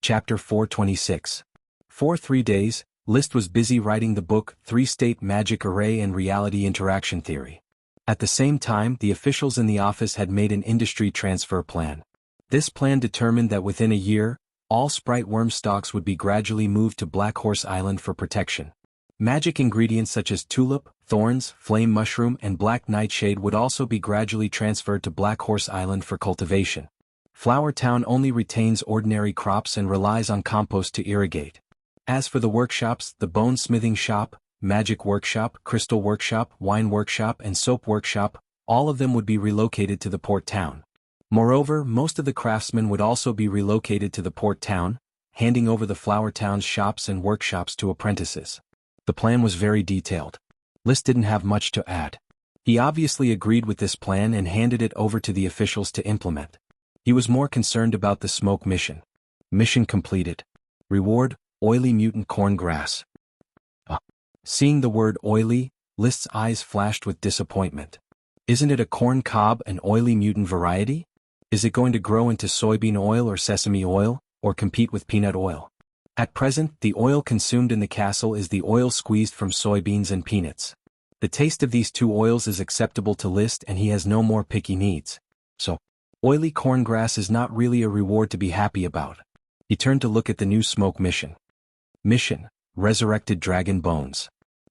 Chapter 426. For 3 days, List was busy writing the book Three-State Magic Array and Reality Interaction Theory. At the same time, the officials in the office had made an industry transfer plan. This plan determined that within a year, all sprite worm stocks would be gradually moved to Black Horse Island for protection. Magic ingredients such as tulip, thorns, flame mushroom, and black nightshade would also be gradually transferred to Black Horse Island for cultivation. Flower Town only retains ordinary crops and relies on compost to irrigate. As for the workshops, the bone smithing shop, magic workshop, crystal workshop, wine workshop, and soap workshop, all of them would be relocated to the port town. Moreover, most of the craftsmen would also be relocated to the port town, handing over the Flower Town's shops and workshops to apprentices. The plan was very detailed. List didn't have much to add. He obviously agreed with this plan and handed it over to the officials to implement. He was more concerned about the smoke mission. Mission completed. Reward, oily mutant corn grass. Seeing the word oily, List's eyes flashed with disappointment. Isn't it a corn cob, an oily mutant variety? Is it going to grow into soybean oil or sesame oil, or compete with peanut oil? At present, the oil consumed in the castle is the oil squeezed from soybeans and peanuts. The taste of these two oils is acceptable to List and he has no more picky needs. So, oily corn grass is not really a reward to be happy about. He turned to look at the new smoke mission. Mission: Resurrected Dragon Bones.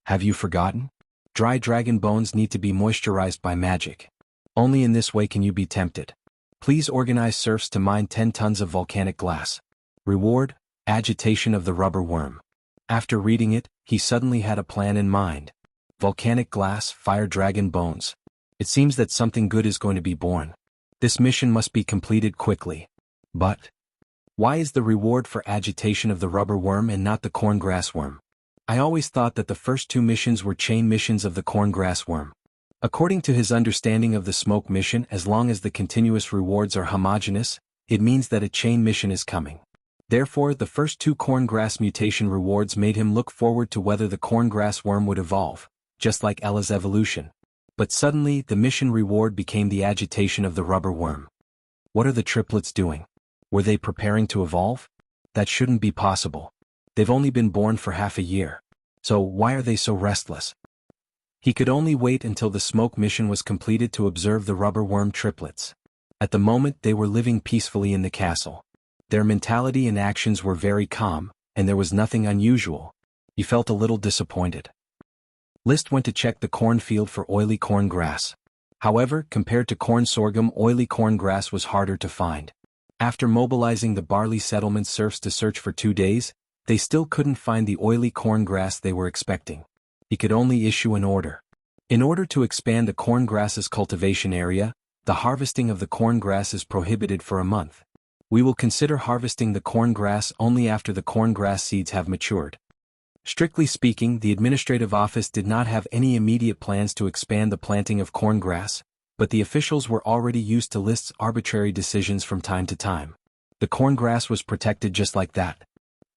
Have you forgotten? Dry dragon bones need to be moisturized by magic. Only in this way can you be tempted. Please organize serfs to mine 10 tons of volcanic glass. Reward: Agitation of the rubber worm. After reading it, he suddenly had a plan in mind. Volcanic glass, fire dragon bones. It seems that something good is going to be born. This mission must be completed quickly. But why is the reward for agitation of the rubber worm and not the corngrass worm? I always thought that the first 2 missions were chain missions of the corngrass worm. According to his understanding of the smoke mission, as long as the continuous rewards are homogeneous, it means that a chain mission is coming. Therefore, the first 2 corngrass mutation rewards made him look forward to whether the corngrass worm would evolve, just like Ella's evolution. But suddenly, the mission reward became the agitation of the rubber worm. What are the triplets doing? Were they preparing to evolve? That shouldn't be possible. They've only been born for half a year. So why are they so restless? He could only wait until the smoke mission was completed to observe the rubber worm triplets. At the moment, they were living peacefully in the castle. Their mentality and actions were very calm, and there was nothing unusual. He felt a little disappointed. List went to check the cornfield for oily corn grass. However, compared to corn sorghum, oily corn grass was harder to find. After mobilizing the barley settlement serfs to search for 2 days, they still couldn't find the oily corn grass they were expecting. He could only issue an order. In order to expand the corn grass's cultivation area, the harvesting of the corn grass is prohibited for a month. We will consider harvesting the corn grass only after the corn grass seeds have matured. Strictly speaking, the administrative office did not have any immediate plans to expand the planting of corn grass, but the officials were already used to List's arbitrary decisions from time to time. The corn grass was protected just like that.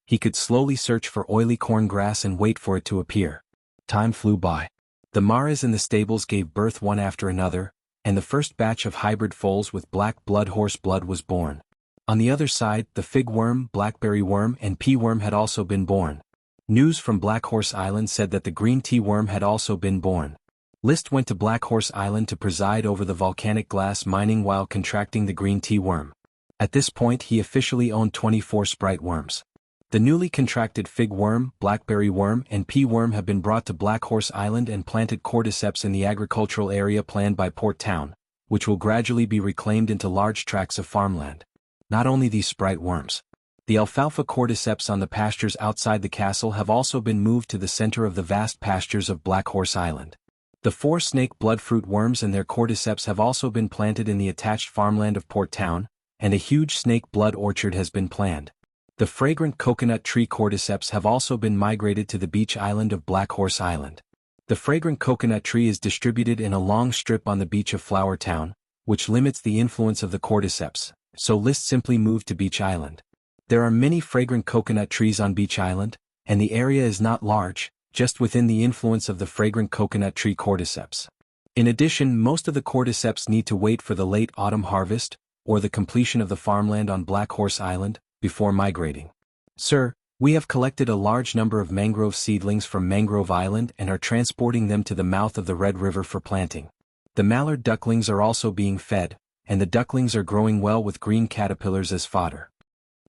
He could slowly search for oily corn grass and wait for it to appear. Time flew by. The maras in the stables gave birth one after another, and the first batch of hybrid foals with black blood horse blood was born. On the other side, the fig worm, blackberry worm, and pea worm had also been born. News from Black Horse Island said that the green tea worm had also been born. List went to Black Horse Island to preside over the volcanic glass mining while contracting the green tea worm. At this point, he officially owned 24 sprite worms. The newly contracted fig worm, blackberry worm, and pea worm have been brought to Black Horse Island and planted cordyceps in the agricultural area planned by Port Town, which will gradually be reclaimed into large tracts of farmland. Not only these sprite worms. The alfalfa cordyceps on the pastures outside the castle have also been moved to the center of the vast pastures of Black Horse Island. The 4 snake bloodfruit worms and their cordyceps have also been planted in the attached farmland of Port Town, and a huge snake blood orchard has been planned. The fragrant coconut tree cordyceps have also been migrated to the beach island of Black Horse Island. The fragrant coconut tree is distributed in a long strip on the beach of Flower Town, which limits the influence of the cordyceps, so List simply moved to Beach Island. There are many fragrant coconut trees on Beach Island, and the area is not large, just within the influence of the fragrant coconut tree cordyceps. In addition, most of the cordyceps need to wait for the late autumn harvest, or the completion of the farmland on Black Horse Island, before migrating. Sir, we have collected a large number of mangrove seedlings from Mangrove Island and are transporting them to the mouth of the Red River for planting. The mallard ducklings are also being fed, and the ducklings are growing well with green caterpillars as fodder.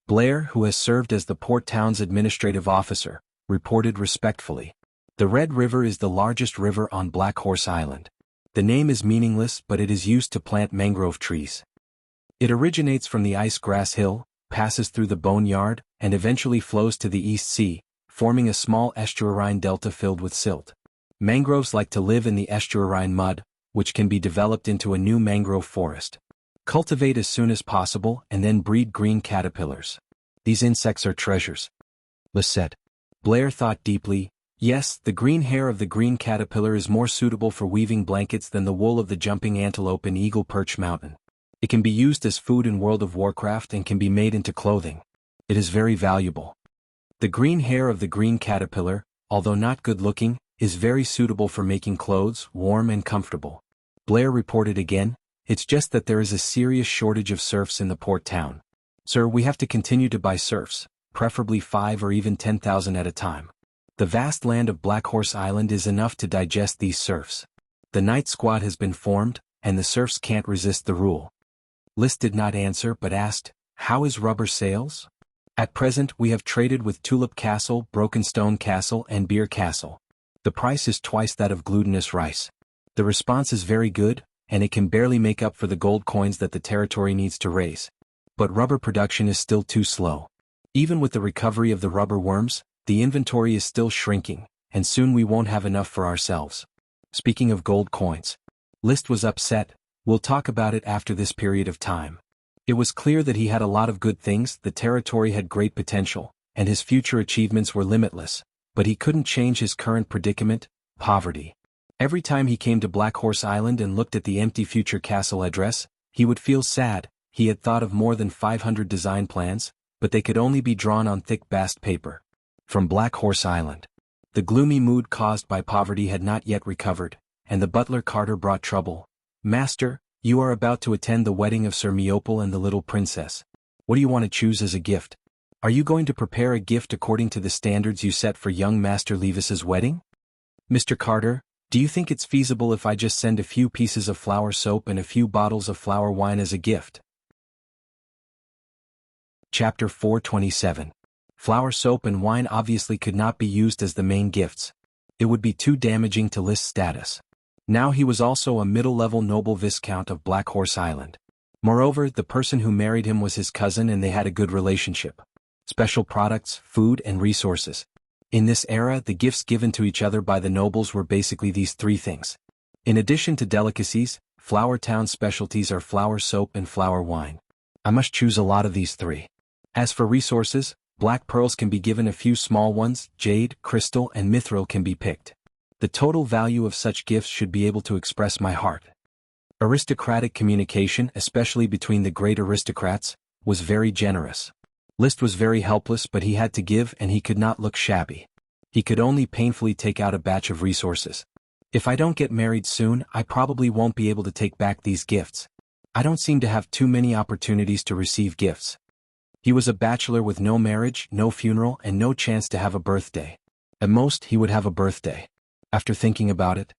Blair, who has served as the port town's administrative officer, reported respectfully. The Red River is the largest river on Black Horse Island. The name is meaningless, but it is used to plant mangrove trees. It originates from the Ice Grass Hill, passes through the Boneyard, and eventually flows to the East Sea, forming a small estuarine delta filled with silt. Mangroves like to live in the estuarine mud, which can be developed into a new mangrove forest. Cultivate as soon as possible and then breed green caterpillars. These insects are treasures. Liz said. Blair thought deeply. Yes, the green hair of the green caterpillar is more suitable for weaving blankets than the wool of the jumping antelope in Eagle Perch Mountain. It can be used as food in World of Warcraft and can be made into clothing. It is very valuable. The green hair of the green caterpillar, although not good-looking, is very suitable for making clothes warm and comfortable. Blair reported again. It's just that there is a serious shortage of serfs in the port town. Sir, we have to continue to buy serfs, preferably 5 or even 10,000 at a time. The vast land of Black Horse Island is enough to digest these serfs. The night squad has been formed, and the serfs can't resist the rule. List did not answer but asked, how is rubber sales? At present we have traded with Tulip Castle, Broken Stone Castle and Beer Castle. The price is twice that of glutinous rice. The response is very good, and it can barely make up for the gold coins that the territory needs to raise. But rubber production is still too slow. Even with the recovery of the rubber worms, the inventory is still shrinking, and soon we won't have enough for ourselves. Speaking of gold coins, List was upset. We'll talk about it after this period of time. It was clear that he had a lot of good things, the territory had great potential, and his future achievements were limitless, but he couldn't change his current predicament, poverty. Every time he came to Black Horse Island and looked at the empty future castle address, he would feel sad. He had thought of more than 500 design plans, but they could only be drawn on thick bast paper. From Black Horse Island. The gloomy mood caused by poverty had not yet recovered, and the butler Carter brought trouble. Master, you are about to attend the wedding of Sir Meopal and the little princess. What do you want to choose as a gift? Are you going to prepare a gift according to the standards you set for young Master Levis's wedding? Mr. Carter, do you think it's feasible if I just send a few pieces of flour soap and a few bottles of flour wine as a gift? Chapter 427. Flour soap and wine obviously could not be used as the main gifts. It would be too damaging to List's status. Now he was also a middle-level noble viscount of Black Horse Island. Moreover, the person who married him was his cousin and they had a good relationship. Special products, food and resources. In this era, the gifts given to each other by the nobles were basically these three things. In addition to delicacies, Flower Town's specialties are flour soap and flour wine. I must choose a lot of these three. As for resources, black pearls can be given, a few small ones, jade, crystal and mithril can be picked. The total value of such gifts should be able to express my heart. Aristocratic communication, especially between the great aristocrats, was very generous. List was very helpless, but he had to give and he could not look shabby. He could only painfully take out a batch of resources. If I don't get married soon, I probably won't be able to take back these gifts. I don't seem to have too many opportunities to receive gifts. He was a bachelor with no marriage, no funeral, and no chance to have a birthday. At most, he would have a birthday. After thinking about it,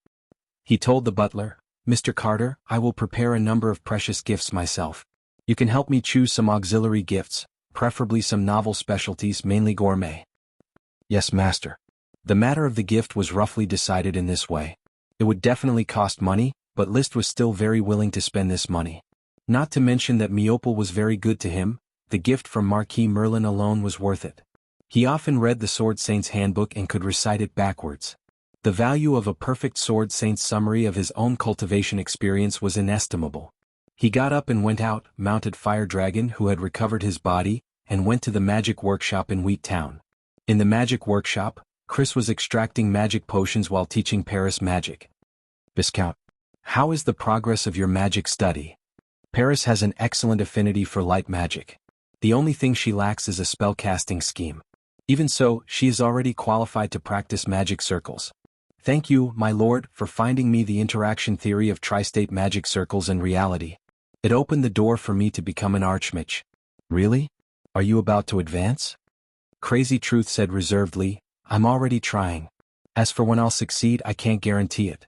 he told the butler, Mr. Carter, I will prepare a number of precious gifts myself. You can help me choose some auxiliary gifts, preferably some novel specialties, mainly gourmet. Yes, master. The matter of the gift was roughly decided in this way. It would definitely cost money, but List was still very willing to spend this money. Not to mention that Meopal was very good to him, the gift from Marquis Merlin alone was worth it. He often read the Sword Saint's handbook and could recite it backwards. The value of a perfect Sword Saint's summary of his own cultivation experience was inestimable. He got up and went out, mounted Fire Dragon, who had recovered his body, and went to the magic workshop in Wheat Town. In the magic workshop, Chris was extracting magic potions while teaching Paris magic. Viscount, how is the progress of your magic study? Paris has an excellent affinity for light magic. The only thing she lacks is a spell-casting scheme. Even so, she is already qualified to practice magic circles. Thank you, my lord, for finding me the interaction theory of tri-state magic circles and reality. It opened the door for me to become an archmage. Really? Are you about to advance? Crazy Truth said reservedly, I'm already trying. As for when I'll succeed, I can't guarantee it.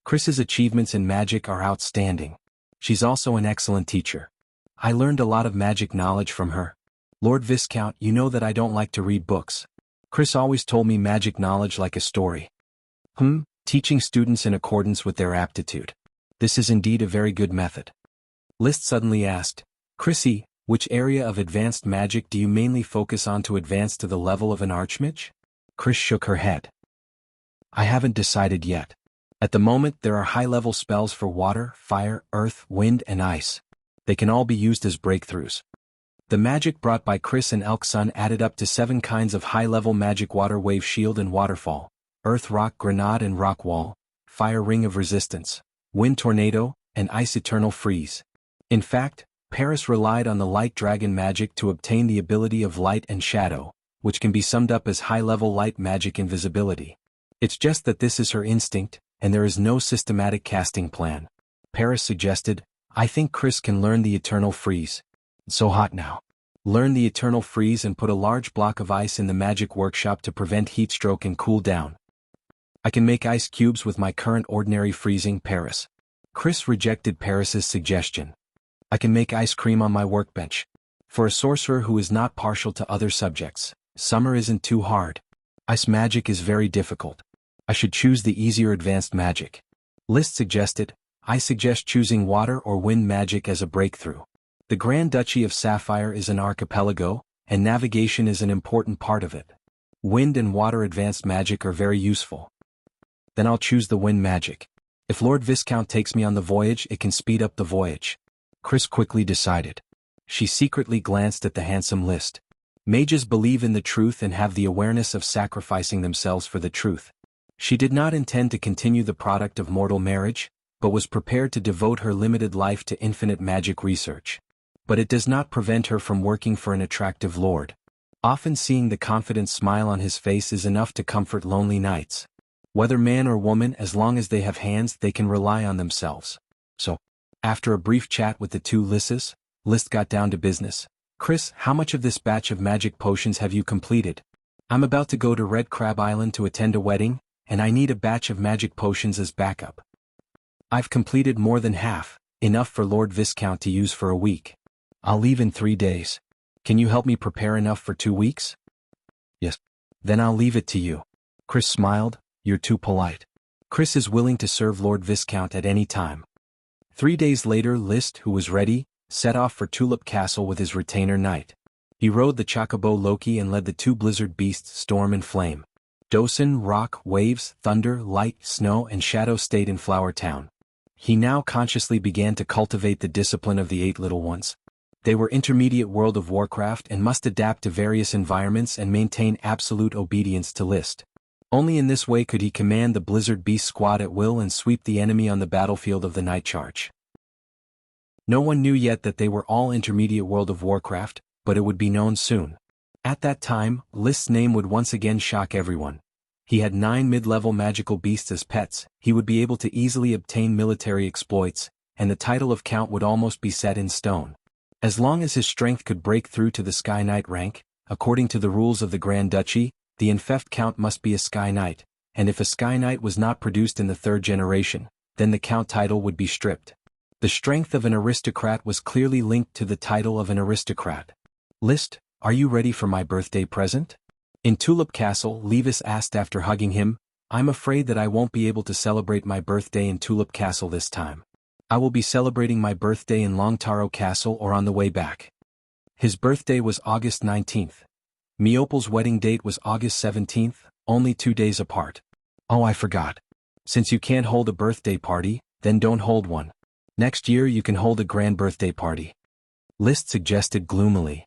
Chris's achievements in magic are outstanding. She's also an excellent teacher. I learned a lot of magic knowledge from her. Lord Viscount, you know that I don't like to read books. Chris always told me magic knowledge like a story. Teaching students in accordance with their aptitude. This is indeed a very good method. List suddenly asked, Chrissy, which area of advanced magic do you mainly focus on to advance to the level of an archmage? Chris shook her head. I haven't decided yet. At the moment, there are high-level spells for water, fire, earth, wind, and ice. They can all be used as breakthroughs. The magic brought by Chris and Elk Sun added up to 7 kinds of high-level magic: water wave shield and waterfall, earth rock grenade and rock wall, fire ring of resistance, wind tornado, and ice eternal freeze. In fact, Paris relied on the light dragon magic to obtain the ability of light and shadow, which can be summed up as high-level light magic invisibility. It's just that this is her instinct, and there is no systematic casting plan. Paris suggested, I think Chris can learn the eternal freeze. It's so hot now. Learn the eternal freeze and put a large block of ice in the magic workshop to prevent heat stroke and cool down. I can make ice cubes with my current ordinary freezing. Paris. Chris rejected Paris's suggestion. I can make ice cream on my workbench. For a sorcerer who is not partial to other subjects, summer isn't too hard. Ice magic is very difficult. I should choose the easier advanced magic. List suggested, I suggest choosing water or wind magic as a breakthrough. The Grand Duchy of Sapphire is an archipelago, and navigation is an important part of it. Wind and water advanced magic are very useful. Then I'll choose the wind magic. If Lord Viscount takes me on the voyage, it can speed up the voyage. Chris quickly decided. She secretly glanced at the handsome List. Mages believe in the truth and have the awareness of sacrificing themselves for the truth. She did not intend to continue the product of mortal marriage, but was prepared to devote her limited life to infinite magic research. But it does not prevent her from working for an attractive lord. Often seeing the confident smile on his face is enough to comfort lonely nights. Whether man or woman, as long as they have hands, they can rely on themselves. So, after a brief chat with the two Lisses, List got down to business. Chris, how much of this batch of magic potions have you completed? I'm about to go to Red Crab Island to attend a wedding, and I need a batch of magic potions as backup. I've completed more than half, enough for Lord Viscount to use for a week. I'll leave in 3 days. Can you help me prepare enough for 2 weeks? Yes. Then I'll leave it to you. Chris smiled, you're too polite. Chris is willing to serve Lord Viscount at any time. 3 days later, List, who was ready, set off for Tulip Castle with his retainer Knight. He rode the chocobo Loki and led the 2 blizzard beasts Storm and Flame. Dosen, Rock, Waves, Thunder, Light, Snow, and Shadow stayed in Flower Town. He now consciously began to cultivate the discipline of the 8 little ones. They were intermediate World of Warcraft and must adapt to various environments and maintain absolute obedience to List. Only in this way could he command the Blizzard Beast squad at will and sweep the enemy on the battlefield of the Night Charge. No one knew yet that they were all intermediate World of Warcraft, but it would be known soon. At that time, List's name would once again shock everyone. He had 9 mid-level magical beasts as pets, he would be able to easily obtain military exploits, and the title of Count would almost be set in stone. As long as his strength could break through to the Sky Knight rank, according to the rules of the Grand Duchy, the Infeft Count must be a Sky Knight, and if a Sky Knight was not produced in the 3rd generation, then the Count title would be stripped. The strength of an aristocrat was clearly linked to the title of an aristocrat. List, are you ready for my birthday present? In Tulip Castle, Levis asked after hugging him, I'm afraid that I won't be able to celebrate my birthday in Tulip Castle this time. I will be celebrating my birthday in Longtaro Castle or on the way back. His birthday was August 19th. Meople's wedding date was August 17th, only 2 days apart. Oh, I forgot. Since you can't hold a birthday party, then don't hold one. Next year you can hold a grand birthday party. List suggested gloomily.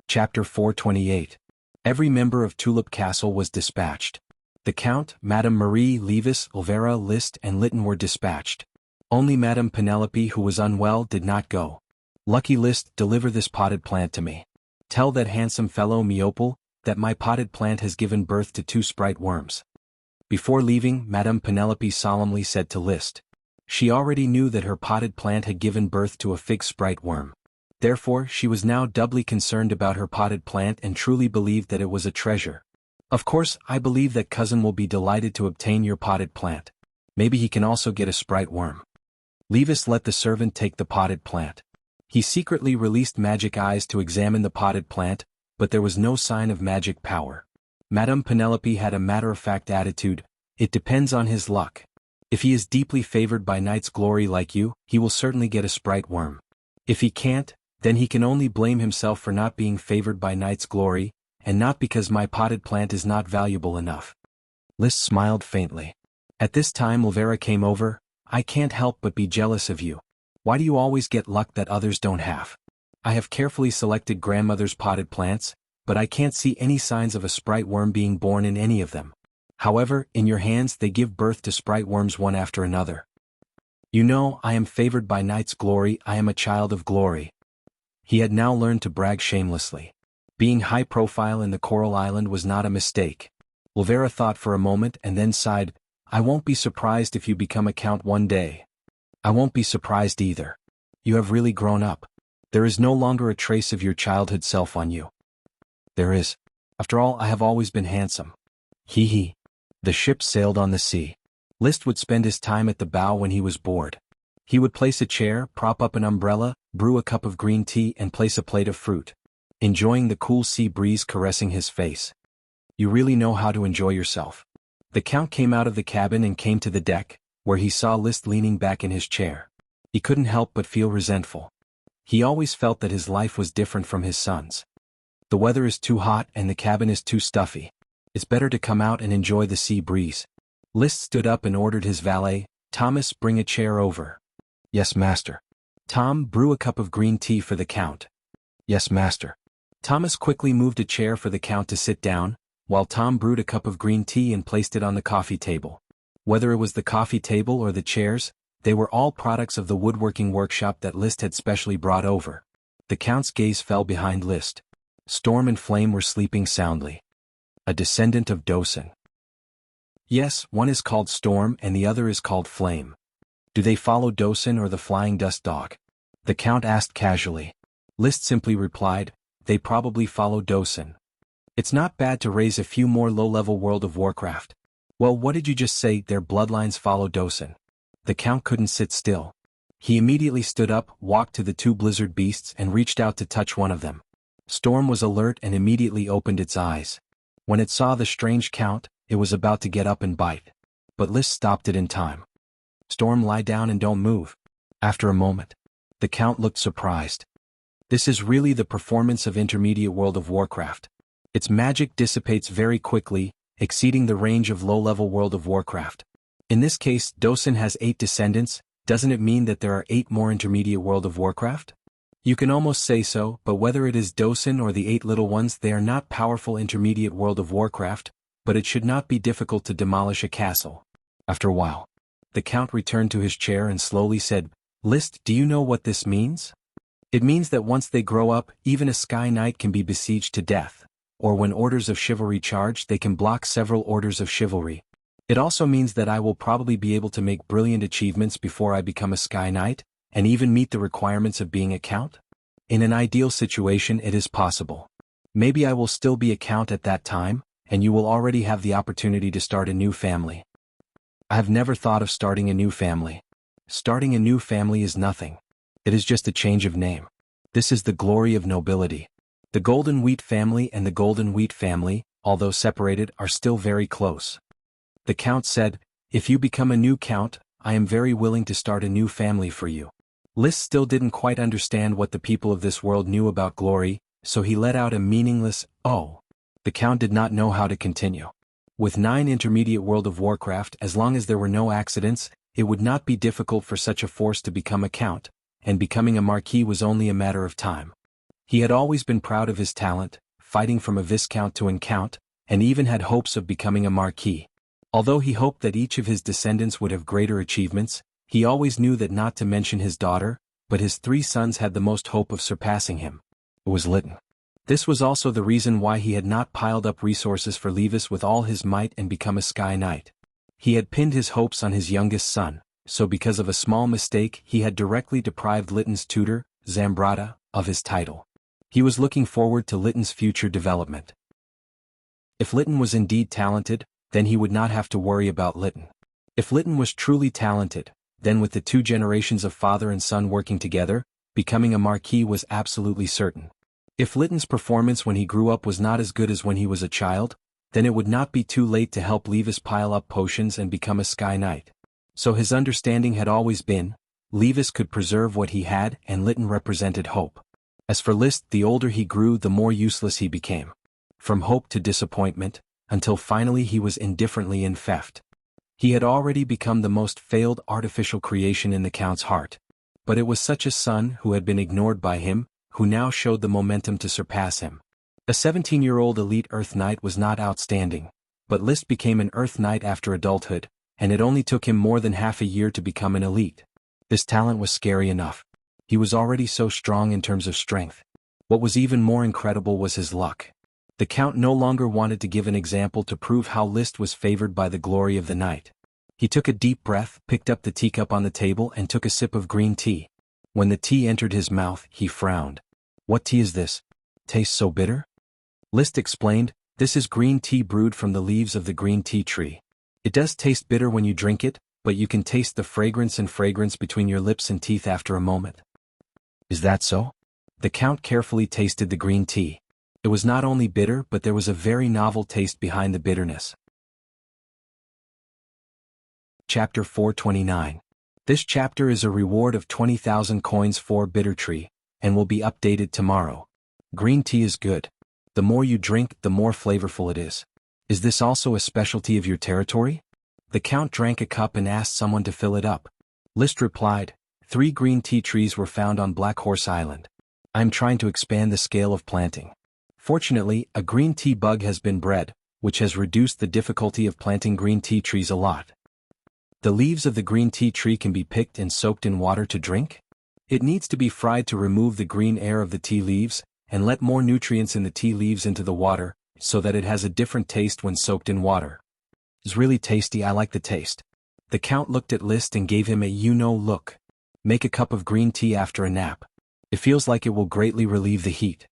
Chapter 428. Every member of Tulip Castle was dispatched. The Count, Madame Marie, Levis, Olvera, List, and Lytton were dispatched. Only Madame Penelope, who was unwell, did not go. Lucky List, deliver this potted plant to me. Tell that handsome fellow Meople that my potted plant has given birth to 2 sprite worms. Before leaving, Madame Penelope solemnly said to List. She already knew that her potted plant had given birth to a fig sprite worm. Therefore, she was now doubly concerned about her potted plant and truly believed that it was a treasure. Of course, I believe that cousin will be delighted to obtain your potted plant. Maybe he can also get a sprite worm. Levis let the servant take the potted plant. He secretly released magic eyes to examine the potted plant, but there was no sign of magic power. Madame Penelope had a matter-of-fact attitude. It depends on his luck. If he is deeply favored by knight's glory like you, he will certainly get a sprite worm. If he can't, then he can only blame himself for not being favored by knight's glory, and not because my potted plant is not valuable enough. Liszt smiled faintly. At this time Elvira came over. I can't help but be jealous of you. Why do you always get luck that others don't have? I have carefully selected grandmother's potted plants, but I can't see any signs of a sprite worm being born in any of them. However, in your hands they give birth to sprite worms one after another. You know, I am favored by knight's glory, I am a child of glory. He had now learned to brag shamelessly. Being high profile in the Coral Island was not a mistake. Elvira thought for a moment and then sighed, I won't be surprised if you become a count one day. I won't be surprised either. You have really grown up. There is no longer a trace of your childhood self on you. There is. After all, I have always been handsome. Hee hee. The ship sailed on the sea. Liszt would spend his time at the bow when he was bored. He would place a chair, prop up an umbrella, brew a cup of green tea and place a plate of fruit, enjoying the cool sea breeze caressing his face. You really know how to enjoy yourself. The Count came out of the cabin and came to the deck, where he saw Liszt leaning back in his chair. He couldn't help but feel resentful. He always felt that his life was different from his son's. The weather is too hot and the cabin is too stuffy. It's better to come out and enjoy the sea breeze. Liszt stood up and ordered his valet, Thomas, bring a chair over. Yes, master. Tom, brew a cup of green tea for the Count. Yes, master. Thomas quickly moved a chair for the Count to sit down, while Tom brewed a cup of green tea and placed it on the coffee table. Whether it was the coffee table or the chairs, they were all products of the woodworking workshop that Liszt had specially brought over. The Count's gaze fell behind Liszt. Storm and Flame were sleeping soundly. A descendant of Dosen. Yes, one is called Storm and the other is called Flame. Do they follow Dosen or the Flying Dust Dog? The Count asked casually. Liszt simply replied, they probably follow Dosen. It's not bad to raise a few more low-level World of Warcraft. Well, what did you just say, their bloodlines follow Dosen? The Count couldn't sit still. He immediately stood up, walked to the two blizzard beasts and reached out to touch one of them. Storm was alert and immediately opened its eyes. When it saw the strange Count, it was about to get up and bite. But Liszt stopped it in time. Storm, lie down and don't move. After a moment, the Count looked surprised. This is really the performance of intermediate World of Warcraft. Its magic dissipates very quickly, exceeding the range of low-level World of Warcraft. In this case, Dosen has 8 descendants. Doesn't it mean that there are 8 more intermediate World of Warcraft? You can almost say so, but whether it is Dosen or the 8 little ones, they are not powerful intermediate World of Warcraft, but it should not be difficult to demolish a castle. After a while, the Count returned to his chair and slowly said, Liszt, do you know what this means? It means that once they grow up, even a Sky Knight can be besieged to death. Or when orders of chivalry charge, they can block several orders of chivalry. It also means that I will probably be able to make brilliant achievements before I become a Sky Knight, and even meet the requirements of being a Count. In an ideal situation it is possible. Maybe I will still be a Count at that time, and you will already have the opportunity to start a new family. I have never thought of starting a new family. Starting a new family is nothing. It is just a change of name. This is the glory of nobility. The Golden Wheat family and the Golden Wheat family, although separated, are still very close. The Count said, if you become a new Count, I am very willing to start a new family for you. Liszt still didn't quite understand what the people of this world knew about glory, so he let out a meaningless, oh. The Count did not know how to continue. With 9 intermediate World of Warcraft, as long as there were no accidents, it would not be difficult for such a force to become a Count, and becoming a Marquis was only a matter of time. He had always been proud of his talent, fighting from a Viscount to an Count, and even had hopes of becoming a Marquis. Although he hoped that each of his descendants would have greater achievements, he always knew that not to mention his daughter, but his 3 sons had the most hope of surpassing him. It was Lytton. This was also the reason why he had not piled up resources for Levis with all his might and become a Sky Knight. He had pinned his hopes on his youngest son, so because of a small mistake he had directly deprived Lytton's tutor, Zambrata, of his title. He was looking forward to Lytton's future development. If Lytton was indeed talented, then he would not have to worry about Lytton. If Lytton was truly talented, then with the 2 generations of father and son working together, becoming a marquis was absolutely certain. If Lytton's performance when he grew up was not as good as when he was a child, then it would not be too late to help Levis pile up potions and become a Sky Knight. So his understanding had always been, Levis could preserve what he had and Lytton represented hope. As for List, the older he grew the more useless he became. From hope to disappointment, until finally he was indifferently infeft. He had already become the most failed artificial creation in the Count's heart. But it was such a son who had been ignored by him, who now showed the momentum to surpass him. A 17-year-old elite Earth Knight was not outstanding, but List became an Earth Knight after adulthood, and it only took him more than half a year to become an elite. This talent was scary enough. He was already so strong in terms of strength. What was even more incredible was his luck. The Count no longer wanted to give an example to prove how List was favored by the glory of the night. He took a deep breath, picked up the teacup on the table and took a sip of green tea. When the tea entered his mouth, he frowned. "What tea is this? Tastes so bitter?" List explained, "This is green tea brewed from the leaves of the green tea tree. It does taste bitter when you drink it, but you can taste the fragrance between your lips and teeth after a moment." "Is that so?" The Count carefully tasted the green tea. It was not only bitter but there was a very novel taste behind the bitterness. Chapter 429. This chapter is a reward of 20,000 coins for Bitter Tree, and will be updated tomorrow. Green tea is good. The more you drink, the more flavorful it is. Is this also a specialty of your territory? The Count drank a cup and asked someone to fill it up. List replied, 3 green tea trees were found on Black Horse Island. I am trying to expand the scale of planting. Fortunately, a green tea bug has been bred, which has reduced the difficulty of planting green tea trees a lot. The leaves of the green tea tree can be picked and soaked in water to drink. It needs to be fried to remove the green air of the tea leaves, and let more nutrients in the tea leaves into the water, so that it has a different taste when soaked in water. It's really tasty. I like the taste. The Count looked at List and gave him a you-know look. Make a cup of green tea after a nap. It feels like it will greatly relieve the heat.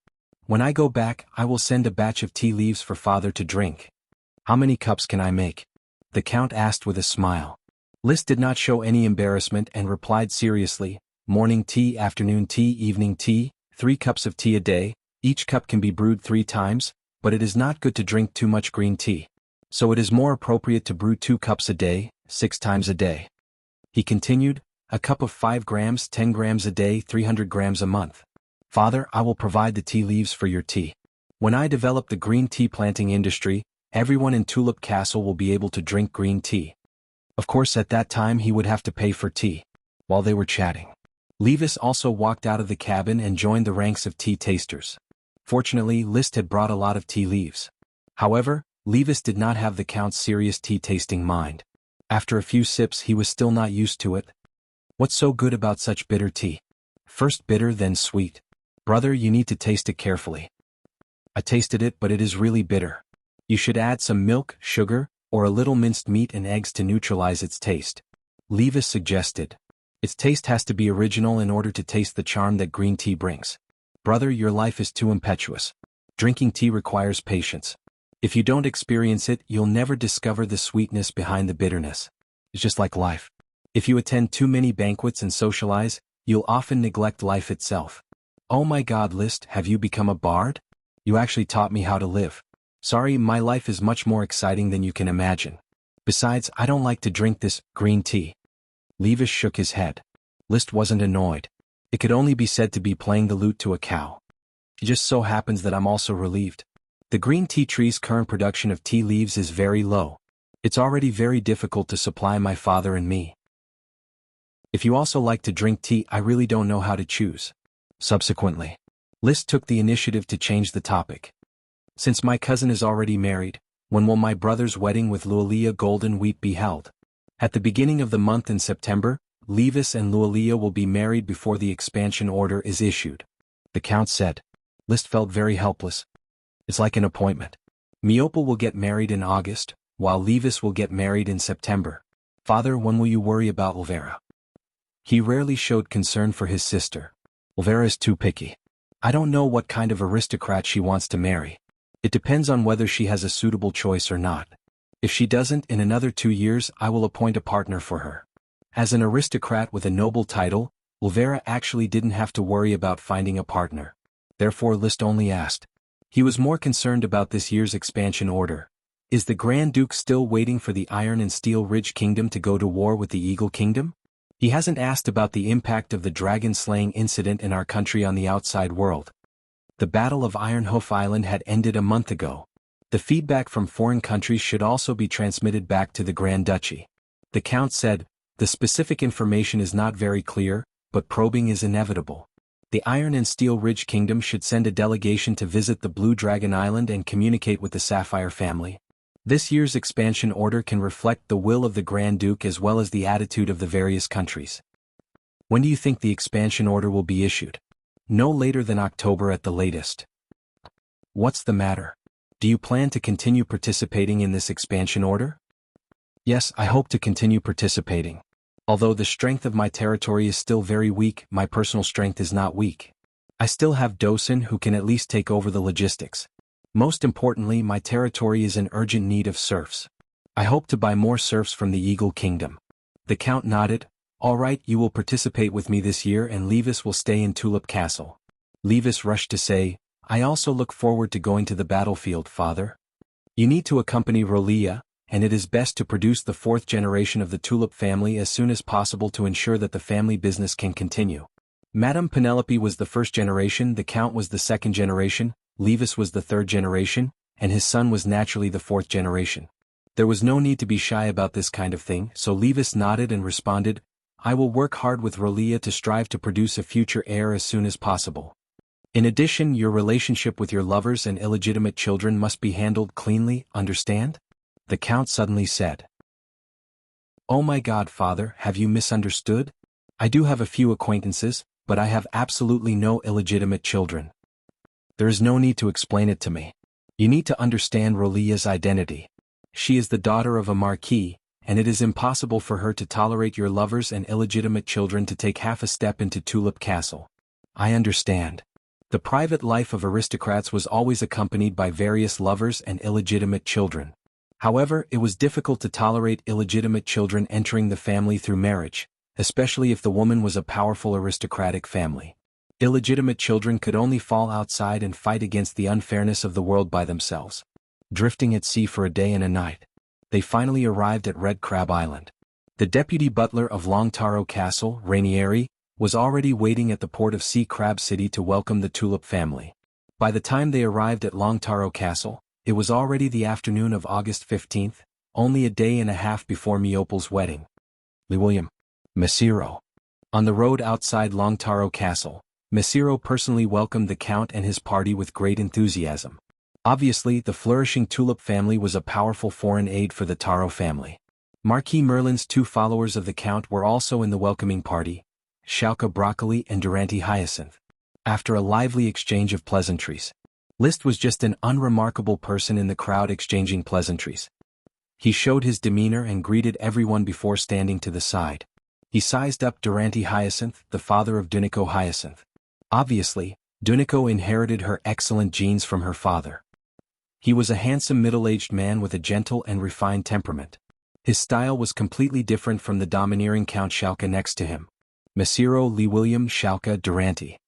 When I go back, I will send a batch of tea leaves for father to drink. How many cups can I make? The Count asked with a smile. List did not show any embarrassment and replied seriously, morning tea, afternoon tea, evening tea, 3 cups of tea a day. Each cup can be brewed 3 times, but it is not good to drink too much green tea. So it is more appropriate to brew 2 cups a day, 6 times a day. He continued, a cup of 5 grams, 10 grams a day, 300 grams a month. Father, I will provide the tea leaves for your tea. When I develop the green tea planting industry, everyone in Tulip Castle will be able to drink green tea. Of course, at that time he would have to pay for tea. While they were chatting, Levis also walked out of the cabin and joined the ranks of tea tasters. Fortunately, List had brought a lot of tea leaves. However, Levis did not have the Count's serious tea-tasting mind. After a few sips he was still not used to it. What's so good about such bitter tea? First bitter, then sweet. Brother, you need to taste it carefully. I tasted it, but it is really bitter. You should add some milk, sugar, or a little minced meat and eggs to neutralize its taste. Levis suggested. Its taste has to be original in order to taste the charm that green tea brings. Brother, your life is too impetuous. Drinking tea requires patience. If you don't experience it, you'll never discover the sweetness behind the bitterness. It's just like life. If you attend too many banquets and socialize, you'll often neglect life itself. Oh my God, List, have you become a bard? You actually taught me how to live. Sorry, my life is much more exciting than you can imagine. Besides, I don't like to drink this green tea. Levis shook his head. List wasn't annoyed. It could only be said to be playing the lute to a cow. It just so happens that I'm also relieved. The green tea tree's current production of tea leaves is very low. It's already very difficult to supply my father and me. If you also like to drink tea, I really don't know how to choose. Subsequently, List took the initiative to change the topic. Since my cousin is already married, when will my brother's wedding with Lualia Golden Wheat be held? At the beginning of the month in September, Levis and Lualia will be married before the expansion order is issued. The Count said. List felt very helpless. It's like an appointment. Miopal will get married in August, while Levis will get married in September. Father, when will you worry about Elvira? He rarely showed concern for his sister. Ulvera is too picky. I don't know what kind of aristocrat she wants to marry. It depends on whether she has a suitable choice or not. If she doesn't, in another 2 years I will appoint a partner for her. As an aristocrat with a noble title, Ulvera actually didn't have to worry about finding a partner. Therefore Liszt only asked. He was more concerned about this year's expansion order. Is the Grand Duke still waiting for the Iron and Steel Ridge Kingdom to go to war with the Eagle Kingdom? He hasn't asked about the impact of the dragon-slaying incident in our country on the outside world. The Battle of Ironhoof Island had ended a month ago. The feedback from foreign countries should also be transmitted back to the Grand Duchy. The Count said, the specific information is not very clear, but probing is inevitable. The Iron and Steel Ridge Kingdom should send a delegation to visit the Blue Dragon Island and communicate with the Sapphire family. This year's expansion order can reflect the will of the Grand Duke as well as the attitude of the various countries. When do you think the expansion order will be issued? No later than October at the latest. What's the matter? Do you plan to continue participating in this expansion order? Yes, I hope to continue participating. Although the strength of my territory is still very weak, my personal strength is not weak. I still have Dosen who can at least take over the logistics. Most importantly, my territory is in urgent need of serfs. I hope to buy more serfs from the Eagle Kingdom. The Count nodded. All right, you will participate with me this year and Levis will stay in Tulip Castle. Levis rushed to say, I also look forward to going to the battlefield, father. You need to accompany Rolia, and it is best to produce the 4th generation of the Tulip family as soon as possible to ensure that the family business can continue. Madame Penelope was the 1st generation, the Count was the 2nd generation, Levis was the 3rd generation, and his son was naturally the 4th generation. There was no need to be shy about this kind of thing, so Levis nodded and responded, I will work hard with Rolia to strive to produce a future heir as soon as possible. In addition, your relationship with your lovers and illegitimate children must be handled cleanly, understand? The Count suddenly said. Oh my God, father, have you misunderstood? I do have a few acquaintances, but I have absolutely no illegitimate children. There is no need to explain it to me. You need to understand Rolia's identity. She is the daughter of a marquis, and it is impossible for her to tolerate your lovers and illegitimate children to take half a step into Tulip Castle. I understand. The private life of aristocrats was always accompanied by various lovers and illegitimate children. However, it was difficult to tolerate illegitimate children entering the family through marriage, especially if the woman was a powerful aristocratic family. Illegitimate children could only fall outside and fight against the unfairness of the world by themselves. Drifting at sea for a day and a night, they finally arrived at Red Crab Island. The deputy butler of Longtaro Castle, Rainieri, was already waiting at the port of Sea Crab City to welcome the Tulip family. By the time they arrived at Longtaro Castle, it was already the afternoon of August 15th, only a day and a half before Miopol's wedding. William. Messiro. On the road outside Longtaro Castle, Messiro personally welcomed the Count and his party with great enthusiasm. Obviously, the flourishing Tulip family was a powerful foreign aid for the Taro family. Marquis Merlin's 2 followers of the Count were also in the welcoming party, Schalke Broccoli and Durante Hyacinth. After a lively exchange of pleasantries, Liszt was just an unremarkable person in the crowd exchanging pleasantries. He showed his demeanor and greeted everyone before standing to the side. He sized up Durante Hyacinth, the father of Dunico Hyacinth. Obviously, Dunico inherited her excellent genes from her father. He was a handsome middle-aged man with a gentle and refined temperament. His style was completely different from the domineering Count Schalke next to him. Messiro Lee William Schalke Durante.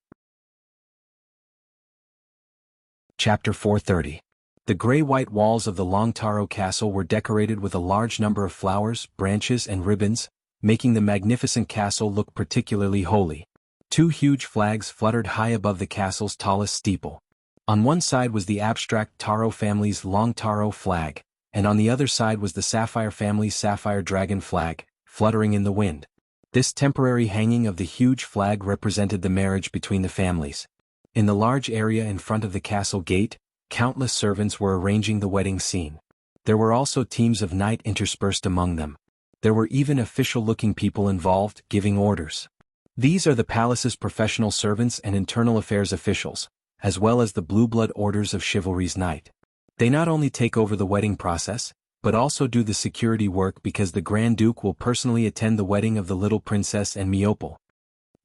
Chapter 430. The gray-white walls of the Longtaro Castle were decorated with a large number of flowers, branches and ribbons, making the magnificent castle look particularly holy. 2 huge flags fluttered high above the castle's tallest steeple. On one side was the abstract Taro family's Longtaro flag, and on the other side was the Sapphire family's Sapphire Dragon flag, fluttering in the wind. This temporary hanging of the huge flag represented the marriage between the families. In the large area in front of the castle gate, countless servants were arranging the wedding scene. There were also teams of knights interspersed among them. There were even official-looking people involved, giving orders. These are the palace's professional servants and internal affairs officials, as well as the blue-blood orders of chivalry's knight. They not only take over the wedding process, but also do the security work because the Grand Duke will personally attend the wedding of the little princess and Miopol.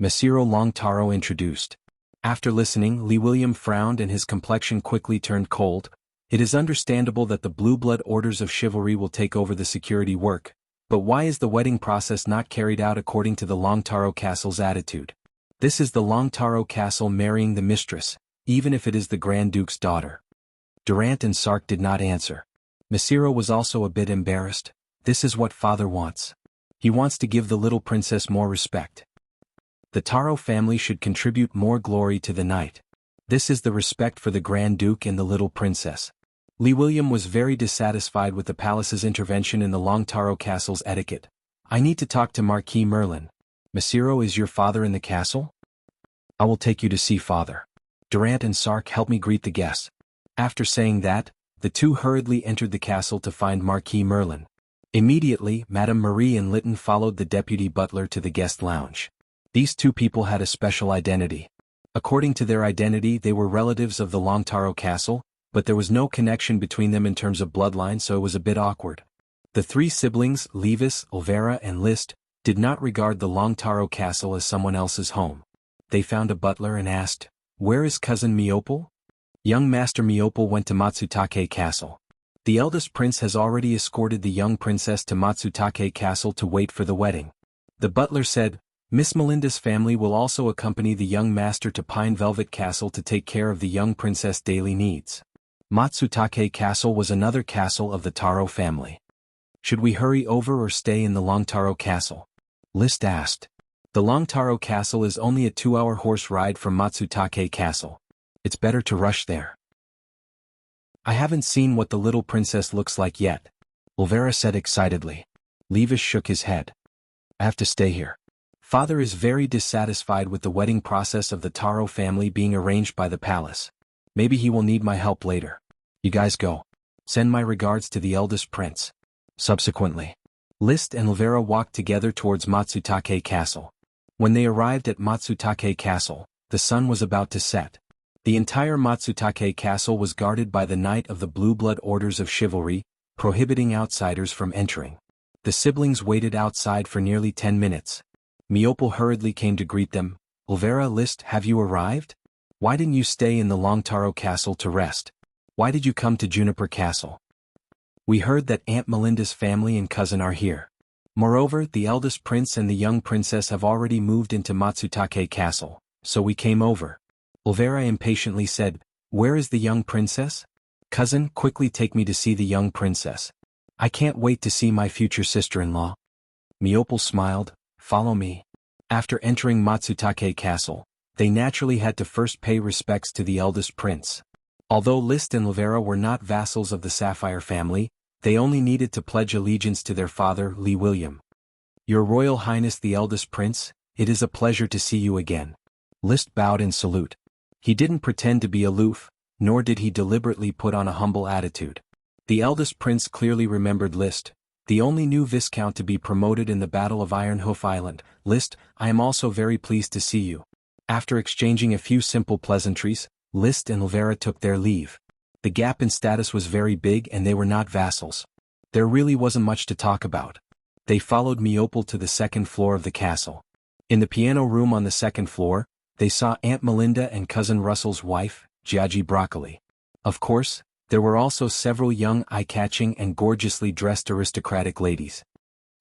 Monsieur Longtaro introduced. After listening, Li William frowned and his complexion quickly turned cold. It is understandable that the Blue Blood Orders of Chivalry will take over the security work, but why is the wedding process not carried out according to the Longtaro Castle's attitude? This is the Longtaro Castle marrying the mistress, even if it is the Grand Duke's daughter. Durant and Sark did not answer. Monsieur was also a bit embarrassed. This is what father wants. He wants to give the little princess more respect. The Taro family should contribute more glory to the night. This is the respect for the Grand Duke and the little princess. Li William was very dissatisfied with the palace's intervention in the Longtaro Castle's etiquette. I need to talk to Marquis Merlin. Monsieur, is your father in the castle? I will take you to see father. Durant and Sark, help me greet the guests. After saying that, the two hurriedly entered the castle to find Marquis Merlin. Immediately, Madame Marie and Lytton followed the deputy butler to the guest lounge. These two people had a special identity. According to their identity, they were relatives of the Longtaro Castle, but there was no connection between them in terms of bloodline, so it was a bit awkward. The three siblings, Levis, Olvera and Liszt, did not regard the Longtaro Castle as someone else's home. They found a butler and asked, "Where is cousin Miopal?" Young Master Miopal went to Matsutake Castle. The eldest prince has already escorted the young princess to Matsutake Castle to wait for the wedding. The butler said, Miss Melinda's family will also accompany the young master to Pine Velvet Castle to take care of the young princess' daily needs. Matsutake Castle was another castle of the Taro family. Should we hurry over or stay in the Longtaro Castle? Liszt asked. The Longtaro Castle is only a 2-hour horse ride from Matsutake Castle. It's better to rush there. I haven't seen what the little princess looks like yet, Olvera said excitedly. Levis shook his head. I have to stay here. Father is very dissatisfied with the wedding process of the Taro family being arranged by the palace. Maybe he will need my help later. You guys go. Send my regards to the eldest prince. Subsequently, Liszt and Olvera walked together towards Matsutake Castle. When they arrived at Matsutake Castle, the sun was about to set. The entire Matsutake Castle was guarded by the Knight of the Blue Blood Orders of Chivalry, prohibiting outsiders from entering. The siblings waited outside for nearly 10 minutes. Miopal hurriedly came to greet them. Olvera, Liszt, have you arrived? Why didn't you stay in the Longtaro Castle to rest? Why did you come to Juniper Castle? We heard that Aunt Melinda's family and cousin are here. Moreover, the eldest prince and the young princess have already moved into Matsutake Castle, so we came over. Olvera impatiently said, Where is the young princess? Cousin, quickly take me to see the young princess. I can't wait to see my future sister-in-law. Miopal smiled, Follow me. After entering Matsutake Castle, they naturally had to first pay respects to the eldest prince. Although Liszt and Olvera were not vassals of the Sapphire family, they only needed to pledge allegiance to their father, Li William. Your Royal Highness the eldest prince, it is a pleasure to see you again. Liszt bowed in salute. He didn't pretend to be aloof, nor did he deliberately put on a humble attitude. The eldest prince clearly remembered Liszt, the only new viscount to be promoted in the Battle of Iron Hoof Island. Liszt, I am also very pleased to see you. After exchanging a few simple pleasantries, Liszt and Olvera took their leave. The gap in status was very big and they were not vassals. There really wasn't much to talk about. They followed Miopal to the second floor of the castle. In the piano room on the second floor, they saw Aunt Melinda and Cousin Russell's wife, Giagi Broccoli. Of course, there were also several young, eye-catching and gorgeously dressed aristocratic ladies.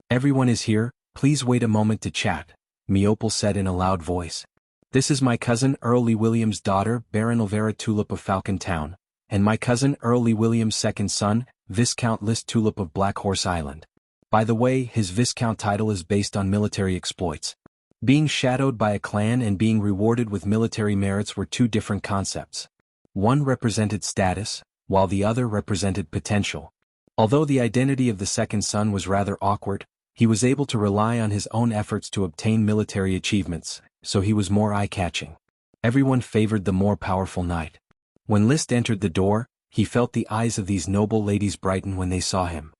Everyone is here, please wait a moment to chat, Miopal said in a loud voice. This is my cousin Earl Lee Williams' daughter, Baron Olvera Tulip of Falcon Town, and my cousin Earl Lee Williams' second son, Viscount Liszt Tulip of Black Horse Island. By the way, his Viscount title is based on military exploits. Being shadowed by a clan and being rewarded with military merits were two different concepts. One represented status, while the other represented potential. Although the identity of the second son was rather awkward, he was able to rely on his own efforts to obtain military achievements, so he was more eye-catching. Everyone favored the more powerful knight. When Liszt entered the door, he felt the eyes of these noble ladies brighten when they saw him.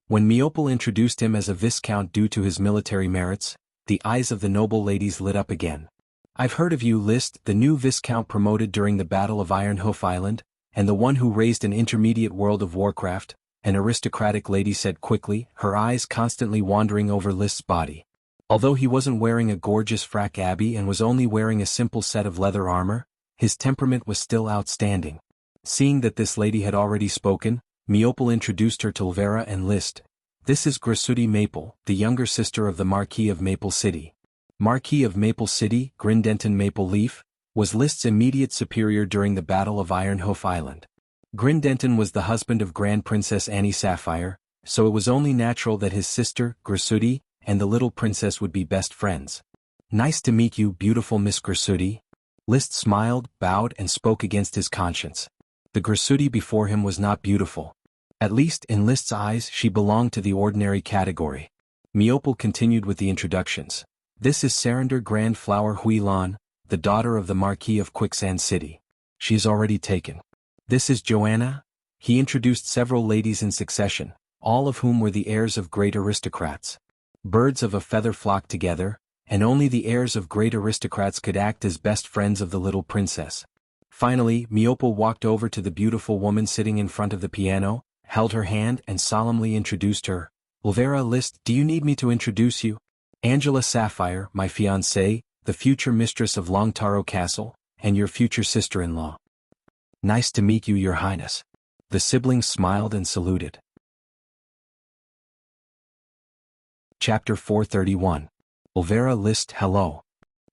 When Miopal introduced him as a viscount due to his military merits, the eyes of the noble ladies lit up again. I've heard of you, Liszt, the new viscount promoted during the Battle of Iron Hoof Island, and the one who raised an intermediate World of Warcraft, an aristocratic lady said quickly, her eyes constantly wandering over Liszt's body. Although he wasn't wearing a gorgeous frack abbey and was only wearing a simple set of leather armor, his temperament was still outstanding. Seeing that this lady had already spoken, Meopel introduced her to Elvira and Liszt. This is Grasuti Maple, the younger sister of the Marquis of Maple City. Marquis of Maple City, Grindenton Maple Leaf, was Liszt's immediate superior during the Battle of Ironhoof Island. Grindenton was the husband of Grand Princess Annie Sapphire, so it was only natural that his sister, Grasuti, and the little princess would be best friends. Nice to meet you, beautiful Miss Grasuti. Liszt smiled, bowed and spoke against his conscience. The Grasuti before him was not beautiful. At least in Liszt's eyes she belonged to the ordinary category. Meopel continued with the introductions. This is Sarander Grand Flower Huilan, the daughter of the Marquis of Quicksand City. She is already taken. This is Joanna. He introduced several ladies in succession, all of whom were the heirs of great aristocrats. Birds of a feather flocked together, and only the heirs of great aristocrats could act as best friends of the little princess. Finally, Meopel walked over to the beautiful woman sitting in front of the piano, held her hand and solemnly introduced her. Elvira Liszt, do you need me to introduce you? Angela Sapphire, my fiancée, the future mistress of Longtaro Castle, and your future sister-in-law. Nice to meet you, Your Highness. The siblings smiled and saluted. Chapter 431. Elvira Liszt, hello.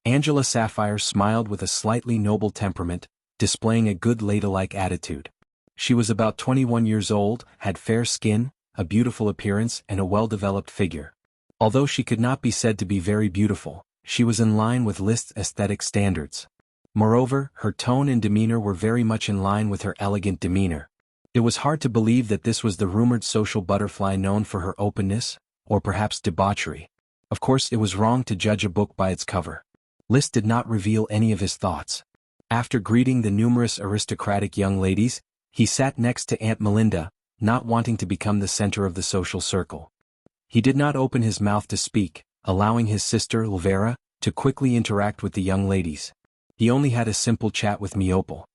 Angela Sapphire smiled with a slightly noble temperament, displaying a good ladylike attitude. She was about 21 years old, had fair skin, a beautiful appearance and a well-developed figure. Although she could not be said to be very beautiful, she was in line with Liszt's aesthetic standards. Moreover, her tone and demeanor were very much in line with her elegant demeanor. It was hard to believe that this was the rumored social butterfly known for her openness, or perhaps debauchery. Of course, it was wrong to judge a book by its cover. Liszt did not reveal any of his thoughts. After greeting the numerous aristocratic young ladies, he sat next to Aunt Melinda, not wanting to become the center of the social circle. He did not open his mouth to speak, allowing his sister, Elvira, to quickly interact with the young ladies. He only had a simple chat with Meopel.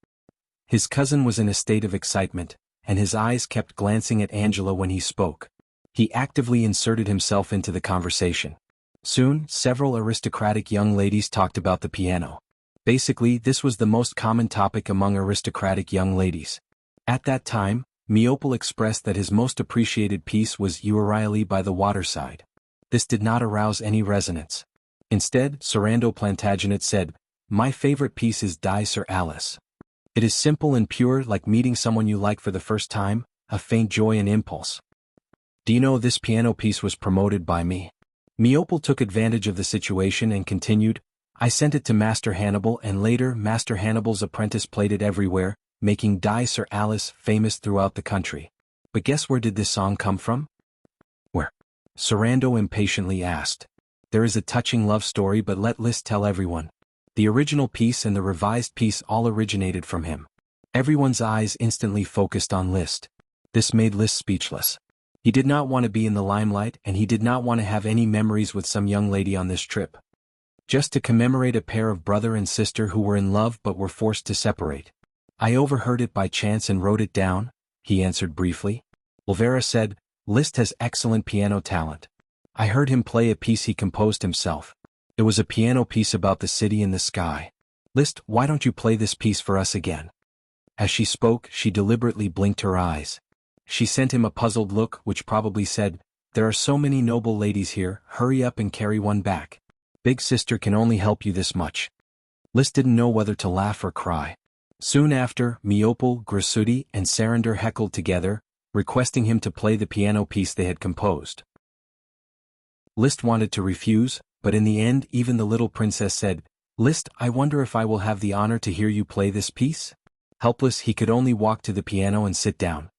His cousin was in a state of excitement, and his eyes kept glancing at Angela when he spoke. He actively inserted himself into the conversation. Soon, several aristocratic young ladies talked about the piano. Basically, this was the most common topic among aristocratic young ladies. At that time, Meopel expressed that his most appreciated piece was Euryale by the Waterside. This did not arouse any resonance. Instead, Sorando Plantagenet said, "My favorite piece is Die Sir Alice. It is simple and pure, like meeting someone you like for the first time, a faint joy and impulse." Do you know this piano piece was promoted by me? Meopel took advantage of the situation and continued, I sent it to Master Hannibal and later Master Hannibal's apprentice played it everywhere, making Die Sir Alice famous throughout the country. But guess where did this song come from? Where? Sorando impatiently asked. There is a touching love story, but let Liszt tell everyone. The original piece and the revised piece all originated from him. Everyone's eyes instantly focused on Liszt. This made Liszt speechless. He did not want to be in the limelight and he did not want to have any memories with some young lady on this trip. Just to commemorate a pair of brother and sister who were in love but were forced to separate. I overheard it by chance and wrote it down, he answered briefly. Elvira said, Liszt has excellent piano talent. I heard him play a piece he composed himself. It was a piano piece about the city in the sky. Liszt, why don't you play this piece for us again? As she spoke, she deliberately blinked her eyes. She sent him a puzzled look which probably said, there are so many noble ladies here, hurry up and carry one back. Big sister can only help you this much. Liszt didn't know whether to laugh or cry. Soon after, Meopel, Grasuti, and Sarander heckled together, requesting him to play the piano piece they had composed. Liszt wanted to refuse, but in the end even the little princess said, Liszt, I wonder if I will have the honor to hear you play this piece? Helpless, he could only walk to the piano and sit down.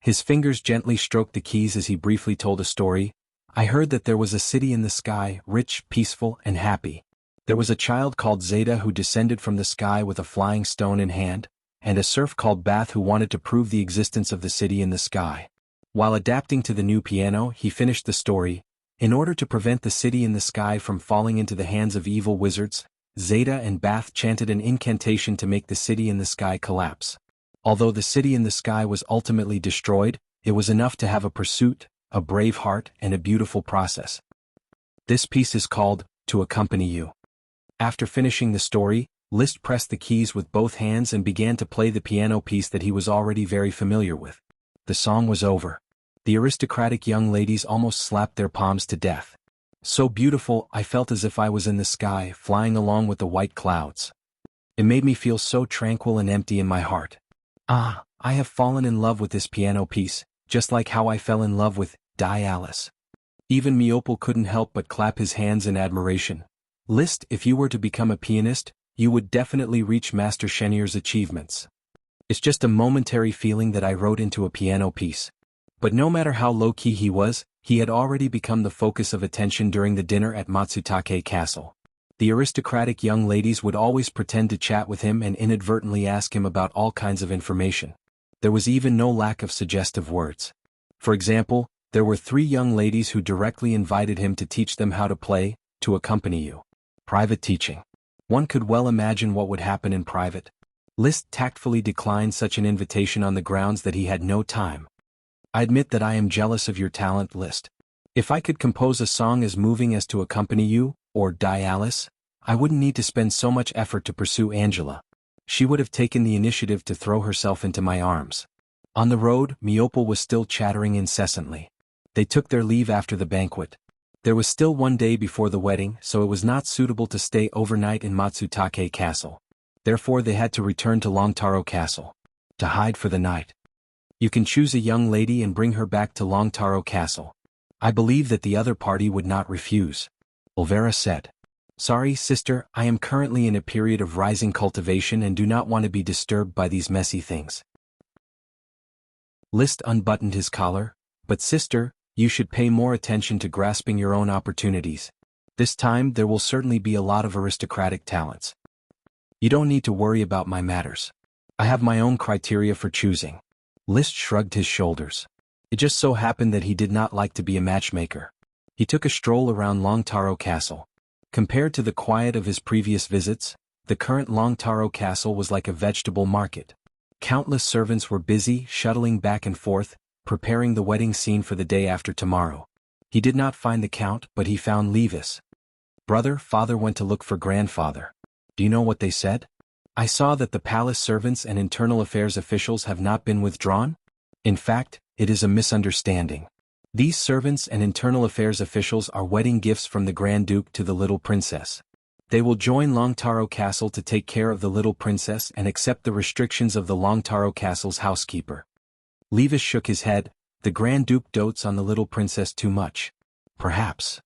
His fingers gently stroked the keys as he briefly told a story. I heard that there was a city in the sky, rich, peaceful, and happy. There was a child called Zeta who descended from the sky with a flying stone in hand, and a serf called Bath who wanted to prove the existence of the city in the sky. While adapting to the new piano, he finished the story. In order to prevent the city in the sky from falling into the hands of evil wizards, Zeta and Bath chanted an incantation to make the city in the sky collapse. Although the city in the sky was ultimately destroyed, it was enough to have a pursuit, a brave heart, and a beautiful process. This piece is called, To Accompany You. After finishing the story, Liszt pressed the keys with both hands and began to play the piano piece that he was already very familiar with. The song was over. The aristocratic young ladies almost slapped their palms to death. So beautiful, I felt as if I was in the sky, flying along with the white clouds. It made me feel so tranquil and empty in my heart. Ah, I have fallen in love with this piano piece, just like how I fell in love with Die Alice. Even Miopel couldn't help but clap his hands in admiration. Liszt, if you were to become a pianist, you would definitely reach Master Chenier's achievements. It's just a momentary feeling that I wrote into a piano piece. But no matter how low-key he was, he had already become the focus of attention during the dinner at Matsutake Castle. The aristocratic young ladies would always pretend to chat with him and inadvertently ask him about all kinds of information. There was even no lack of suggestive words. For example, there were 3 young ladies who directly invited him to teach them how to play, To Accompany You. Private teaching. One could well imagine what would happen in private. Liszt tactfully declined such an invitation on the grounds that he had no time. I admit that I am jealous of your talent, Liszt. If I could compose a song as moving as To Accompany You, or Die Alice, I wouldn't need to spend so much effort to pursue Angela. She would have taken the initiative to throw herself into my arms. On the road, Miopel was still chattering incessantly. They took their leave after the banquet. There was still one day before the wedding, so it was not suitable to stay overnight in Matsutake Castle. Therefore they had to return to Longtaro Castle. To hide for the night. You can choose a young lady and bring her back to Longtaro Castle. I believe that the other party would not refuse. Olvera said. Sorry, sister, I am currently in a period of rising cultivation and do not want to be disturbed by these messy things. Liszt unbuttoned his collar. But sister, you should pay more attention to grasping your own opportunities. This time there will certainly be a lot of aristocratic talents. You don't need to worry about my matters. I have my own criteria for choosing. Liszt shrugged his shoulders. It just so happened that he did not like to be a matchmaker. He took a stroll around Longtaro Castle. Compared to the quiet of his previous visits, the current Longtaro Castle was like a vegetable market. Countless servants were busy, shuttling back and forth, preparing the wedding scene for the day after tomorrow. He did not find the count, but he found Levis. Brother, father went to look for grandfather. Do you know what they said? I saw that the palace servants and internal affairs officials have not been withdrawn. In fact, it is a misunderstanding. These servants and internal affairs officials are wedding gifts from the Grand Duke to the little princess. They will join Longtaro Castle to take care of the little princess and accept the restrictions of the Longtaro Castle's housekeeper. Levis shook his head. The Grand Duke dotes on the little princess too much. Perhaps.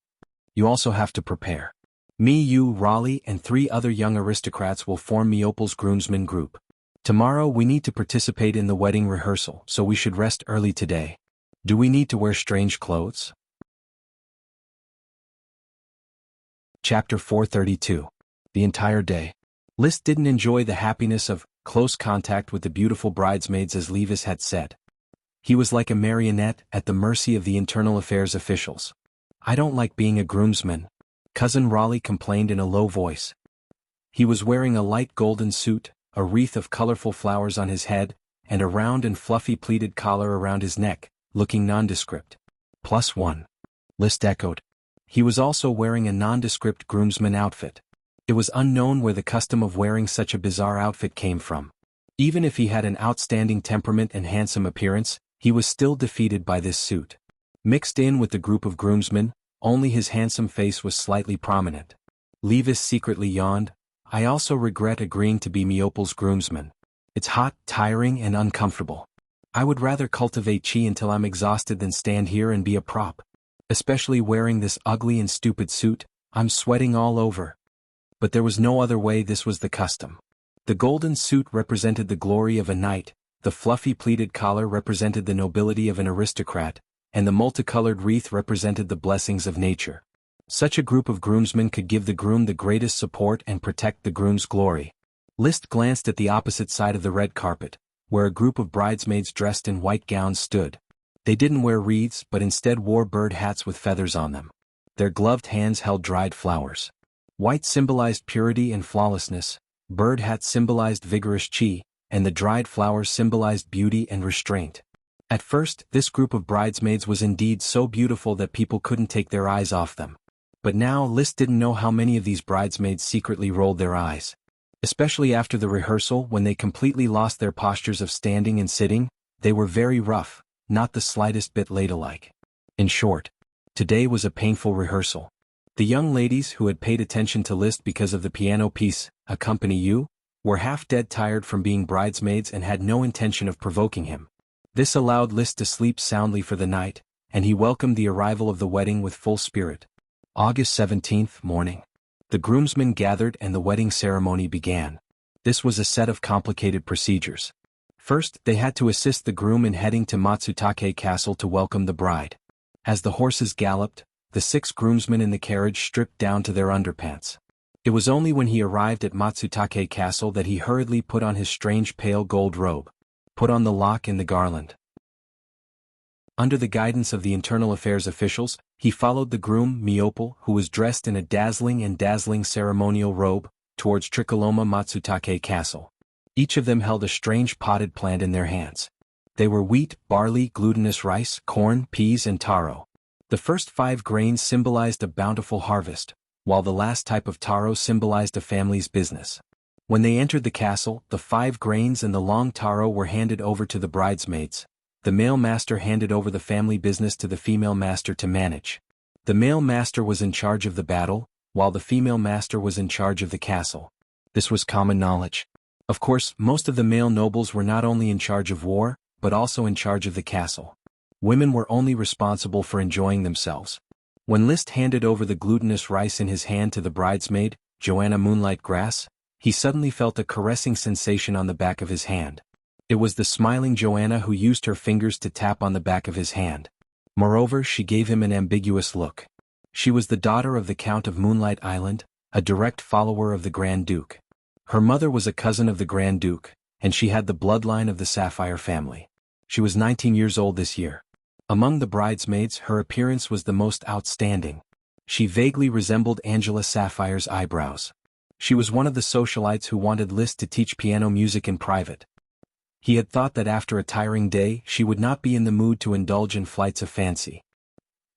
You also have to prepare. Me, you, Raleigh, and 3 other young aristocrats will form Miopel's groomsmen group. Tomorrow we need to participate in the wedding rehearsal, so we should rest early today. Do we need to wear strange clothes? Chapter 432. The entire day. Liszt didn't enjoy the happiness of close contact with the beautiful bridesmaids as Levis had said. He was like a marionette at the mercy of the internal affairs officials. I don't like being a groomsman, Cousin Raleigh complained in a low voice. He was wearing a light golden suit, a wreath of colorful flowers on his head, and a round and fluffy pleated collar around his neck, looking nondescript. +1. Liszt echoed. He was also wearing a nondescript groomsman outfit. It was unknown where the custom of wearing such a bizarre outfit came from. Even if he had an outstanding temperament and handsome appearance, he was still defeated by this suit. Mixed in with the group of groomsmen, only his handsome face was slightly prominent. Levis secretly yawned. I also regret agreeing to be Miopel's groomsman. It's hot, tiring, and uncomfortable. I would rather cultivate chi until I'm exhausted than stand here and be a prop. Especially wearing this ugly and stupid suit, I'm sweating all over. But there was no other way. This was the custom. The golden suit represented the glory of a knight, the fluffy pleated collar represented the nobility of an aristocrat, and the multicolored wreath represented the blessings of nature. Such a group of groomsmen could give the groom the greatest support and protect the groom's glory. Liszt glanced at the opposite side of the red carpet, where a group of bridesmaids dressed in white gowns stood. They didn't wear wreaths but instead wore bird hats with feathers on them. Their gloved hands held dried flowers. White symbolized purity and flawlessness, bird hats symbolized vigorous chi, and the dried flowers symbolized beauty and restraint. At first, this group of bridesmaids was indeed so beautiful that people couldn't take their eyes off them. But now List didn't know how many of these bridesmaids secretly rolled their eyes. Especially after the rehearsal, when they completely lost their postures of standing and sitting, they were very rough, not the slightest bit ladylike. In short, today was a painful rehearsal. The young ladies who had paid attention to Liszt because of the piano piece, Accompany You, were half dead tired from being bridesmaids and had no intention of provoking him. This allowed Liszt to sleep soundly for the night, and he welcomed the arrival of the wedding with full spirit. August 17th morning. The groomsmen gathered and the wedding ceremony began. This was a set of complicated procedures. First, they had to assist the groom in heading to Matsutake Castle to welcome the bride. As the horses galloped, the 6 groomsmen in the carriage stripped down to their underpants. It was only when he arrived at Matsutake Castle that he hurriedly put on his strange pale gold robe, put on the lock and the garland. Under the guidance of the internal affairs officials, he followed the groom, Myopal, who was dressed in a dazzling ceremonial robe, towards Trikoloma Matsutake Castle. Each of them held a strange potted plant in their hands. They were wheat, barley, glutinous rice, corn, peas and taro. The first 5 grains symbolized a bountiful harvest, while the last type of taro symbolized a family's business. When they entered the castle, the 5 grains and the long taro were handed over to the bridesmaids. The male master handed over the family business to the female master to manage. The male master was in charge of the battle, while the female master was in charge of the castle. This was common knowledge. Of course, most of the male nobles were not only in charge of war, but also in charge of the castle. Women were only responsible for enjoying themselves. When Liszt handed over the glutinous rice in his hand to the bridesmaid, Joanna Moonlight Grass, he suddenly felt a caressing sensation on the back of his hand. It was the smiling Joanna who used her fingers to tap on the back of his hand. Moreover, she gave him an ambiguous look. She was the daughter of the Count of Moonlight Island, a direct follower of the Grand Duke. Her mother was a cousin of the Grand Duke, and she had the bloodline of the Sapphire family. She was 19 years old this year. Among the bridesmaids, her appearance was the most outstanding. She vaguely resembled Angela Sapphire's eyebrows. She was one of the socialites who wanted Liszt to teach piano music in private. He had thought that after a tiring day, she would not be in the mood to indulge in flights of fancy.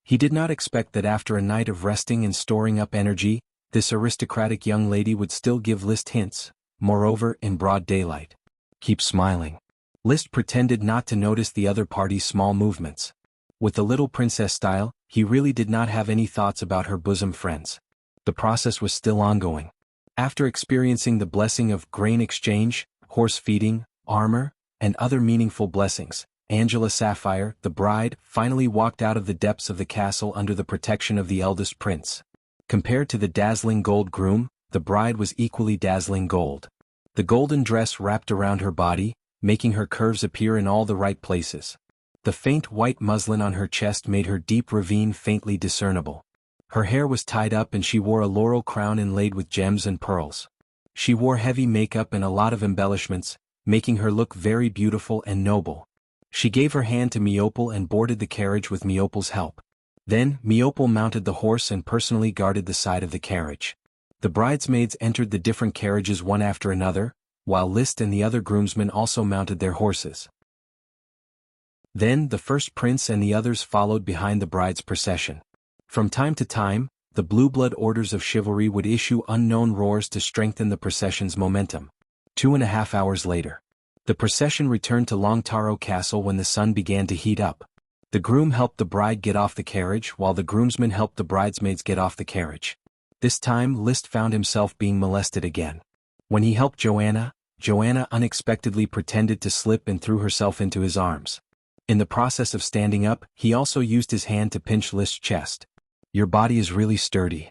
He did not expect that after a night of resting and storing up energy, this aristocratic young lady would still give Liszt hints, moreover in broad daylight. Keep smiling. Liszt pretended not to notice the other party's small movements. With the little princess style, he really did not have any thoughts about her bosom friends. The process was still ongoing. After experiencing the blessing of grain exchange, horse feeding, armor, and other meaningful blessings, Angela Sapphire, the bride, finally walked out of the depths of the castle under the protection of the eldest prince. Compared to the dazzling gold groom, the bride was equally dazzling gold. The golden dress wrapped around her body, making her curves appear in all the right places. The faint white muslin on her chest made her deep ravine faintly discernible. Her hair was tied up and she wore a laurel crown inlaid with gems and pearls. She wore heavy makeup and a lot of embellishments, making her look very beautiful and noble. She gave her hand to Myopal and boarded the carriage with Myopal's help. Then, Myopal mounted the horse and personally guarded the side of the carriage. The bridesmaids entered the different carriages one after another, while Liszt and the other groomsmen also mounted their horses. Then the first prince and the others followed behind the bride's procession. From time to time, the blue blood orders of chivalry would issue unknown roars to strengthen the procession's momentum. 2.5 hours later, the procession returned to Long Taro Castle when the sun began to heat up. The groom helped the bride get off the carriage while the groomsmen helped the bridesmaids get off the carriage. This time Liszt found himself being molested again. When he helped Joanna, Joanna unexpectedly pretended to slip and threw herself into his arms. In the process of standing up, he also used his hand to pinch Liszt's chest. "Your body is really sturdy."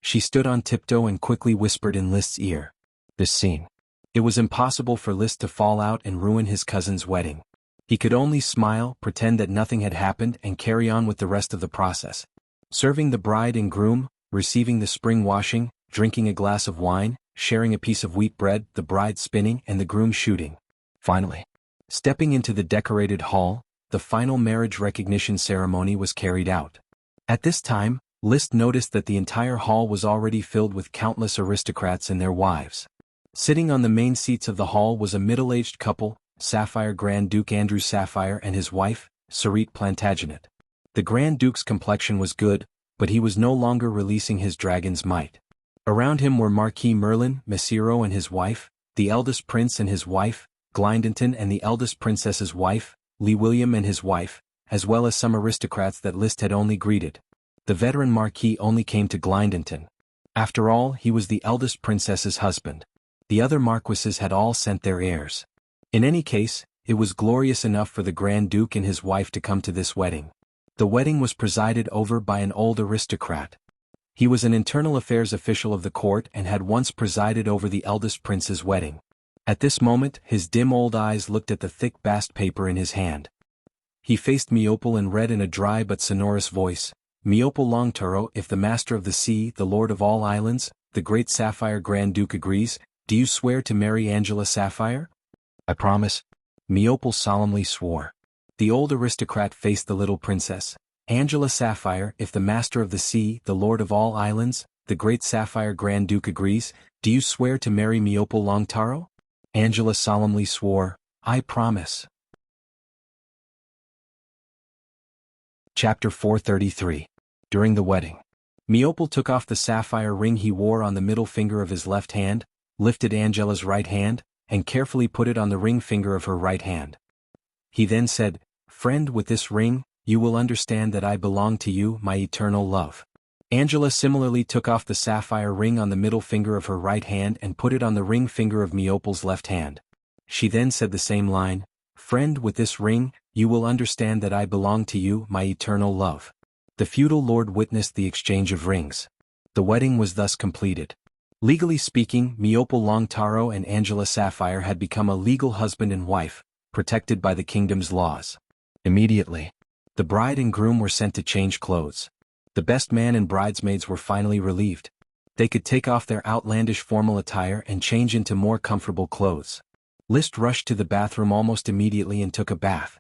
She stood on tiptoe and quickly whispered in Liszt's ear. This scene. It was impossible for Liszt to fall out and ruin his cousin's wedding. He could only smile, pretend that nothing had happened and carry on with the rest of the process. Serving the bride and groom, receiving the spring washing, drinking a glass of wine, sharing a piece of wheat bread, the bride spinning and the groom shooting. Finally, stepping into the decorated hall, the final marriage recognition ceremony was carried out. At this time, Liszt noticed that the entire hall was already filled with countless aristocrats and their wives. Sitting on the main seats of the hall was a middle-aged couple, Sapphire Grand Duke Andrew Sapphire and his wife, Sarit Plantagenet. The Grand Duke's complexion was good, but he was no longer releasing his dragon's might. Around him were Marquis Merlin, Messiro and his wife, the eldest prince and his wife, Glyndonton and the eldest princess's wife, Lee William and his wife, as well as some aristocrats that Liszt had only greeted. The veteran Marquis only came to Glyndonton. After all, he was the eldest princess's husband. The other marquises had all sent their heirs. In any case, it was glorious enough for the Grand Duke and his wife to come to this wedding. The wedding was presided over by an old aristocrat. He was an internal affairs official of the court and had once presided over the eldest prince's wedding. At this moment, his dim old eyes looked at the thick bast paper in his hand. He faced Miopol and read in a dry but sonorous voice, Miopol Longtaro, if the master of the sea, the lord of all islands, the great Sapphire Grand Duke agrees, do you swear to marry Angela Sapphire? I promise. Miopol solemnly swore. The old aristocrat faced the little princess. Angela Sapphire, if the master of the sea, the lord of all islands, the great Sapphire Grand Duke agrees, do you swear to marry Miopol Longtaro? Angela solemnly swore, I promise. Chapter 433. During the wedding. Miopol took off the sapphire ring he wore on the middle finger of his left hand, lifted Angela's right hand, and carefully put it on the ring finger of her right hand. He then said, Friend, with this ring, you will understand that I belong to you, my eternal love. Angela similarly took off the sapphire ring on the middle finger of her right hand and put it on the ring finger of Miopol's left hand. She then said the same line, Friend, with this ring, you will understand that I belong to you, my eternal love. The feudal lord witnessed the exchange of rings. The wedding was thus completed. Legally speaking, Miopol Longtaro and Angela Sapphire had become a legal husband and wife, protected by the kingdom's laws. Immediately, the bride and groom were sent to change clothes. The best man and bridesmaids were finally relieved. They could take off their outlandish formal attire and change into more comfortable clothes. Liszt rushed to the bathroom almost immediately and took a bath.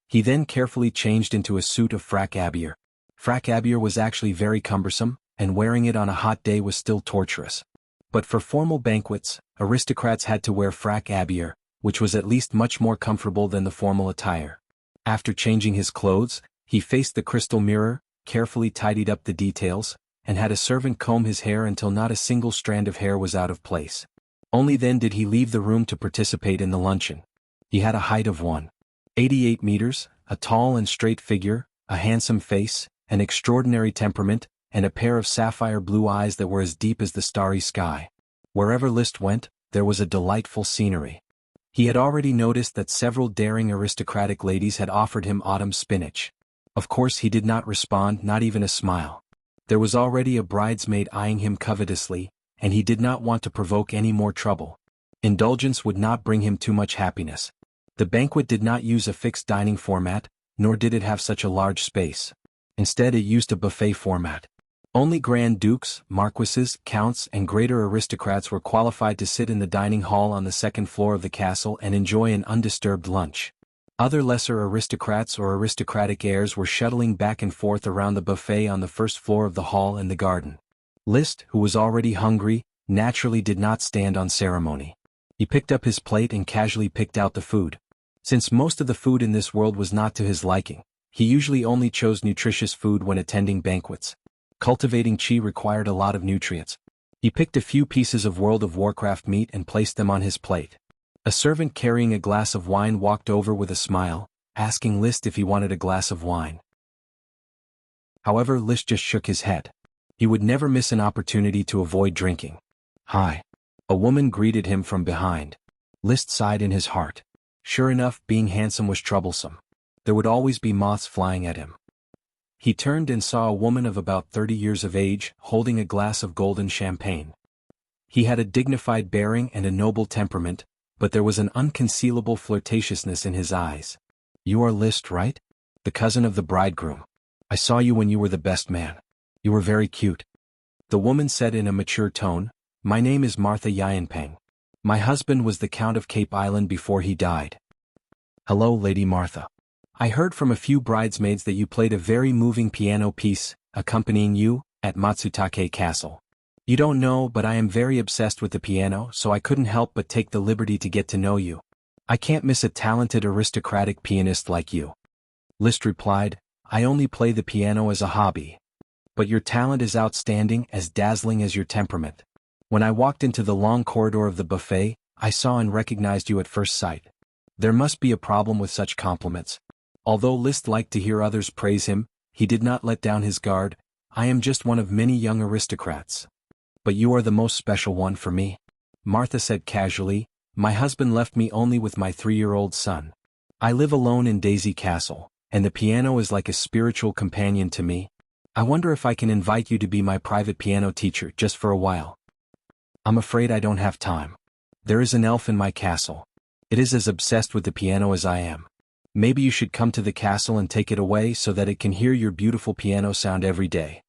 He then carefully changed into a suit of frac habillure. Frac habillure was actually very cumbersome, and wearing it on a hot day was still torturous. But for formal banquets, aristocrats had to wear frac habillure, which was at least much more comfortable than the formal attire. After changing his clothes, he faced the crystal mirror, carefully tidied up the details, and had a servant comb his hair until not a single strand of hair was out of place. Only then did he leave the room to participate in the luncheon. He had a height of 1.88 meters, a tall and straight figure, a handsome face, an extraordinary temperament, and a pair of sapphire blue eyes that were as deep as the starry sky. Wherever Liszt went, there was a delightful scenery. He had already noticed that several daring aristocratic ladies had offered him autumn spinach. Of course he did not respond, not even a smile. There was already a bridesmaid eyeing him covetously, and he did not want to provoke any more trouble. Indulgence would not bring him too much happiness. The banquet did not use a fixed dining format, nor did it have such a large space. Instead it used a buffet format. Only Grand Dukes, Marquises, Counts and greater aristocrats were qualified to sit in the dining hall on the second floor of the castle and enjoy an undisturbed lunch. Other lesser aristocrats or aristocratic heirs were shuttling back and forth around the buffet on the first floor of the hall and the garden. Liszt, who was already hungry, naturally did not stand on ceremony. He picked up his plate and casually picked out the food. Since most of the food in this world was not to his liking, he usually only chose nutritious food when attending banquets. Cultivating chi required a lot of nutrients. He picked a few pieces of World of Warcraft meat and placed them on his plate. A servant carrying a glass of wine walked over with a smile, asking Liszt if he wanted a glass of wine. However, Liszt just shook his head. He would never miss an opportunity to avoid drinking. Hi. A woman greeted him from behind. Liszt sighed in his heart. Sure enough, being handsome was troublesome. There would always be moths flying at him. He turned and saw a woman of about 30 years of age, holding a glass of golden champagne. He had a dignified bearing and a noble temperament, but there was an unconcealable flirtatiousness in his eyes. You are Liszt, right? The cousin of the bridegroom. I saw you when you were the best man. You were very cute. The woman said in a mature tone, My name is Martha Yianpeng. My husband was the Count of Cape Island before he died. Hello, Lady Martha. I heard from a few bridesmaids that you played a very moving piano piece, accompanying you, at Matsutake Castle. You don't know, but I am very obsessed with the piano, so I couldn't help but take the liberty to get to know you. I can't miss a talented aristocratic pianist like you. Liszt replied, I only play the piano as a hobby. But your talent is outstanding, as dazzling as your temperament. When I walked into the long corridor of the buffet, I saw and recognized you at first sight. There must be a problem with such compliments. Although Liszt liked to hear others praise him, he did not let down his guard. I am just one of many young aristocrats. But you are the most special one for me. Martha said casually, my husband left me only with my 3-year-old son. I live alone in Daisy Castle, and the piano is like a spiritual companion to me. I wonder if I can invite you to be my private piano teacher just for a while. I'm afraid I don't have time. There is an elf in my castle. It is as obsessed with the piano as I am. Maybe you should come to the castle and take it away so that it can hear your beautiful piano sound every day.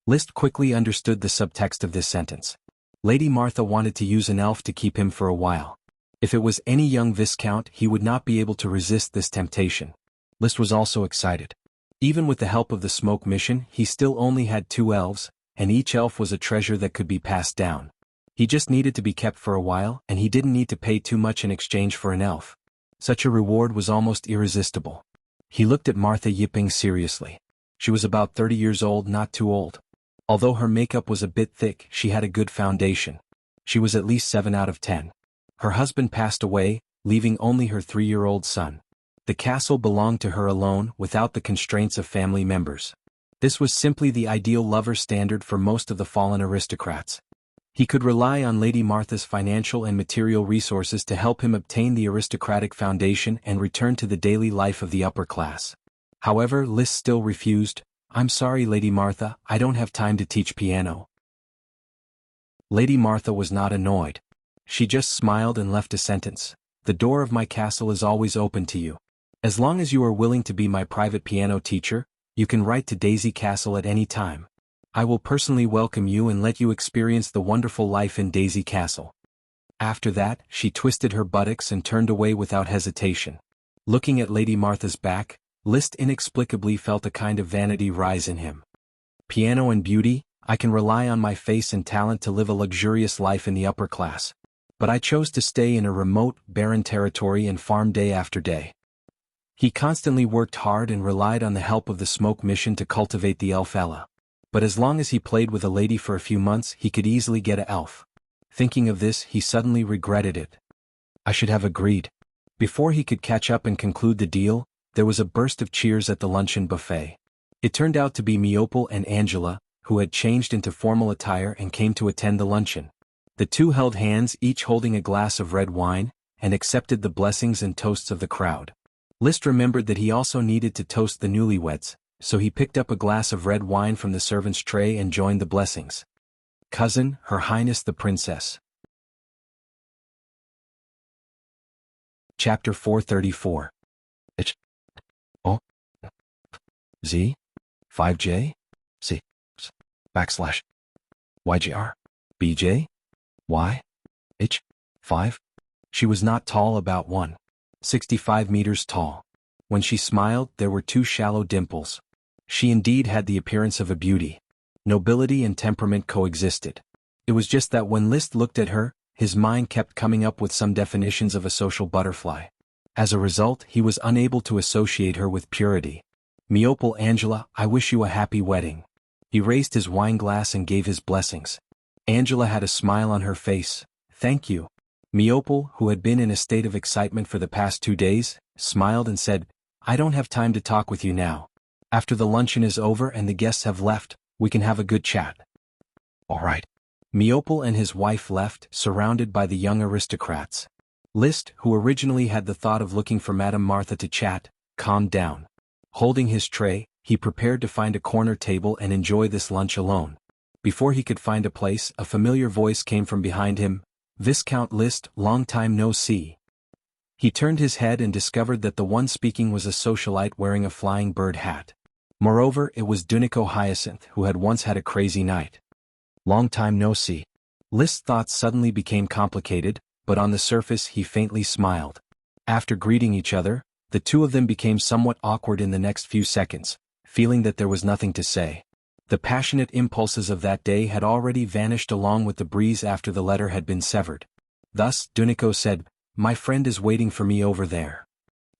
Liszt quickly understood the subtext of this sentence. Lady Martha wanted to use an elf to keep him for a while. If it was any young viscount, he would not be able to resist this temptation. Liszt was also excited. Even with the help of the smoke mission, he still only had 2 elves, and each elf was a treasure that could be passed down. He just needed to be kept for a while, and he didn't need to pay too much in exchange for an elf. Such a reward was almost irresistible. He looked at Martha Yipping seriously. She was about 30 years old, not too old. Although her makeup was a bit thick, she had a good foundation. She was at least 7 out of 10. Her husband passed away, leaving only her 3-year-old son. The castle belonged to her alone, without the constraints of family members. This was simply the ideal lover standard for most of the fallen aristocrats. He could rely on Lady Martha's financial and material resources to help him obtain the aristocratic foundation and return to the daily life of the upper class. However, Liszt still refused. I'm sorry, Lady Martha, I don't have time to teach piano. Lady Martha was not annoyed. She just smiled and left a sentence. The door of my castle is always open to you. As long as you are willing to be my private piano teacher, you can write to Daisy Castle at any time. I will personally welcome you and let you experience the wonderful life in Daisy Castle. After that, she twisted her buttocks and turned away without hesitation. Looking at Lady Martha's back, Liszt inexplicably felt a kind of vanity rise in him. Piano and beauty, I can rely on my face and talent to live a luxurious life in the upper class. But I chose to stay in a remote, barren territory and farm day after day. He constantly worked hard and relied on the help of the smoke mission to cultivate the elf Ella. But as long as he played with a lady for a few months, he could easily get an elf. Thinking of this, he suddenly regretted it. I should have agreed. Before he could catch up and conclude the deal, there was a burst of cheers at the luncheon buffet. It turned out to be Meopel and Angela, who had changed into formal attire and came to attend the luncheon. The two held hands, each holding a glass of red wine, and accepted the blessings and toasts of the crowd. Liszt remembered that he also needed to toast the newlyweds, so he picked up a glass of red wine from the servant's tray and joined the blessings. Cousin, Her Highness the Princess. Chapter 434. H. O. Z. 5J. C. Backslash. YGR. BJ. Y. H. 5. She was not tall, about 1.65 meters tall. When she smiled, there were 2 shallow dimples. She indeed had the appearance of a beauty. Nobility and temperament coexisted. It was just that when Liszt looked at her, his mind kept coming up with some definitions of a social butterfly. As a result, he was unable to associate her with purity. Meopel, Angela, I wish you a happy wedding. He raised his wineglass and gave his blessings. Angela had a smile on her face. Thank you. Meopel, who had been in a state of excitement for the past 2 days, smiled and said, I don't have time to talk with you now. After the luncheon is over and the guests have left, we can have a good chat. All right. Meopel and his wife left, surrounded by the young aristocrats. Liszt, who originally had the thought of looking for Madame Martha to chat, calmed down. Holding his tray, he prepared to find a corner table and enjoy this lunch alone. Before he could find a place, a familiar voice came from behind him. Viscount Liszt, long time no see. He turned his head and discovered that the one speaking was a socialite wearing a flying bird hat. Moreover, it was Dunico Hyacinth, who had once had a crazy night. Long time no see. Liszt's thoughts suddenly became complicated, but on the surface he faintly smiled. After greeting each other, the two of them became somewhat awkward in the next few seconds, feeling that there was nothing to say. The passionate impulses of that day had already vanished along with the breeze after the letter had been severed. Thus, Dunico said, My friend is waiting for me over there.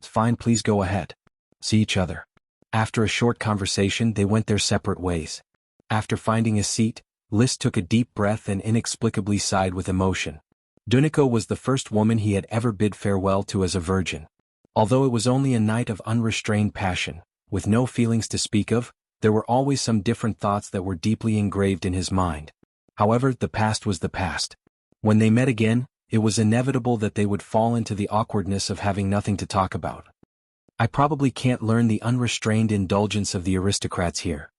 Fine, please go ahead. See each other. After a short conversation, they went their separate ways. After finding a seat, List took a deep breath and inexplicably sighed with emotion. Duniko was the first woman he had ever bid farewell to as a virgin. Although it was only a night of unrestrained passion, with no feelings to speak of, there were always some different thoughts that were deeply engraved in his mind. However, the past was the past. When they met again, it was inevitable that they would fall into the awkwardness of having nothing to talk about. I probably can't learn the unrestrained indulgence of the aristocrats here.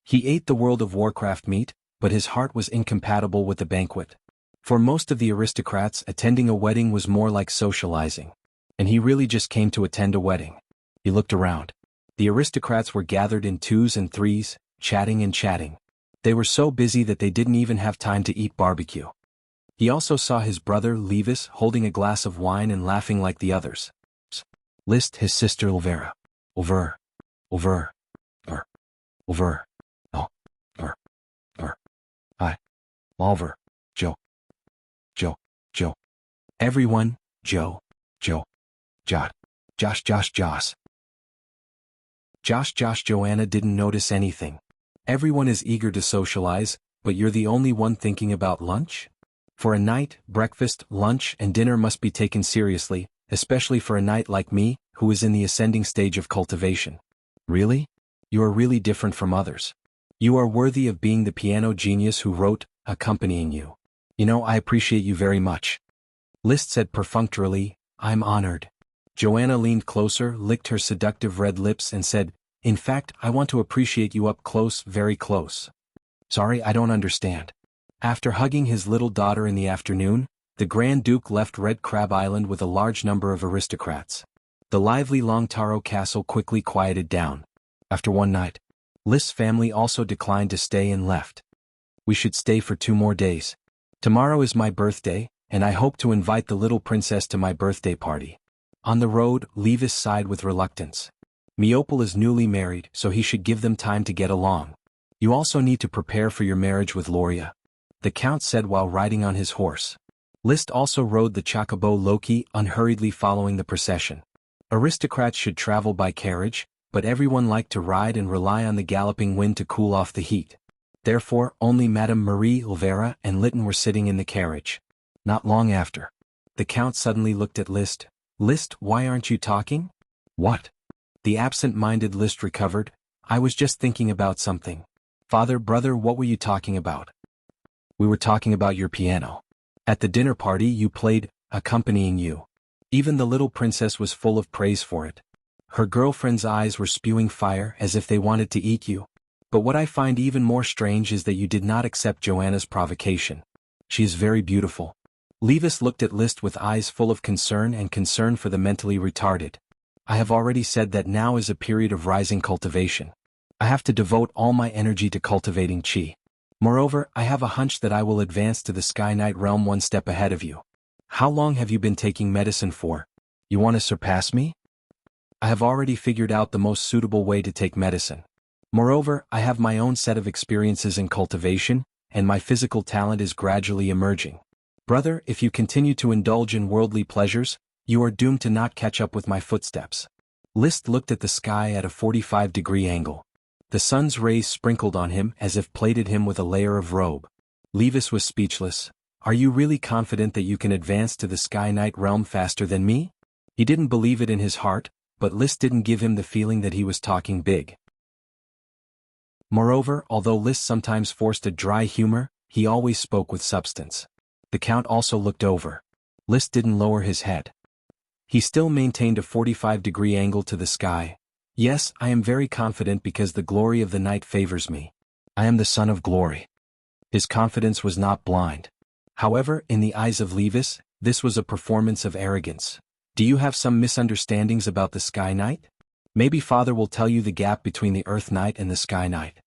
He ate the World of Warcraft meat, but his heart was incompatible with the banquet. For most of the aristocrats, attending a wedding was more like socializing. And he really just came to attend a wedding. He looked around. The aristocrats were gathered in twos and threes, chatting and chatting. They were so busy that they didn't even have time to eat barbecue. He also saw his brother Levis holding a glass of wine and laughing like the others. List his sister Elvira. Over. I. Malver. Joe. Everyone, Joe. Jot. Josh. Joanna didn't notice anything. Everyone is eager to socialize, but you're the only one thinking about lunch? For a night, breakfast, lunch, and dinner must be taken seriously, especially for a knight like me, who is in the ascending stage of cultivation. Really? You are really different from others. You are worthy of being the piano genius who wrote, accompanying you. You know, I appreciate you very much. List said perfunctorily, I'm honored. Joanna leaned closer, licked her seductive red lips and said, in fact, I want to appreciate you up close, very close. Sorry, I don't understand. After hugging his little daughter in the afternoon, the Grand Duke left Red Crab Island with a large number of aristocrats. The lively Longtaro Castle quickly quieted down. After one night, List's family also declined to stay and left. We should stay for 2 more days. Tomorrow is my birthday, and I hope to invite the little princess to my birthday party. On the road, Levis sighed with reluctance. Meopel is newly married, so he should give them time to get along. You also need to prepare for your marriage with Loria, the Count said while riding on his horse. List also rode the chocobo Loki, unhurriedly following the procession. Aristocrats should travel by carriage, but everyone liked to ride and rely on the galloping wind to cool off the heat. Therefore, only Madame Marie Olvera and Lytton were sitting in the carriage. Not long after, the Count suddenly looked at List. List, why aren't you talking? What? The absent-minded List recovered. I was just thinking about something. Father, brother, what were you talking about? We were talking about your piano. At the dinner party you played, accompanying you. Even the little princess was full of praise for it. Her girlfriend's eyes were spewing fire as if they wanted to eat you. But what I find even more strange is that you did not accept Joanna's provocation. She is very beautiful. Levis looked at List with eyes full of concern and concern for the mentally retarded. I have already said that now is a period of rising cultivation. I have to devote all my energy to cultivating chi. Moreover, I have a hunch that I will advance to the Sky Knight realm 1 step ahead of you. How long have you been taking medicine for? You want to surpass me? I have already figured out the most suitable way to take medicine. Moreover, I have my own set of experiences in cultivation, and my physical talent is gradually emerging. Brother, if you continue to indulge in worldly pleasures, you are doomed to not catch up with my footsteps. List looked at the sky at a 45-degree angle. The sun's rays sprinkled on him as if plated him with a layer of robe. Levis was speechless. Are you really confident that you can advance to the Sky Knight realm faster than me? He didn't believe it in his heart, but List didn't give him the feeling that he was talking big. Moreover, although List sometimes forced a dry humor, he always spoke with substance. The Count also looked over. List didn't lower his head. He still maintained a 45-degree angle to the sky. Yes, I am very confident because the glory of the night favors me. I am the son of glory. His confidence was not blind. However, in the eyes of Levis, this was a performance of arrogance. Do you have some misunderstandings about the Sky Knight? Maybe Father will tell you the gap between the Earth Knight and the Sky Knight.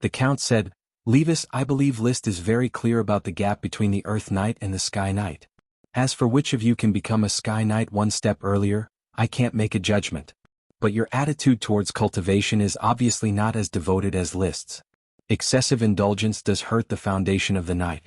The Count said, Levis, I believe List is very clear about the gap between the Earth Knight and the Sky Knight. As for which of you can become a Sky Knight 1 step earlier, I can't make a judgment. But your attitude towards cultivation is obviously not as devoted as List's. Excessive indulgence does hurt the foundation of the Knight.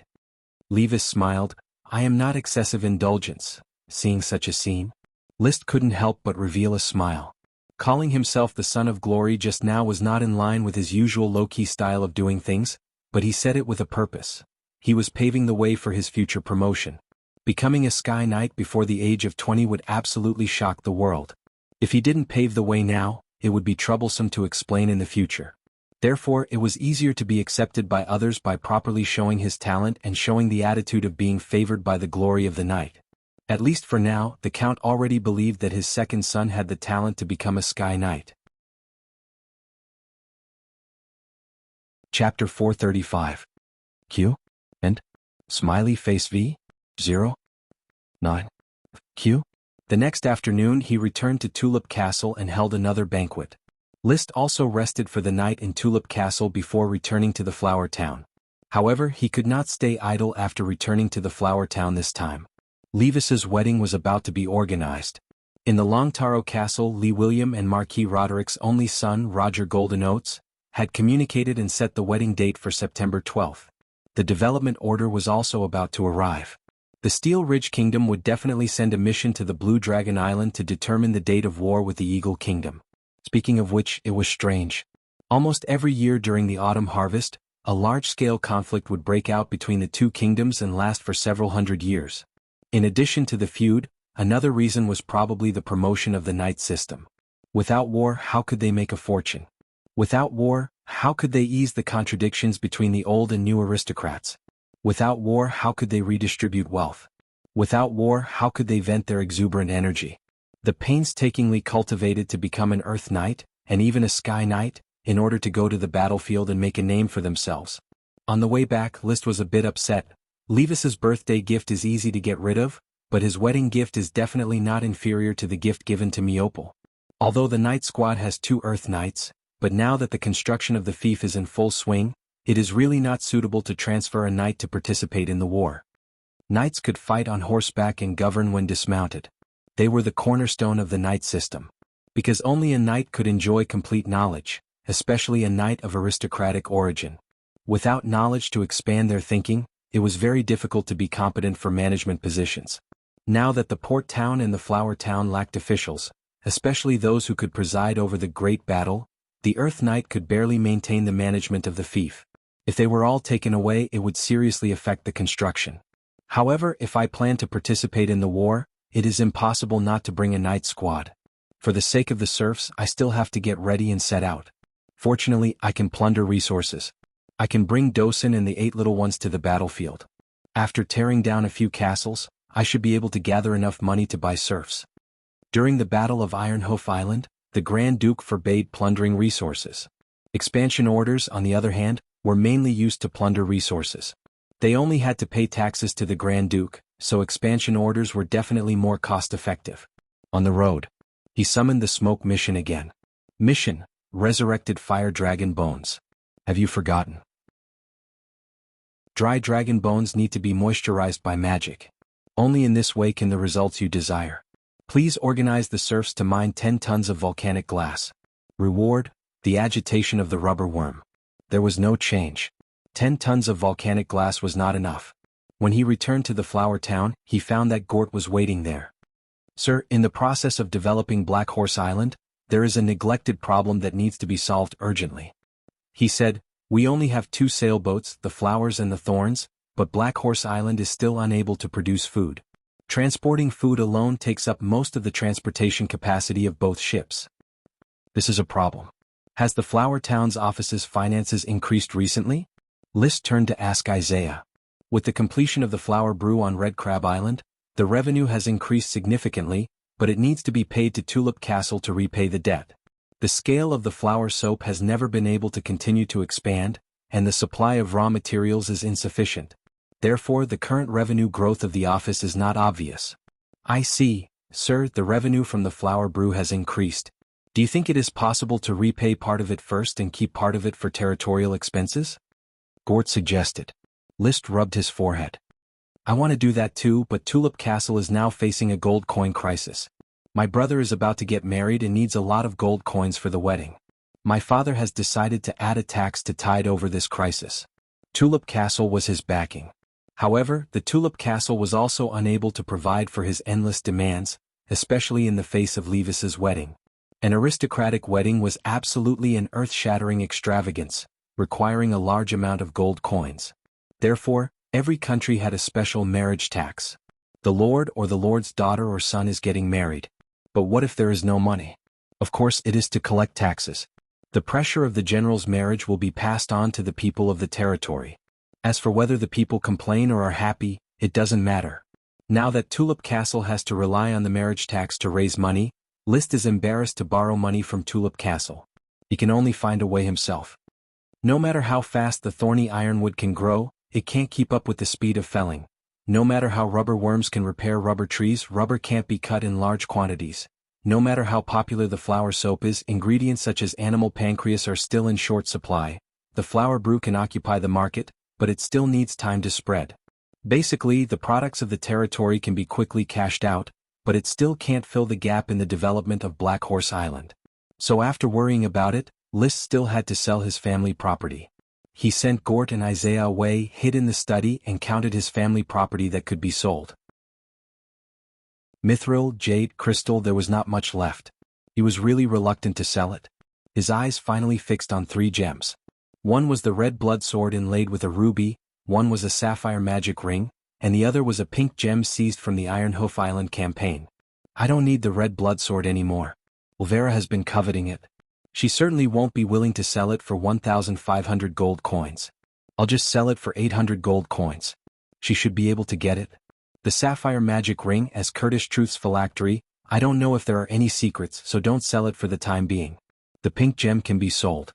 Levis smiled. I am not excessive indulgence. Seeing such a scene, List couldn't help but reveal a smile. Calling himself the Son of Glory just now was not in line with his usual low-key style of doing things, but he said it with a purpose. He was paving the way for his future promotion. Becoming a Sky Knight before the age of 20 would absolutely shock the world. If he didn't pave the way now, it would be troublesome to explain in the future. Therefore, it was easier to be accepted by others by properly showing his talent and showing the attitude of being favored by the glory of the night. At least for now, the Count already believed that his second son had the talent to become a Sky Knight. Chapter 435. Q? And? Smiley face V? 0? 9? Q? The next afternoon he returned to Tulip Castle and held another banquet. Liszt also rested for the night in Tulip Castle before returning to the Flower Town. However, he could not stay idle after returning to the Flower Town this time. Levis's wedding was about to be organized. In the Longtaro Castle, Lee William and Marquis Roderick's only son, Roger Goldenotes, had communicated and set the wedding date for September 12th. The development order was also about to arrive. The Steel Ridge Kingdom would definitely send a mission to the Blue Dragon Island to determine the date of war with the Eagle Kingdom. Speaking of which, it was strange. Almost every year during the autumn harvest, a large-scale conflict would break out between the two kingdoms and last for several hundred years. In addition to the feud, another reason was probably the promotion of the knight system. Without war, how could they make a fortune? Without war, how could they ease the contradictions between the old and new aristocrats? Without war, how could they redistribute wealth? Without war, how could they vent their exuberant energy? The painstakingly cultivated to become an Earth Knight, and even a Sky Knight, in order to go to the battlefield and make a name for themselves. On the way back, Liszt was a bit upset. Levis's birthday gift is easy to get rid of, but his wedding gift is definitely not inferior to the gift given to Miopal. Although the Knight Squad has 2 Earth Knights, but now that the construction of the fief is in full swing, it is really not suitable to transfer a knight to participate in the war. Knights could fight on horseback and govern when dismounted. They were the cornerstone of the knight system. Because only a knight could enjoy complete knowledge, especially a knight of aristocratic origin. Without knowledge to expand their thinking, it was very difficult to be competent for management positions. Now that the port town and the flower town lacked officials, especially those who could preside over the great battle, the Earth Knight could barely maintain the management of the fief. If they were all taken away, it would seriously affect the construction. However, if I plan to participate in the war, it is impossible not to bring a knight squad. For the sake of the serfs, I still have to get ready and set out. Fortunately, I can plunder resources. I can bring Dosen and the 8 little ones to the battlefield. After tearing down a few castles, I should be able to gather enough money to buy serfs. During the Battle of Ironhoof Island, the Grand Duke forbade plundering resources. Expansion orders, on the other hand, were mainly used to plunder resources. They only had to pay taxes to the Grand Duke, so expansion orders were definitely more cost-effective. On the road, he summoned the smoke mission again. Mission: Resurrected Fire Dragon Bones. Have you forgotten? Dry dragon bones need to be moisturized by magic. Only in this way can the results you desire. Please organize the serfs to mine 10 tons of volcanic glass. Reward: the agitation of the rubber worm. There was no change. 10 tons of volcanic glass was not enough. When he returned to the flower town, he found that Gort was waiting there. Sir, in the process of developing Black Horse Island, there is a neglected problem that needs to be solved urgently. He said, we only have 2 sailboats, the Flowers and the Thorns, but Black Horse Island is still unable to produce food. Transporting food alone takes up most of the transportation capacity of both ships. This is a problem. Has the Flower Town's office's finances increased recently? Liszt turned to ask Isaiah. With the completion of the flower brew on Red Crab Island, the revenue has increased significantly, but it needs to be paid to Tulip Castle to repay the debt. The scale of the flower soap has never been able to continue to expand, and the supply of raw materials is insufficient. Therefore, the current revenue growth of the office is not obvious. I see, sir, the revenue from the flower brew has increased. Do you think it is possible to repay part of it first and keep part of it for territorial expenses? Gort suggested. Liszt rubbed his forehead. I want to do that too, but Tulip Castle is now facing a gold coin crisis. My brother is about to get married and needs a lot of gold coins for the wedding. My father has decided to add a tax to tide over this crisis. Tulip Castle was his backing. However, the Tulip Castle was also unable to provide for his endless demands, especially in the face of Levis's wedding. An aristocratic wedding was absolutely an earth-shattering extravagance, requiring a large amount of gold coins. Therefore, every country had a special marriage tax. The lord or the lord's daughter or son is getting married. But what if there is no money? Of course it is to collect taxes. The pressure of the general's marriage will be passed on to the people of the territory. As for whether the people complain or are happy, it doesn't matter. Now that Tulip Castle has to rely on the marriage tax to raise money, Liszt is embarrassed to borrow money from Tulip Castle. He can only find a way himself. No matter how fast the thorny ironwood can grow, it can't keep up with the speed of felling. No matter how rubber worms can repair rubber trees, rubber can't be cut in large quantities. No matter how popular the flour soap is, ingredients such as animal pancreas are still in short supply. The flour brew can occupy the market, but it still needs time to spread. Basically, the products of the territory can be quickly cashed out, but it still can't fill the gap in the development of Black Horse Island. So after worrying about it, Liszt still had to sell his family property. He sent Gort and Isaiah away, hid in the study, and counted his family property that could be sold. Mithril, jade, crystal, there was not much left. He was really reluctant to sell it. His eyes finally fixed on 3 gems. One was the red blood sword inlaid with a ruby, one was a sapphire magic ring, and the other was a pink gem seized from the Iron Hoof Island campaign. I don't need the red blood sword anymore. Ulvera has been coveting it. She certainly won't be willing to sell it for 1,500 gold coins. I'll just sell it for 800 gold coins. She should be able to get it. The sapphire magic ring, as Kurdish Truth's phylactery, I don't know if there are any secrets, so don't sell it for the time being. The pink gem can be sold.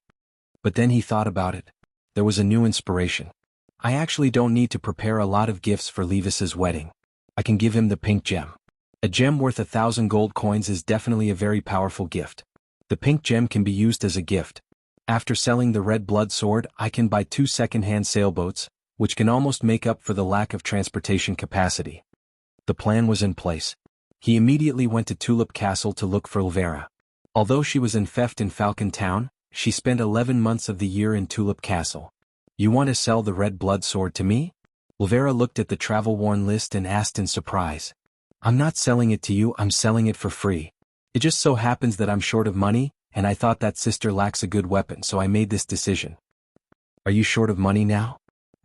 But then he thought about it. There was a new inspiration. I actually don't need to prepare a lot of gifts for Levis's wedding. I can give him the pink gem. A gem worth 1,000 gold coins is definitely a very powerful gift. The pink gem can be used as a gift. After selling the red blood sword, I can buy 2 second-hand sailboats, which can almost make up for the lack of transportation capacity. The plan was in place. He immediately went to Tulip Castle to look for Ulvera. Although she was in theft in Falcon Town, she spent 11 months of the year in Tulip Castle. You want to sell the red blood sword to me? Ulvera looked at the travel-worn list and asked in surprise. I'm not selling it to you, I'm selling it for free. It just so happens that I'm short of money, and I thought that sister lacks a good weapon, so I made this decision. Are you short of money now?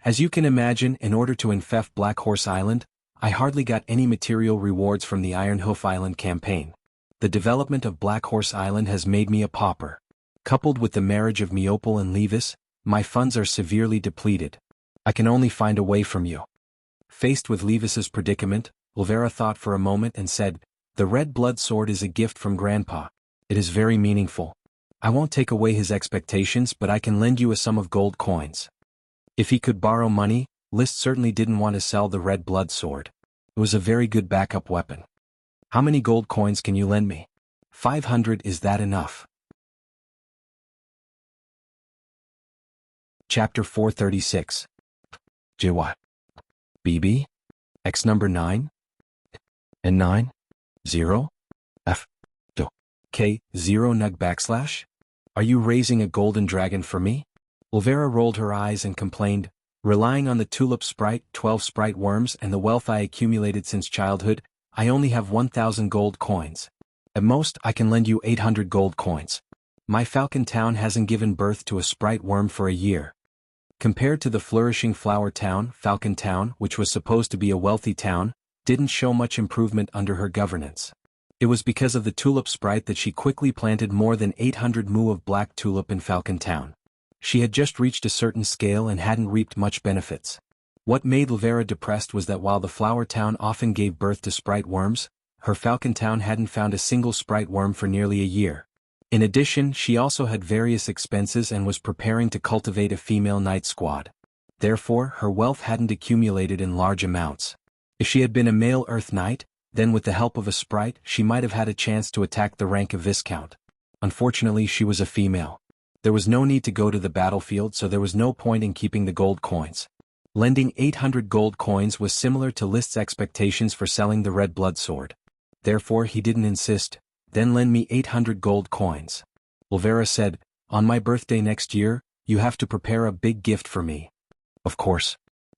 As you can imagine, in order to infect Black Horse Island, I hardly got any material rewards from the Iron Hoof Island campaign. The development of Black Horse Island has made me a pauper. Coupled with the marriage of Meopel and Levis, my funds are severely depleted. I can only find a way from you. Faced with Levis's predicament, Ulvera thought for a moment and said, The red blood sword is a gift from Grandpa. It is very meaningful. I won't take away his expectations, but I can lend you a sum of gold coins. If he could borrow money, Liszt certainly didn't want to sell the red blood sword. It was a very good backup weapon. How many gold coins can you lend me? 500, is that enough? Chapter 436. J-what? BB? X number 9? And 9? 0? F? Do? K? 0 nug backslash? Are you raising a golden dragon for me? Ulvera rolled her eyes and complained, relying on the tulip sprite, 12 sprite worms and the wealth I accumulated since childhood, I only have 1,000 gold coins. At most, I can lend you 800 gold coins. My Falcon Town hasn't given birth to a sprite worm for a year. Compared to the flourishing flower town, Falcon Town, which was supposed to be a wealthy town, didn't show much improvement under her governance. It was because of the tulip sprite that she quickly planted more than 800 mu of black tulip in Falcon Town. She had just reached a certain scale and hadn't reaped much benefits. What made Ulvera depressed was that while the flower town often gave birth to sprite worms, her Falcon Town hadn't found a single sprite worm for nearly a year. In addition, she also had various expenses and was preparing to cultivate a female knight squad. Therefore, her wealth hadn't accumulated in large amounts. If she had been a male Earth Knight, then with the help of a sprite, she might have had a chance to attack the rank of Viscount. Unfortunately, she was a female. There was no need to go to the battlefield, so there was no point in keeping the gold coins. Lending 800 gold coins was similar to Liszt's expectations for selling the red blood sword. Therefore, he didn't insist. Then lend me 800 gold coins. Ulvera said, On my birthday next year, you have to prepare a big gift for me. Of course.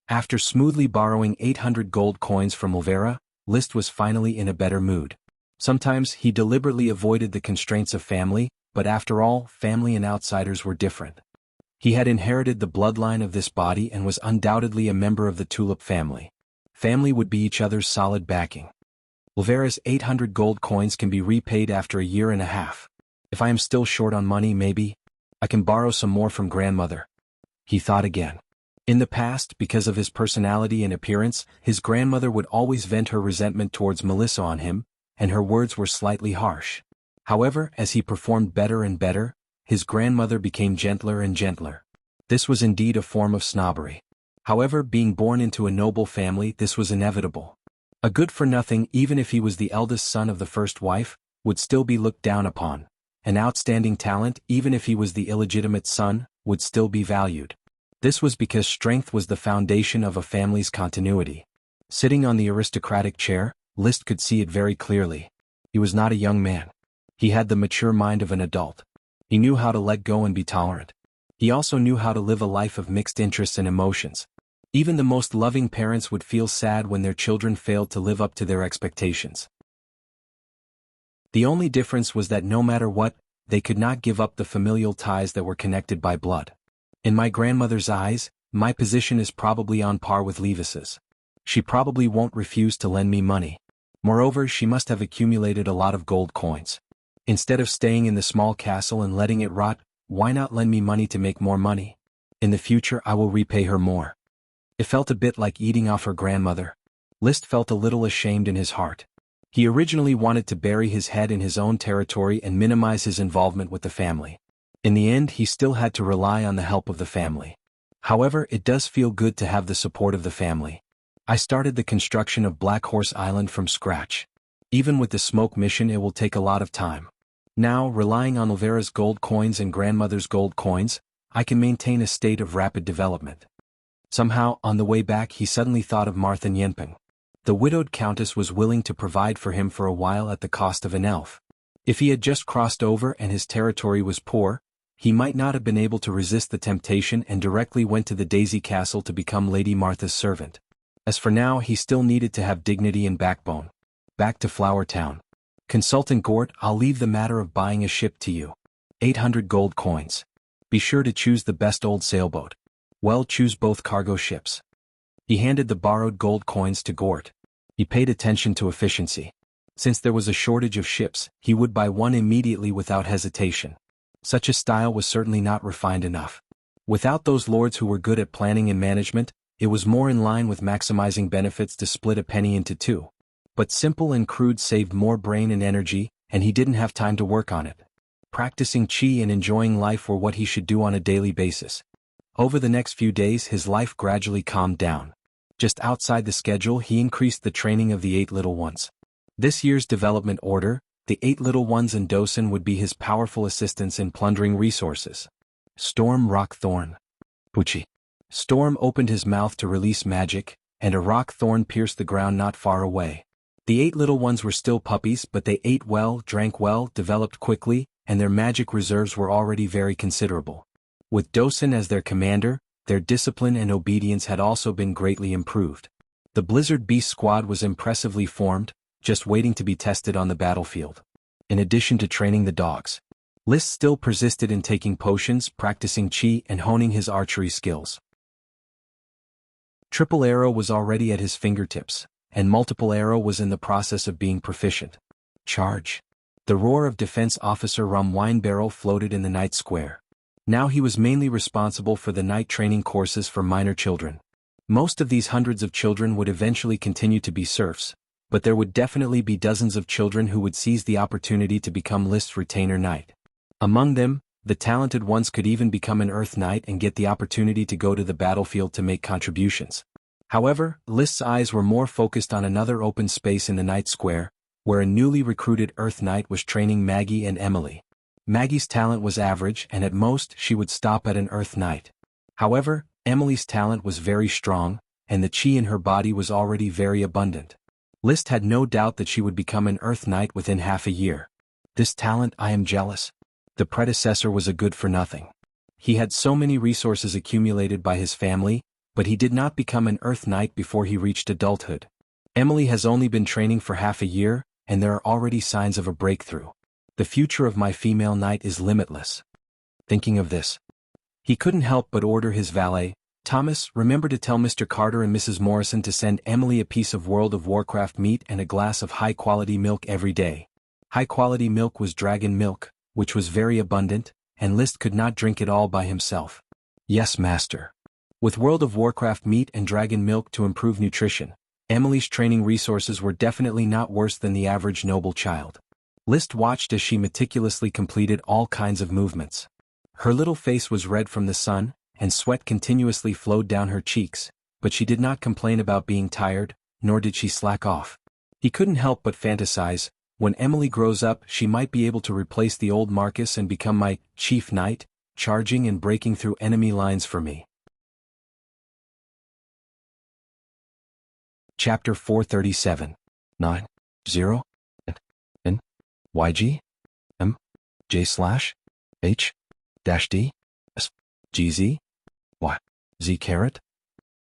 After smoothly borrowing 800 gold coins from Ulvera, Liszt was finally in a better mood. Sometimes he deliberately avoided the constraints of family, but after all, family and outsiders were different. He had inherited the bloodline of this body and was undoubtedly a member of the Tulip family. Family would be each other's solid backing. Olvera's 800 gold coins can be repaid after a year and a half. If I am still short on money, maybe I can borrow some more from grandmother. He thought again. In the past, because of his personality and appearance, his grandmother would always vent her resentment towards Melissa on him, and her words were slightly harsh. However, as he performed better and better, his grandmother became gentler and gentler. This was indeed a form of snobbery. However, being born into a noble family, this was inevitable. A good-for-nothing, even if he was the eldest son of the first wife, would still be looked down upon. An outstanding talent, even if he was the illegitimate son, would still be valued. This was because strength was the foundation of a family's continuity. Sitting on the aristocratic chair, Liszt could see it very clearly. He was not a young man. He had the mature mind of an adult. He knew how to let go and be tolerant. He also knew how to live a life of mixed interests and emotions. Even the most loving parents would feel sad when their children failed to live up to their expectations. The only difference was that no matter what, they could not give up the familial ties that were connected by blood. In my grandmother's eyes, my position is probably on par with Levis's. She probably won't refuse to lend me money. Moreover, she must have accumulated a lot of gold coins. Instead of staying in the small castle and letting it rot, why not lend me money to make more money? In the future I will repay her more. It felt a bit like eating off her grandmother. Liszt felt a little ashamed in his heart. He originally wanted to bury his head in his own territory and minimize his involvement with the family. In the end, he still had to rely on the help of the family. However, it does feel good to have the support of the family. I started the construction of Black Horse Island from scratch. Even with the smoke mission, it will take a lot of time. Now, relying on Olvera's gold coins and grandmother's gold coins, I can maintain a state of rapid development. Somehow, on the way back, he suddenly thought of Martha Nyenping. The widowed countess was willing to provide for him for a while at the cost of an elf. If he had just crossed over and his territory was poor, he might not have been able to resist the temptation and directly went to the Daisy Castle to become Lady Martha's servant. As for now, he still needed to have dignity and backbone. Back to Flower Town. Consultant Gort, I'll leave the matter of buying a ship to you. 800 gold coins. Be sure to choose the best old sailboat. Well, choose both cargo ships. He handed the borrowed gold coins to Gort. He paid attention to efficiency. Since there was a shortage of ships, he would buy one immediately without hesitation. Such a style was certainly not refined enough. Without those lords who were good at planning and management, it was more in line with maximizing benefits to split a penny into two. But simple and crude saved more brain and energy, and he didn't have time to work on it. Practicing qi and enjoying life were what he should do on a daily basis. Over the next few days, his life gradually calmed down. Just outside the schedule, he increased the training of the 8 little ones. This year's development order, the 8 little ones and Dosen would be his powerful assistants in plundering resources. Storm Rock Thorn. Pucci. Storm opened his mouth to release magic, and a rock thorn pierced the ground not far away. The 8 little ones were still puppies, but they ate well, drank well, developed quickly, and their magic reserves were already very considerable. With Dosen as their commander, their discipline and obedience had also been greatly improved. The Blizzard Beast Squad was impressively formed, just waiting to be tested on the battlefield. In addition to training the dogs, Liszt still persisted in taking potions, practicing qi, and honing his archery skills. Triple Arrow was already at his fingertips, and Multiple Arrow was in the process of being proficient. Charge. The roar of Defense Officer Rum Winebarrel floated in the night square. Now he was mainly responsible for the night training courses for minor children. Most of these hundreds of children would eventually continue to be serfs, but there would definitely be dozens of children who would seize the opportunity to become Liszt's retainer knight. Among them, the talented ones could even become an Earth Knight and get the opportunity to go to the battlefield to make contributions. However, Liszt's eyes were more focused on another open space in the night square, where a newly recruited Earth Knight was training Maggie and Emily. Maggie's talent was average, and at most she would stop at an Earth Knight. However, Emily's talent was very strong, and the qi in her body was already very abundant. Liszt had no doubt that she would become an Earth Knight within half a year. This talent, I am jealous. The predecessor was a good for nothing. He had so many resources accumulated by his family, but he did not become an Earth Knight before he reached adulthood. Emily has only been training for half a year, and there are already signs of a breakthrough. The future of my female knight is limitless. Thinking of this, he couldn't help but order his valet, Thomas, remember to tell Mr. Carter and Mrs. Morrison to send Emily a piece of World of Warcraft meat and a glass of high-quality milk every day. High-quality milk was dragon milk, which was very abundant, and List could not drink it all by himself. Yes, master. With World of Warcraft meat and dragon milk to improve nutrition, Emily's training resources were definitely not worse than the average noble child. List watched as she meticulously completed all kinds of movements. Her little face was red from the sun, and sweat continuously flowed down her cheeks, but she did not complain about being tired, nor did she slack off. He couldn't help but fantasize, when Emily grows up she might be able to replace the old Marcus and become my chief knight, charging and breaking through enemy lines for me. Chapter 437. 9. 0. N. YG. M. J slash. H. Dash D. S. GZ. Y. Z caret.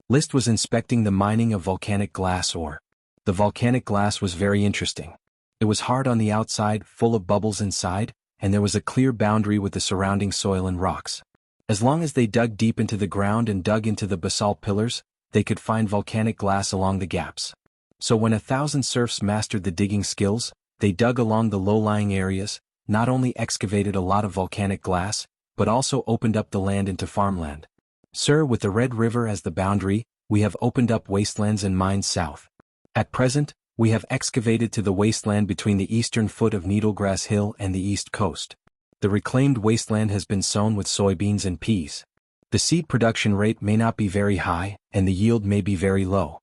List was inspecting the mining of volcanic glass ore. The volcanic glass was very interesting. It was hard on the outside, full of bubbles inside, and there was a clear boundary with the surrounding soil and rocks. As long as they dug deep into the ground and dug into the basalt pillars, they could find volcanic glass along the gaps. So when 1,000 serfs mastered the digging skills, they dug along the low-lying areas, not only excavated a lot of volcanic glass, but also opened up the land into farmland. Sir, with the Red River as the boundary, we have opened up wastelands and mines south. At present, we have excavated to the wasteland between the eastern foot of Needlegrass Hill and the east coast. The reclaimed wasteland has been sown with soybeans and peas. The seed production rate may not be very high, and the yield may be very low.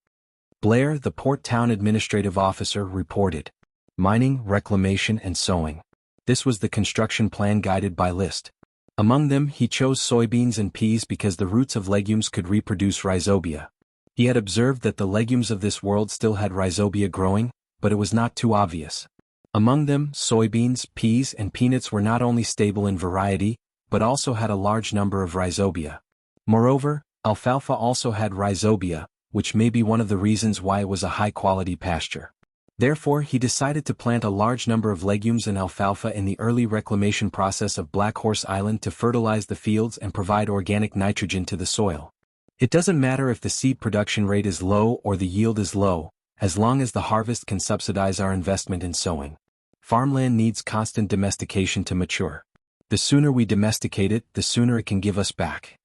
Blair, the Port Town Administrative Officer, reported. Mining, reclamation and sowing. This was the construction plan guided by List. Among them, he chose soybeans and peas because the roots of legumes could reproduce rhizobia. He had observed that the legumes of this world still had rhizobia growing, but it was not too obvious. Among them, soybeans, peas, and peanuts were not only stable in variety, but also had a large number of rhizobia. Moreover, alfalfa also had rhizobia, which may be one of the reasons why it was a high-quality pasture. Therefore, he decided to plant a large number of legumes and alfalfa in the early reclamation process of Black Horse Island to fertilize the fields and provide organic nitrogen to the soil. It doesn't matter if the seed production rate is low or the yield is low, as long as the harvest can subsidize our investment in sowing. Farmland needs constant domestication to mature. The sooner we domesticate it, the sooner it can give us back.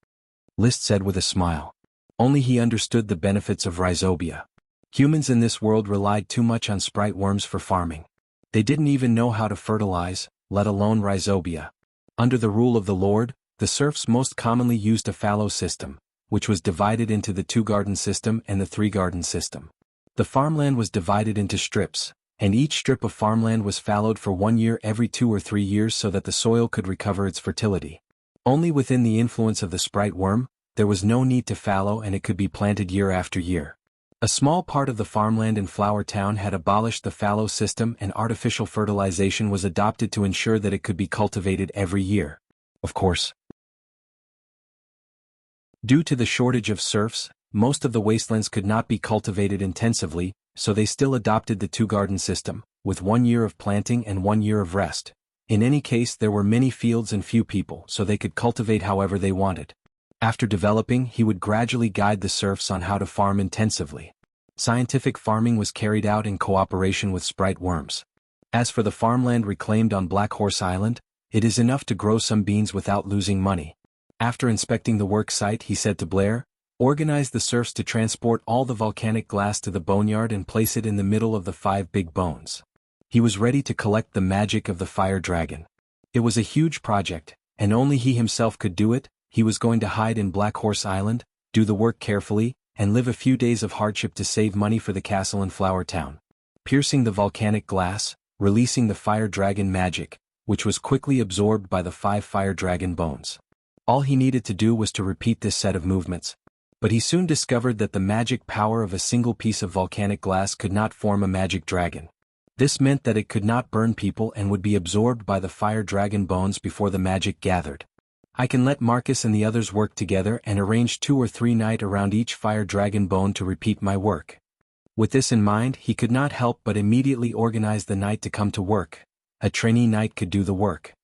List said with a smile. Only he understood the benefits of rhizobia. Humans in this world relied too much on sprite worms for farming. They didn't even know how to fertilize, let alone rhizobia. Under the rule of the Lord, the serfs most commonly used a fallow system, which was divided into the 2-garden system and the 3-garden system. The farmland was divided into strips, and each strip of farmland was fallowed for 1 year every 2 or 3 years so that the soil could recover its fertility. Only within the influence of the sprite worm, there was no need to fallow and it could be planted year after year. A small part of the farmland in Flower Town had abolished the fallow system and artificial fertilization was adopted to ensure that it could be cultivated every year. Of course, due to the shortage of serfs, most of the wastelands could not be cultivated intensively, so they still adopted the 2-garden system, with 1 year of planting and 1 year of rest. In any case, there were many fields and few people, so they could cultivate however they wanted. After developing, he would gradually guide the serfs on how to farm intensively. Scientific farming was carried out in cooperation with sprite worms. As for the farmland reclaimed on Black Horse Island, it is enough to grow some beans without losing money. After inspecting the work site, he said to Blair, "Organize the serfs to transport all the volcanic glass to the boneyard and place it in the middle of the 5 big bones." He was ready to collect the magic of the fire dragon. It was a huge project, and only he himself could do it. He was going to hide in Black Horse Island, do the work carefully, and live a few days of hardship to save money for the castle in Flower Town. Piercing the volcanic glass, releasing the fire dragon magic, which was quickly absorbed by the 5 fire dragon bones. All he needed to do was to repeat this set of movements. But he soon discovered that the magic power of a single piece of volcanic glass could not form a magic dragon. This meant that it could not burn people and would be absorbed by the fire dragon bones before the magic gathered. "I can let Marcus and the others work together and arrange 2 or 3 night around each fire dragon bone to repeat my work." With this in mind, he could not help but immediately organize the knight to come to work. A trainee knight could do the work.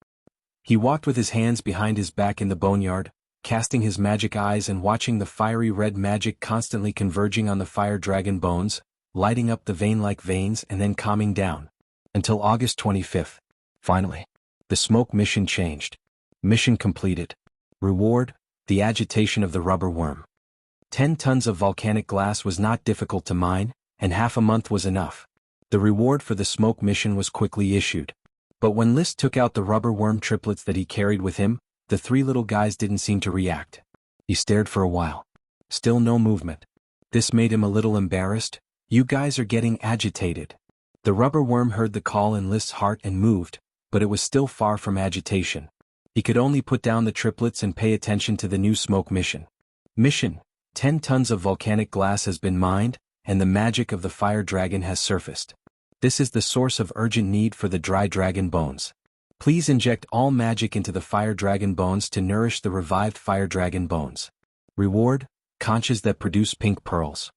He walked with his hands behind his back in the boneyard, casting his magic eyes and watching the fiery red magic constantly converging on the fire dragon bones, lighting up the vein-like veins and then calming down. Until August 25th. Finally, the smoke mission changed. Mission completed. Reward: the agitation of the rubber worm. 10 tons of volcanic glass was not difficult to mine, and half a month was enough. The reward for the smoke mission was quickly issued. But when List took out the rubber worm triplets that he carried with him, the 3 little guys didn't seem to react. He stared for a while. Still no movement. This made him a little embarrassed. "You guys are getting agitated." The rubber worm heard the call in List's heart and moved, but it was still far from agitation. He could only put down the triplets and pay attention to the new smoke mission. Mission: 10 tons of volcanic glass has been mined, and the magic of the fire dragon has surfaced. This is the source of urgent need for the dry dragon bones. Please inject all magic into the fire dragon bones to nourish the revived fire dragon bones. Reward: conches that produce pink pearls.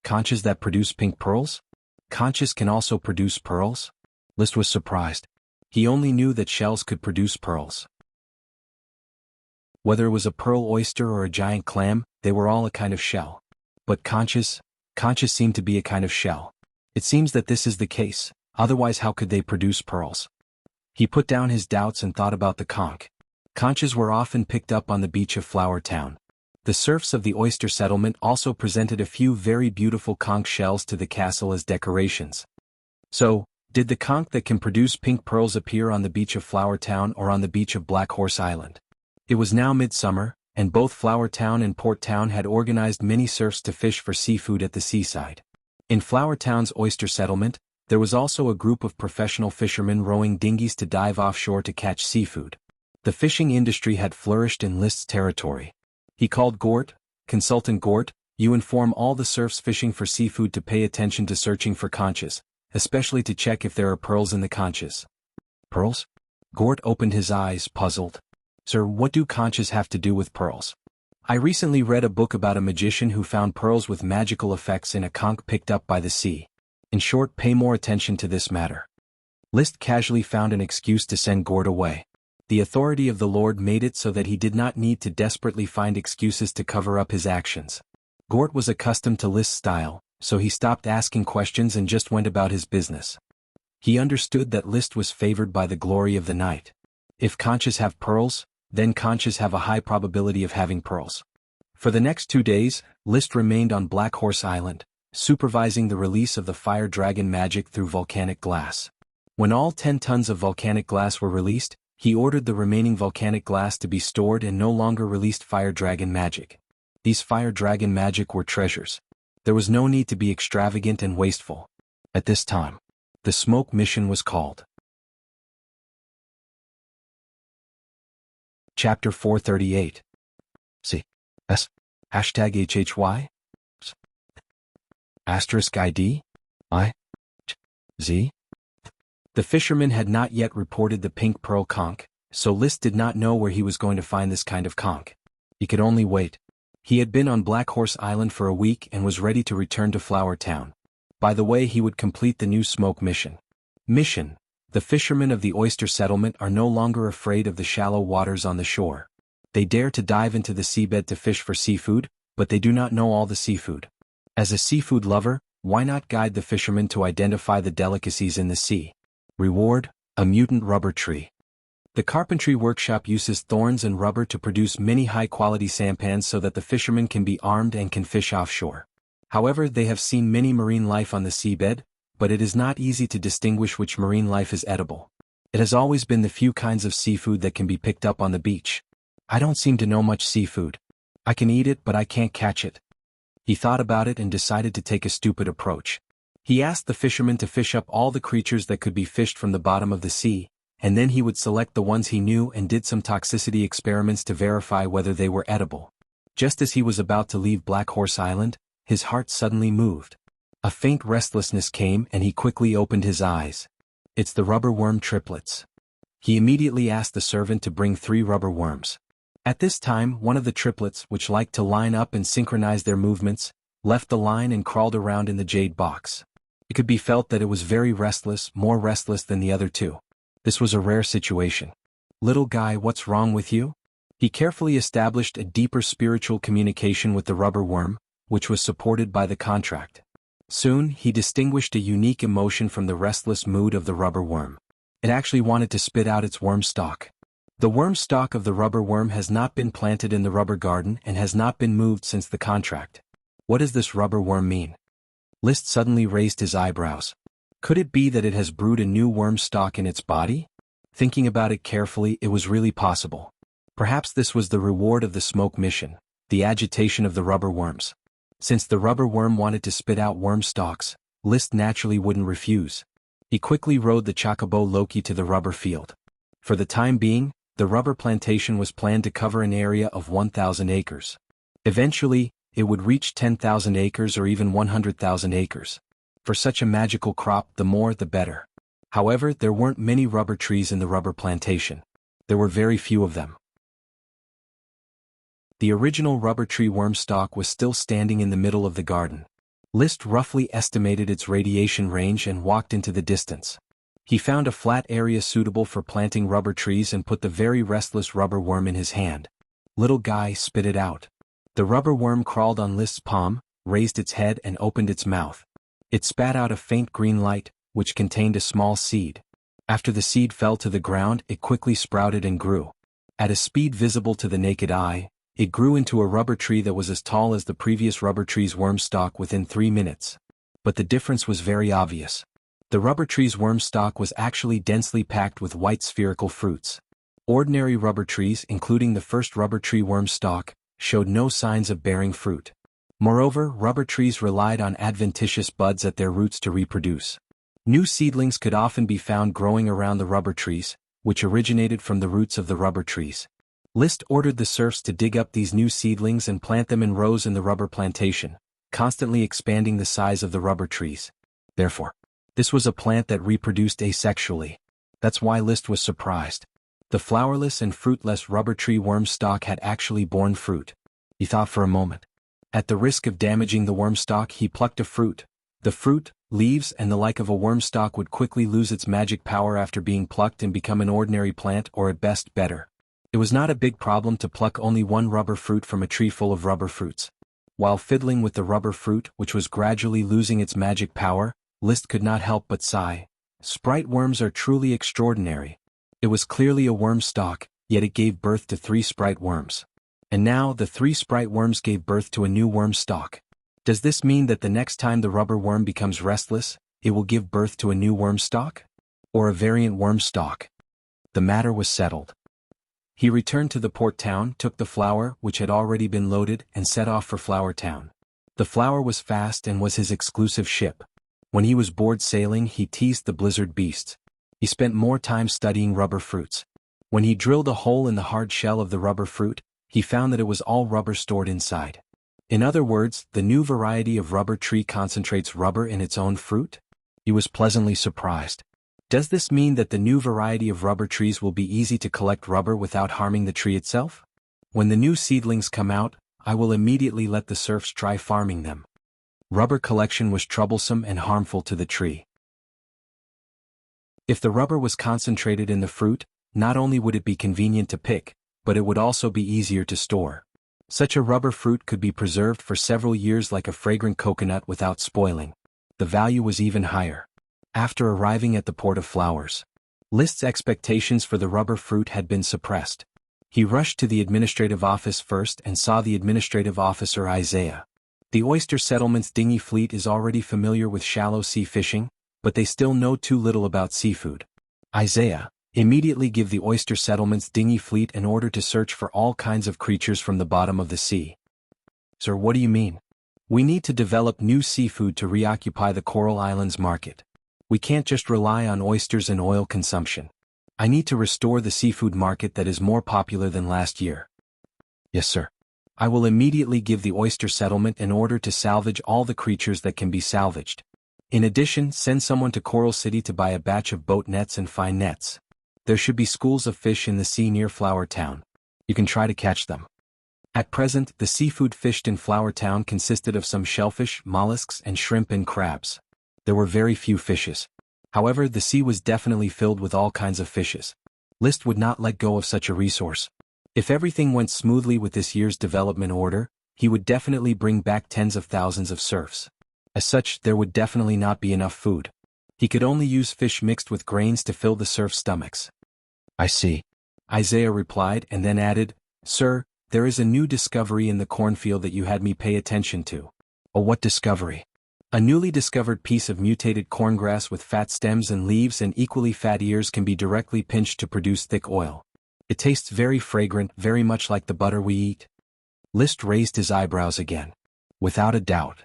Conches that produce pink pearls? Conches can also produce pearls? List was surprised. He only knew that shells could produce pearls. Whether it was a pearl oyster or a giant clam, they were all a kind of shell. But conches seem to be a kind of shell. It seems that this is the case, otherwise how could they produce pearls? He put down his doubts and thought about the conch. Conches were often picked up on the beach of Flower Town. The serfs of the oyster settlement also presented a few very beautiful conch shells to the castle as decorations. So, did the conch that can produce pink pearls appear on the beach of Flower Town or on the beach of Black Horse Island? It was now midsummer, and both Flower Town and Port Town had organized many serfs to fish for seafood at the seaside. In Flower Town's oyster settlement, there was also a group of professional fishermen rowing dinghies to dive offshore to catch seafood. The fishing industry had flourished in List's territory. He called Gort. "Consultant Gort, you inform all the serfs fishing for seafood to pay attention to searching for conches, especially to check if there are pearls in the conches." "Pearls?" Gort opened his eyes, puzzled. "Sir, what do conches have to do with pearls?" "I recently read a book about a magician who found pearls with magical effects in a conch picked up by the sea. In short, pay more attention to this matter." List casually found an excuse to send Gort away. The authority of the Lord made it so that he did not need to desperately find excuses to cover up his actions. Gort was accustomed to List's style, so he stopped asking questions and just went about his business. He understood that List was favored by the glory of the night. If conches have pearls, then conches have a high probability of having pearls. For the next 2 days, List remained on Black Horse Island, supervising the release of the fire dragon magic through volcanic glass. When all 10 tons of volcanic glass were released, he ordered the remaining volcanic glass to be stored and no longer released fire dragon magic. These fire dragon magic were treasures. There was no need to be extravagant and wasteful. At this time, the smoke mission was called. Chapter 438. C. S. Hashtag HHY. Asterisk ID. I. Z. The fisherman had not yet reported the pink pearl conch, so List did not know where he was going to find this kind of conch. He could only wait. He had been on Black Horse Island for a week and was ready to return to Flower Town. By the way, he would complete the new smoke mission. Mission: the fishermen of the oyster settlement are no longer afraid of the shallow waters on the shore. They dare to dive into the seabed to fish for seafood, but they do not know all the seafood. As a seafood lover, why not guide the fishermen to identify the delicacies in the sea? Reward: a mutant rubber tree. The carpentry workshop uses thorns and rubber to produce many high-quality sampans so that the fishermen can be armed and can fish offshore. However, they have seen many marine life on the seabed, but it is not easy to distinguish which marine life is edible. It has always been the few kinds of seafood that can be picked up on the beach. I don't seem to know much seafood. I can eat it, but I can't catch it. He thought about it and decided to take a stupid approach. He asked the fishermen to fish up all the creatures that could be fished from the bottom of the sea, and then he would select the ones he knew and did some toxicity experiments to verify whether they were edible. Just as he was about to leave Black Horse Island, his heart suddenly moved. A faint restlessness came and he quickly opened his eyes. It's the rubber worm triplets. He immediately asked the servant to bring 3 rubber worms. At this time, one of the triplets, which liked to line up and synchronize their movements, left the line and crawled around in the jade box. It could be felt that it was very restless, more restless than the other two. This was a rare situation. "Little guy, what's wrong with you?" He carefully established a deeper spiritual communication with the rubber worm, which was supported by the contract. Soon, he distinguished a unique emotion from the restless mood of the rubber worm. It actually wanted to spit out its worm stalk. The worm stalk of the rubber worm has not been planted in the rubber garden and has not been moved since the contract. What does this rubber worm mean? Liszt suddenly raised his eyebrows. Could it be that it has brewed a new worm stalk in its body? Thinking about it carefully, it was really possible. Perhaps this was the reward of the smoke mission, the agitation of the rubber worms. Since the rubber worm wanted to spit out worm stalks, Liszt naturally wouldn't refuse. He quickly rode the chocobo Loki to the rubber field. For the time being, the rubber plantation was planned to cover an area of 1,000 acres. Eventually, it would reach 10,000 acres or even 100,000 acres. For such a magical crop, the more the better. However, there weren't many rubber trees in the rubber plantation. There were very few of them. The original rubber tree worm stalk was still standing in the middle of the garden. Liszt roughly estimated its radiation range and walked into the distance. He found a flat area suitable for planting rubber trees and put the very restless rubber worm in his hand. "Little guy, spit it out." The rubber worm crawled on Liszt's palm, raised its head and opened its mouth. It spat out a faint green light, which contained a small seed. After the seed fell to the ground, it quickly sprouted and grew. At a speed visible to the naked eye, it grew into a rubber tree that was as tall as the previous rubber tree's worm stalk within 3 minutes. But the difference was very obvious. The rubber tree's worm stalk was actually densely packed with white spherical fruits. Ordinary rubber trees, including the first rubber tree worm stalk, showed no signs of bearing fruit. Moreover, rubber trees relied on adventitious buds at their roots to reproduce. New seedlings could often be found growing around the rubber trees, which originated from the roots of the rubber trees. Liszt ordered the serfs to dig up these new seedlings and plant them in rows in the rubber plantation, constantly expanding the size of the rubber trees. Therefore, this was a plant that reproduced asexually. That's why Liszt was surprised. The flowerless and fruitless rubber tree worm stalk had actually borne fruit. He thought for a moment. At the risk of damaging the worm stalk, he plucked a fruit. The fruit, leaves and the like of a worm stalk would quickly lose its magic power after being plucked and become an ordinary plant, or at best better. It was not a big problem to pluck only one rubber fruit from a tree full of rubber fruits. While fiddling with the rubber fruit, which was gradually losing its magic power, Liszt could not help but sigh. Sprite worms are truly extraordinary. It was clearly a worm stalk, yet it gave birth to 3 sprite worms. And now the 3 sprite worms gave birth to a new worm stalk. Does this mean that the next time the rubber worm becomes restless, it will give birth to a new worm stalk? Or a variant worm stalk? The matter was settled. He returned to the port town, took the flour, which had already been loaded, and set off for Flour Town. The flour was fast and was his exclusive ship. When he was bored sailing, he teased the blizzard beasts. He spent more time studying rubber fruits. When he drilled a hole in the hard shell of the rubber fruit, he found that it was all rubber stored inside. In other words, the new variety of rubber tree concentrates rubber in its own fruit? He was pleasantly surprised. Does this mean that the new variety of rubber trees will be easy to collect rubber without harming the tree itself? When the new seedlings come out, I will immediately let the serfs try farming them. Rubber collection was troublesome and harmful to the tree. If the rubber was concentrated in the fruit, not only would it be convenient to pick, but it would also be easier to store. Such a rubber fruit could be preserved for several years like a fragrant coconut without spoiling. The value was even higher. After arriving at the Port of Flowers, Liszt's expectations for the rubber fruit had been suppressed. He rushed to the administrative office first and saw the administrative officer Isaiah. The oyster settlement's dinghy fleet is already familiar with shallow sea fishing, but they still know too little about seafood. Isaiah, immediately give the oyster settlement's dinghy fleet an order to search for all kinds of creatures from the bottom of the sea. Sir, what do you mean? We need to develop new seafood to reoccupy the Coral Islands market. We can't just rely on oysters and oil consumption. I need to restore the seafood market that is more popular than last year. Yes, sir. I will immediately give the oyster settlement an order to salvage all the creatures that can be salvaged. In addition, send someone to Coral City to buy a batch of boat nets and fine nets. There should be schools of fish in the sea near Flour Town. You can try to catch them. At present, the seafood fished in Flower Town consisted of some shellfish, mollusks, and shrimp and crabs. There were very few fishes. However, the sea was definitely filled with all kinds of fishes. List would not let go of such a resource. If everything went smoothly with this year's development order, he would definitely bring back tens of thousands of serfs. As such, there would definitely not be enough food. He could only use fish mixed with grains to fill the serfs' stomachs. I see. Isaiah replied and then added, Sir, there is a new discovery in the cornfield that you had me pay attention to. Oh, what discovery? A newly discovered piece of mutated corngrass with fat stems and leaves and equally fat ears can be directly pinched to produce thick oil. It tastes very fragrant, very much like the butter we eat. List raised his eyebrows again. Without a doubt.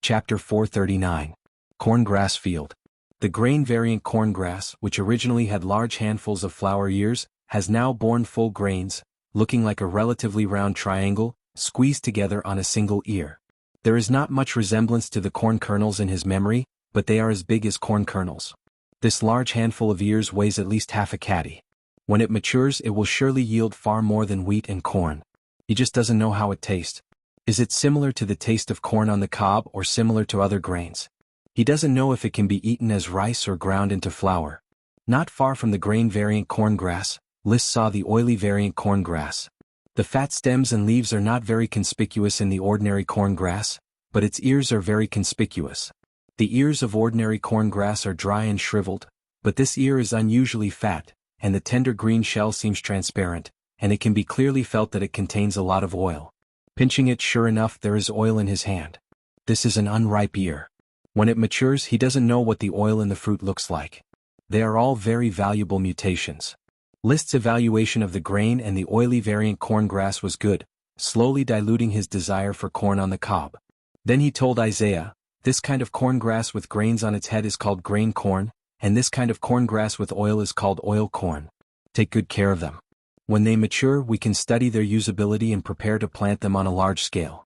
Chapter 439. Corngrass Field. The grain-variant corngrass, which originally had large handfuls of flower ears, has now borne full grains, looking like a relatively round triangle, squeezed together on a single ear. There is not much resemblance to the corn kernels in his memory, but they are as big as corn kernels. This large handful of ears weighs at least half a caddy. When it matures, it will surely yield far more than wheat and corn. He just doesn't know how it tastes. Is it similar to the taste of corn on the cob or similar to other grains? He doesn't know if it can be eaten as rice or ground into flour. Not far from the grain-variant corngrass, List saw the oily variant corngrass. The fat stems and leaves are not very conspicuous in the ordinary corngrass, but its ears are very conspicuous. The ears of ordinary corngrass are dry and shriveled, but this ear is unusually fat, and the tender green shell seems transparent, and it can be clearly felt that it contains a lot of oil. Pinching it, sure enough, there is oil in his hand. This is an unripe ear. When it matures, he doesn't know what the oil in the fruit looks like. They are all very valuable mutations. List's evaluation of the grain and the oily variant corngrass was good, slowly diluting his desire for corn on the cob. Then he told Isaiah, this kind of corngrass with grains on its head is called grain corn, and this kind of corngrass with oil is called oil corn. Take good care of them. When they mature, we can study their usability and prepare to plant them on a large scale.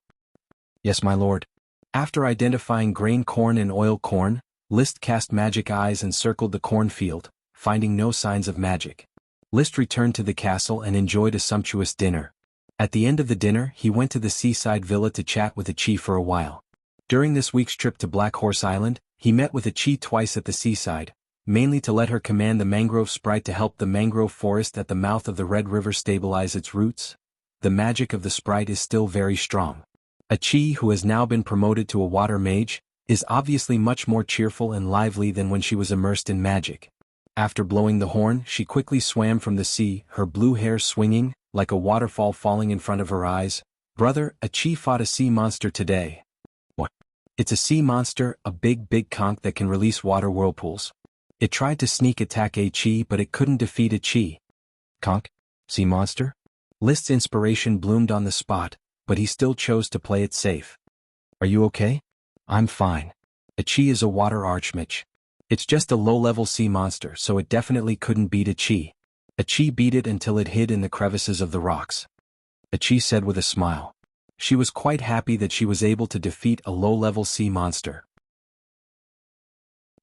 Yes, my lord. After identifying grain corn and oil corn, List cast magic eyes and circled the cornfield, finding no signs of magic. List returned to the castle and enjoyed a sumptuous dinner. At the end of the dinner, he went to the seaside villa to chat with the chief for a while. During this week's trip to Black Horse Island, he met with a chief twice at the seaside, mainly to let her command the mangrove sprite to help the mangrove forest at the mouth of the Red River stabilize its roots. The magic of the sprite is still very strong. A chi who has now been promoted to a water mage, is obviously much more cheerful and lively than when she was immersed in magic. After blowing the horn, she quickly swam from the sea, her blue hair swinging, like a waterfall falling in front of her eyes. Brother, a chi fought a sea monster today. What? It's a sea monster, a big conch that can release water whirlpools. It tried to sneak attack a chi but it couldn't defeat a chi. Conch? Sea monster? List's inspiration bloomed on the spot, but he still chose to play it safe. Are you okay? I'm fine. A chi is a water archmage. It's just a low-level sea monster, so it definitely couldn't beat a chi. A chi beat it until it hid in the crevices of the rocks. A chi said with a smile. She was quite happy that she was able to defeat a low-level sea monster.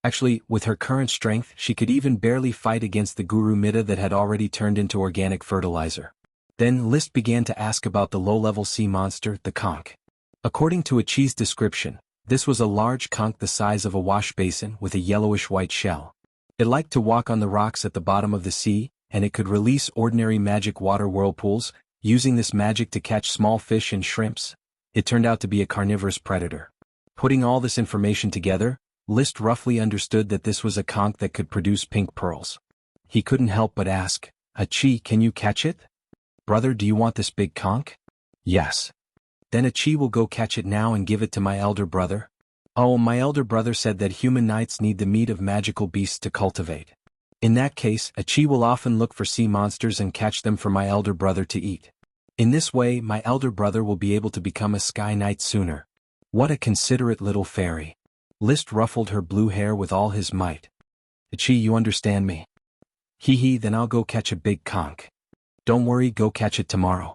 Actually, with her current strength, she could even barely fight against the Guru Mitta that had already turned into organic fertilizer. Then List began to ask about the low-level sea monster, the conch. According to a chi's description, this was a large conch the size of a wash basin with a yellowish-white shell. It liked to walk on the rocks at the bottom of the sea, and it could release ordinary magic water whirlpools, using this magic to catch small fish and shrimps. It turned out to be a carnivorous predator. Putting all this information together, List roughly understood that this was a conch that could produce pink pearls. He couldn't help but ask, a chi, can you catch it? Brother, do you want this big conch? Yes. Then a chi will go catch it now and give it to my elder brother. Oh, my elder brother said that human knights need the meat of magical beasts to cultivate. In that case, a chi will often look for sea monsters and catch them for my elder brother to eat. In this way, my elder brother will be able to become a sky knight sooner. What a considerate little fairy. List ruffled her blue hair with all his might. A chi, you understand me? Hee, then I'll go catch a big conch. Don't worry, go catch it tomorrow.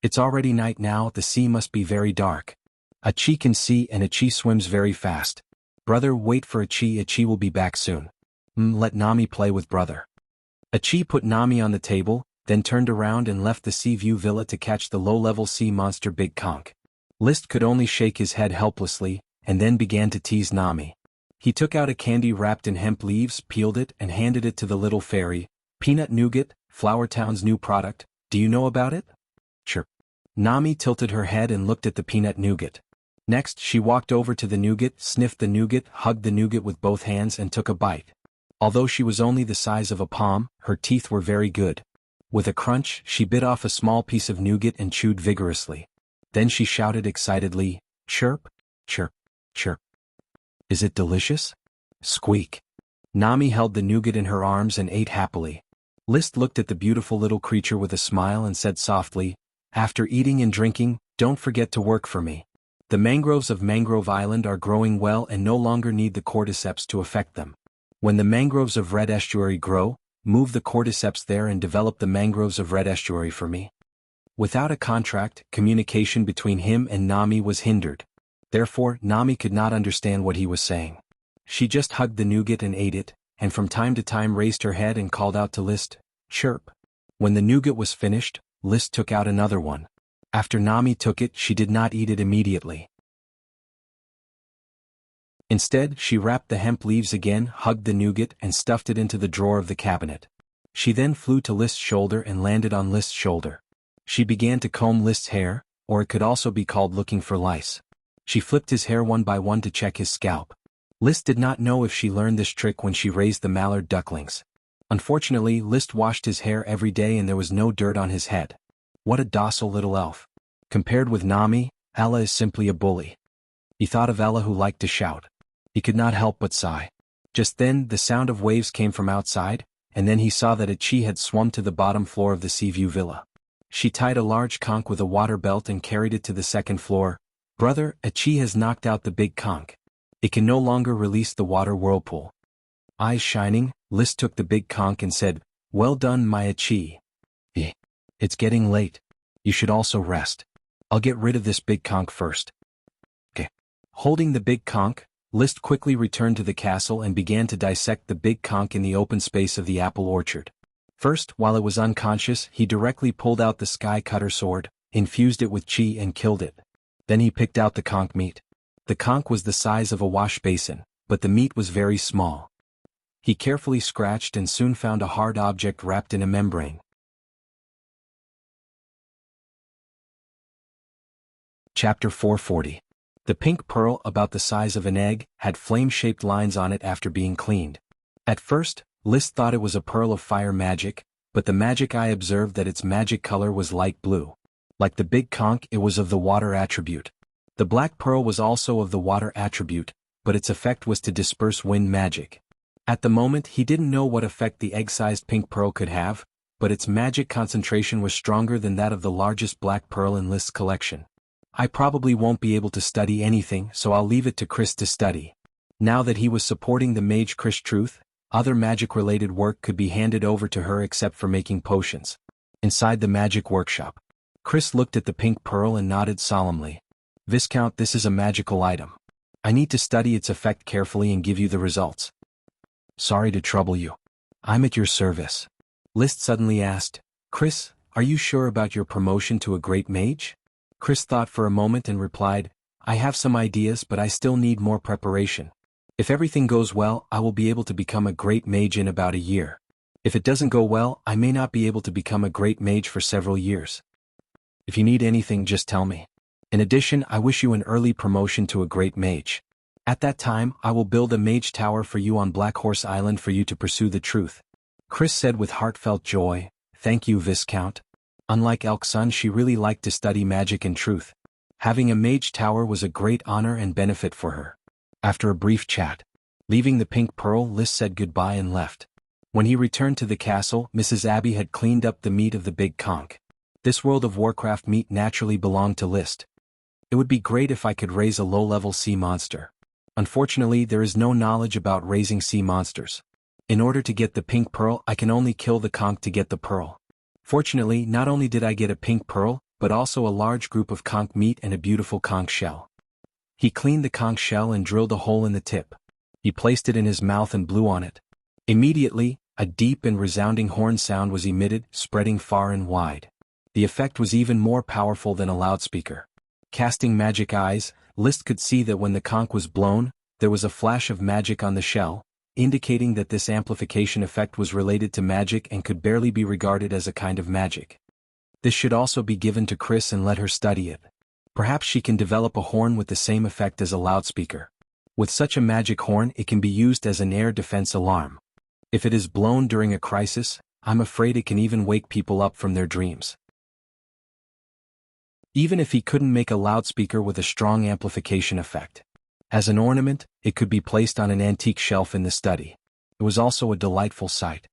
It's already night now, the sea must be very dark. A chi can see and a chi swims very fast. Brother, wait for a chi will be back soon. Let Nami play with brother. Achi put Nami on the table, then turned around and left the Sea View Villa to catch the low-level sea monster Big Conch. List could only shake his head helplessly, and then began to tease Nami. He took out a candy wrapped in hemp leaves, peeled it, and handed it to the little fairy. Peanut nougat, Flower Town's new product, do you know about it? Chirp. Nami tilted her head and looked at the peanut nougat. Next, she walked over to the nougat, sniffed the nougat, hugged the nougat with both hands and took a bite. Although she was only the size of a palm, her teeth were very good. With a crunch, she bit off a small piece of nougat and chewed vigorously. Then she shouted excitedly, chirp, chirp, chirp. Is it delicious? Squeak. Nami held the nougat in her arms and ate happily. List looked at the beautiful little creature with a smile and said softly, after eating and drinking, don't forget to work for me. The mangroves of Mangrove Island are growing well and no longer need the cordyceps to affect them. When the mangroves of Red Estuary grow, move the cordyceps there and develop the mangroves of Red Estuary for me. Without a contract, communication between him and Nami was hindered. Therefore, Nami could not understand what he was saying. She just hugged the nougat and ate it, and from time to time raised her head and called out to List, chirp. When the nougat was finished, List took out another one. After Nami took it, she did not eat it immediately. Instead, she wrapped the hemp leaves again, hugged the nougat, and stuffed it into the drawer of the cabinet. She then flew to List's shoulder and landed on List's shoulder. She began to comb List's hair, or it could also be called looking for lice. She flipped his hair one by one to check his scalp. List did not know if she learned this trick when she raised the mallard ducklings. Unfortunately, List washed his hair every day and there was no dirt on his head. What a docile little elf. Compared with Nami, Ella is simply a bully. He thought of Ella who liked to shout. He could not help but sigh. Just then, the sound of waves came from outside, and then he saw that Achi had swum to the bottom floor of the Seaview Villa. She tied a large conch with a water belt and carried it to the second floor. Brother, Achi has knocked out the big conch. It can no longer release the water whirlpool. Eyes shining, List took the big conch and said, well done my Achi. It's getting late. You should also rest. I'll get rid of this big conch first. Okay. Holding the big conch, List quickly returned to the castle and began to dissect the big conch in the open space of the apple orchard. First, while it was unconscious, he directly pulled out the sky cutter sword, infused it with chi and killed it. Then he picked out the conch meat. The conch was the size of a wash basin, but the meat was very small. He carefully scratched and soon found a hard object wrapped in a membrane. Chapter 440. The pink pearl, about the size of an egg, had flame-shaped lines on it after being cleaned. At first, List thought it was a pearl of fire magic, but the magic eye observed that its magic color was light blue. Like the big conch, it was of the water attribute. The black pearl was also of the water attribute, but its effect was to disperse wind magic. At the moment, he didn't know what effect the egg-sized pink pearl could have, but its magic concentration was stronger than that of the largest black pearl in List's collection. I probably won't be able to study anything, so I'll leave it to Chris to study. Now that he was supporting the mage Chris Truth, other magic-related work could be handed over to her except for making potions. Inside the magic workshop, Chris looked at the pink pearl and nodded solemnly. Viscount, this is a magical item. I need to study its effect carefully and give you the results. Sorry to trouble you. I'm at your service. List suddenly asked, Chris, are you sure about your promotion to a great mage? Chris thought for a moment and replied, I have some ideas but I still need more preparation. If everything goes well, I will be able to become a great mage in about a year. If it doesn't go well, I may not be able to become a great mage for several years. If you need anything, just tell me. In addition, I wish you an early promotion to a great mage. At that time, I will build a mage tower for you on Black Horse Island for you to pursue the truth. Chris said with heartfelt joy, Thank you, Viscount. Unlike Elk Sun, she really liked to study magic and truth. Having a mage tower was a great honor and benefit for her. After a brief chat, leaving the pink pearl, List said goodbye and left. When he returned to the castle, Mrs. Abby had cleaned up the meat of the big conch. This World of Warcraft meat naturally belonged to List. It would be great if I could raise a low-level sea monster. Unfortunately, there is no knowledge about raising sea monsters. In order to get the pink pearl, I can only kill the conch to get the pearl. Fortunately, not only did I get a pink pearl, but also a large group of conch meat and a beautiful conch shell. He cleaned the conch shell and drilled a hole in the tip. He placed it in his mouth and blew on it. Immediately, A deep and resounding horn sound was emitted, spreading far and wide. The effect was even more powerful than a loudspeaker. Casting magic eyes, List could see that when the conch was blown, there was a flash of magic on the shell, indicating that this amplification effect was related to magic and could barely be regarded as a kind of magic. This should also be given to Chris and let her study it. Perhaps she can develop a horn with the same effect as a loudspeaker. With such a magic horn, it can be used as an air defense alarm. If it is blown during a crisis, I'm afraid it can even wake people up from their dreams. Even if he couldn't make a loudspeaker with a strong amplification effect. As an ornament, it could be placed on an antique shelf in the study. It was also a delightful sight.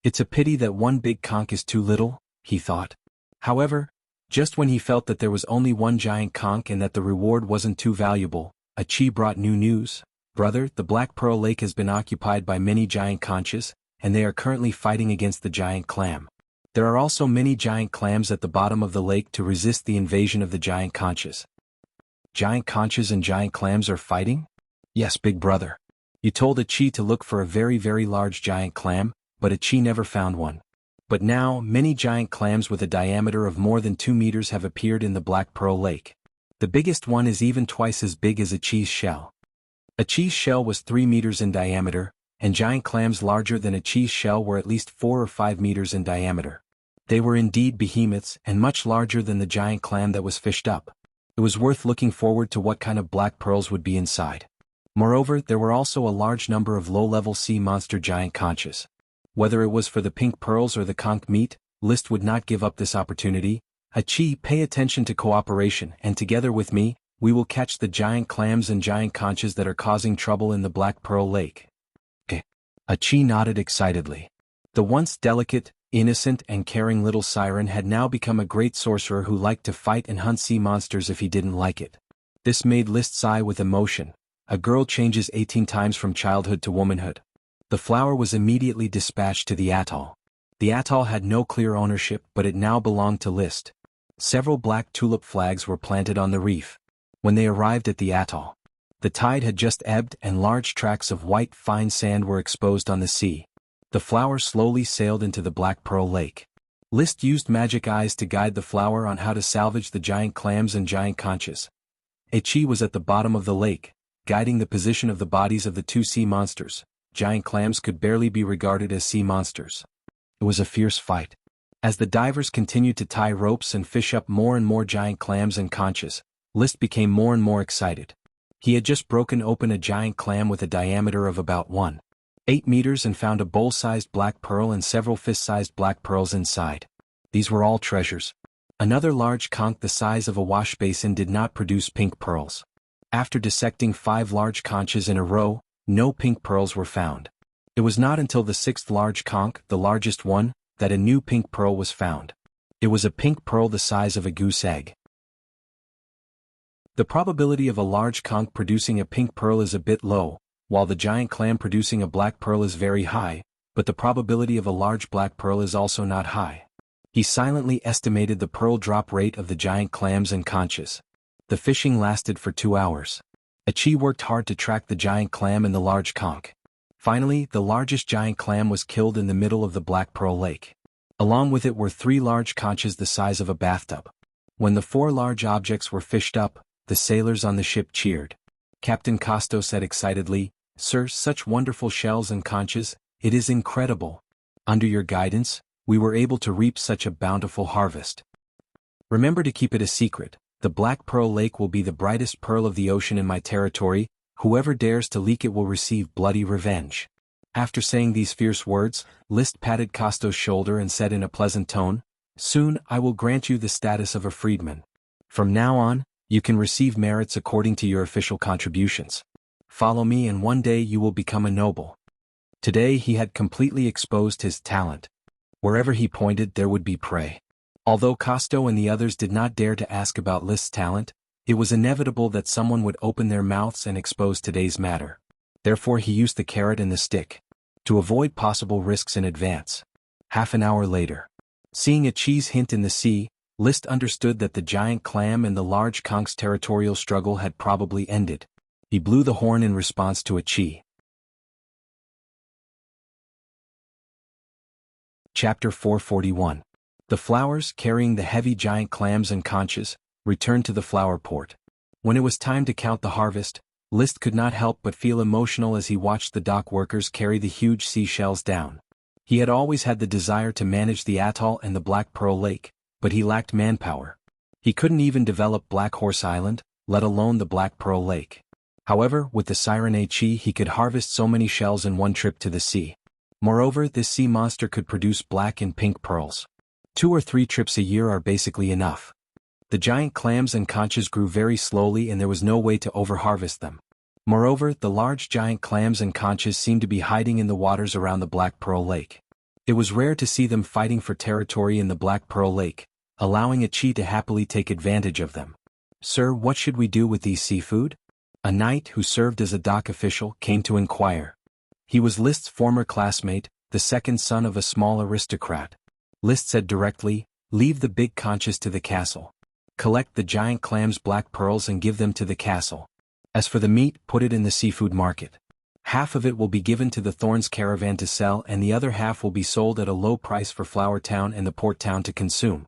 It's a pity that one big conch is too little, he thought. However, just when he felt that there was only one giant conch and that the reward wasn't too valuable, Achi brought new news. Brother, the Black Pearl Lake has been occupied by many giant conches, and they are currently fighting against the giant clam. There are also many giant clams at the bottom of the lake to resist the invasion of the giant conches. Giant conches and giant clams are fighting? Yes, big brother. You told Achi to look for a very, very large giant clam, but Achi never found one. But now, many giant clams with a diameter of more than 2 meters have appeared in the Black Pearl Lake. The biggest one is even twice as big as Achi's shell. Achi's shell was 3 meters in diameter, and giant clams larger than Achi's shell were at least 4 or 5 meters in diameter. They were indeed behemoths and much larger than the giant clam that was fished up. It was worth looking forward to what kind of black pearls would be inside. Moreover, there were also a large number of low-level sea monster giant conches. Whether it was for the pink pearls or the conch meat, List would not give up this opportunity. Achi, pay attention to cooperation, and together with me, we will catch the giant clams and giant conches that are causing trouble in the Black Pearl Lake. Achi nodded excitedly. The once delicate, innocent and caring little siren had now become a great sorcerer who liked to fight and hunt sea monsters if he didn't like it. This made List sigh with emotion. A girl changes 18 times from childhood to womanhood. The flower was immediately dispatched to the atoll. The atoll had no clear ownership, but it now belonged to List. Several black tulip flags were planted on the reef. When they arrived at the atoll, the tide had just ebbed and large tracts of white fine sand were exposed on the sea. The flower slowly sailed into the Black Pearl Lake. List used magic eyes to guide the flower on how to salvage the giant clams and giant conches. Achi was at the bottom of the lake, guiding the position of the bodies of the two sea monsters. Giant clams could barely be regarded as sea monsters. It was a fierce fight. As the divers continued to tie ropes and fish up more and more giant clams and conches, List became more and more excited. He had just broken open a giant clam with a diameter of about 1.8 meters and found a bowl-sized black pearl and several fist-sized black pearls inside. These were all treasures. Another large conch the size of a wash basin did not produce pink pearls. After dissecting 5 large conches in a row, no pink pearls were found. It was not until the 6th large conch, the largest one, that a new pink pearl was found. It was a pink pearl the size of a goose egg. The probability of a large conch producing a pink pearl is a bit low, while the giant clam producing a black pearl is very high, but the probability of a large black pearl is also not high. He silently estimated the pearl drop rate of the giant clams and conches. The fishing lasted for 2 hours. Achi worked hard to track the giant clam and the large conch. Finally, the largest giant clam was killed in the middle of the Black Pearl Lake. Along with it were 3 large conches the size of a bathtub. When the 4 large objects were fished up, the sailors on the ship cheered. Captain Costo said excitedly, "Sir, such wonderful shells and conches, it is incredible. Under your guidance, we were able to reap such a bountiful harvest. Remember to keep it a secret. The Black Pearl Lake will be the brightest pearl of the ocean in my territory. Whoever dares to leak it will receive bloody revenge." After saying these fierce words, List patted Costo's shoulder and said in a pleasant tone, "Soon I will grant you the status of a freedman. From now on, you can receive merits according to your official contributions. Follow me and one day you will become a noble." Today he had completely exposed his talent. Wherever he pointed there would be prey. Although Costo and the others did not dare to ask about List's talent, it was inevitable that someone would open their mouths and expose today's matter. Therefore he used the carrot and the stick, to avoid possible risks in advance. Half an hour later, seeing Achi's hint in the sea, List understood that the giant clam and the large conch's territorial struggle had probably ended. He blew the horn in response to Achi. Chapter 441. The flowers, carrying the heavy giant clams and conches, returned to the flower port. When it was time to count the harvest, List could not help but feel emotional as he watched the dock workers carry the huge seashells down. He had always had the desire to manage the atoll and the Black Pearl Lake, but he lacked manpower. He couldn't even develop Black Horse Island, let alone the Black Pearl Lake. However, with the Siren Chi he could harvest so many shells in one trip to the sea. Moreover, this sea monster could produce black and pink pearls. 2 or 3 trips a year are basically enough. The giant clams and conches grew very slowly and there was no way to overharvest them. Moreover, the large giant clams and conches seemed to be hiding in the waters around the Black Pearl Lake. It was rare to see them fighting for territory in the Black Pearl Lake, allowing a Chi to happily take advantage of them. "Sir, what should we do with these seafood?" A knight who served as a dock official came to inquire. He was List's former classmate, the second son of a small aristocrat. List said directly, "Leave the big conches to the castle. Collect the giant clams' black pearls and give them to the castle. As for the meat, put it in the seafood market. Half of it will be given to the Thorns caravan to sell and the other half will be sold at a low price for Flower Town and the Port Town to consume."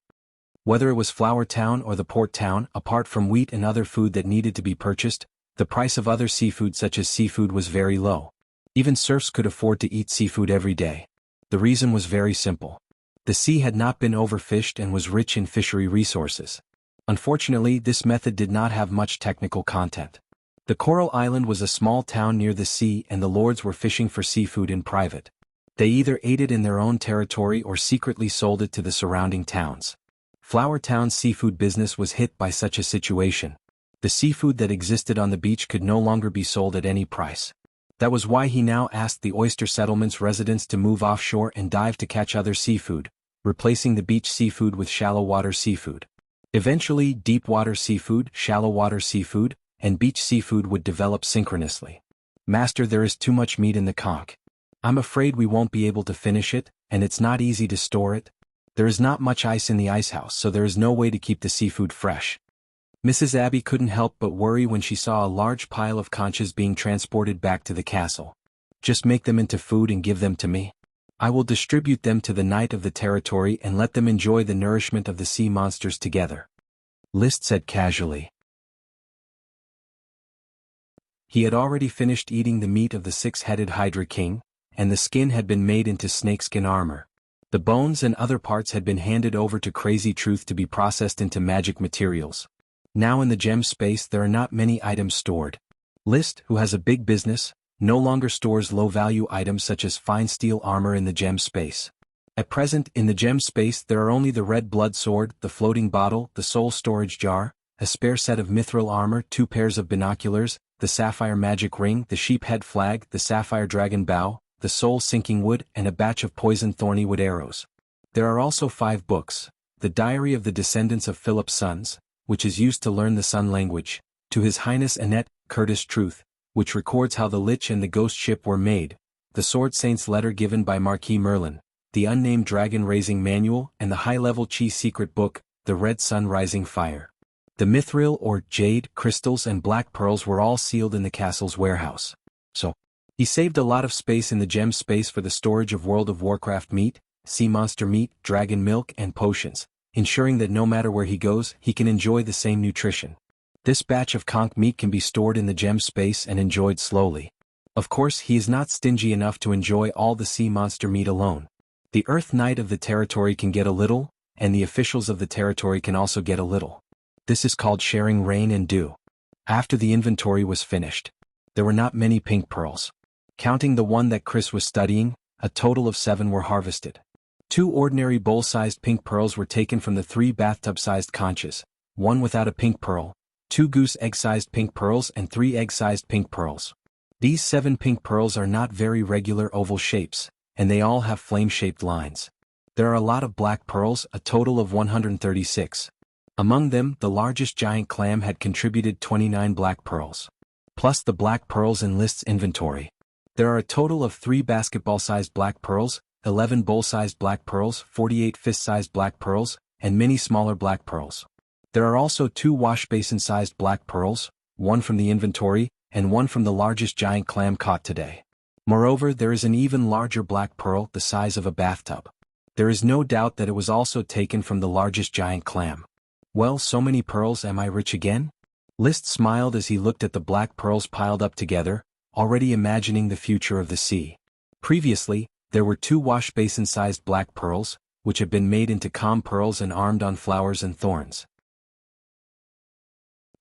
Whether it was Flower Town or the Port Town, apart from wheat and other food that needed to be purchased, the price of other seafood such as seafood was very low. Even serfs could afford to eat seafood every day. The reason was very simple. The sea had not been overfished and was rich in fishery resources. Unfortunately, this method did not have much technical content. The Coral Island was a small town near the sea and the lords were fishing for seafood in private. They either ate it in their own territory or secretly sold it to the surrounding towns. Flower Town's seafood business was hit by such a situation. The seafood that existed on the beach could no longer be sold at any price. That was why he now asked the oyster settlement's residents to move offshore and dive to catch other seafood, replacing the beach seafood with shallow water seafood. Eventually, deep water seafood, shallow water seafood, and beach seafood would develop synchronously. "Master, there is too much meat in the conch. I'm afraid we won't be able to finish it, and it's not easy to store it. There is not much ice in the icehouse, so there is no way to keep the seafood fresh." Mrs. Abby couldn't help but worry when she saw a large pile of conches being transported back to the castle. "Just make them into food and give them to me. I will distribute them to the knight of the territory and let them enjoy the nourishment of the sea monsters together," List said casually. He had already finished eating the meat of the 6-headed Hydra King, and the skin had been made into snakeskin armor. The bones and other parts had been handed over to Crazy Truth to be processed into magic materials. Now in the gem space there are not many items stored. List, who has a big business, no longer stores low-value items such as fine steel armor in the gem space. At present, in the gem space there are only the red blood sword, the floating bottle, the soul storage jar, a spare set of mithril armor, 2 pairs of binoculars, the sapphire magic ring, the sheep head flag, the sapphire dragon bow, the soul sinking wood, and a batch of poison thorny wood arrows. There are also 5 books: the Diary of the Descendants of Philip's Sons, which is used to learn the Sun language, to His Highness Annette Curtis Truth, which records how the Lich and the Ghost Ship were made, the Sword Saint's letter given by Marquis Merlin, the Unnamed Dragon Raising Manual, and the high-level Chi secret book, the Red Sun Rising Fire. The mithril or jade, crystals and black pearls were all sealed in the castle's warehouse. So, he saved a lot of space in the gem space for the storage of World of Warcraft meat, sea monster meat, dragon milk and potions, ensuring that no matter where he goes, he can enjoy the same nutrition. This batch of conch meat can be stored in the gem space and enjoyed slowly. Of course, he is not stingy enough to enjoy all the sea monster meat alone. The Earth Knight of the territory can get a little, and the officials of the territory can also get a little. This is called sharing rain and dew. After the inventory was finished, there were not many pink pearls. Counting the one that Chris was studying, a total of 7 were harvested. 2 ordinary bowl-sized pink pearls were taken from the 3 bathtub-sized conches, 1 without a pink pearl, 2 goose egg-sized pink pearls and 3 egg-sized pink pearls. These 7 pink pearls are not very regular oval shapes, and they all have flame-shaped lines. There are a lot of black pearls, a total of 136. Among them, the largest giant clam had contributed 29 black pearls. Plus the black pearls in List's inventory. There are a total of 3 basketball-sized black pearls, 11 bowl-sized black pearls, 48 fist-sized black pearls, and many smaller black pearls. There are also 2 wash-basin-sized black pearls, 1 from the inventory, and 1 from the largest giant clam caught today. Moreover, there is an even larger black pearl the size of a bathtub. There is no doubt that it was also taken from the largest giant clam. Well, so many pearls, am I rich again? List smiled as he looked at the black pearls piled up together, already imagining the future of the sea. Previously, there were 2 wash-basin-sized black pearls, which had been made into calm pearls and armed on flowers and thorns.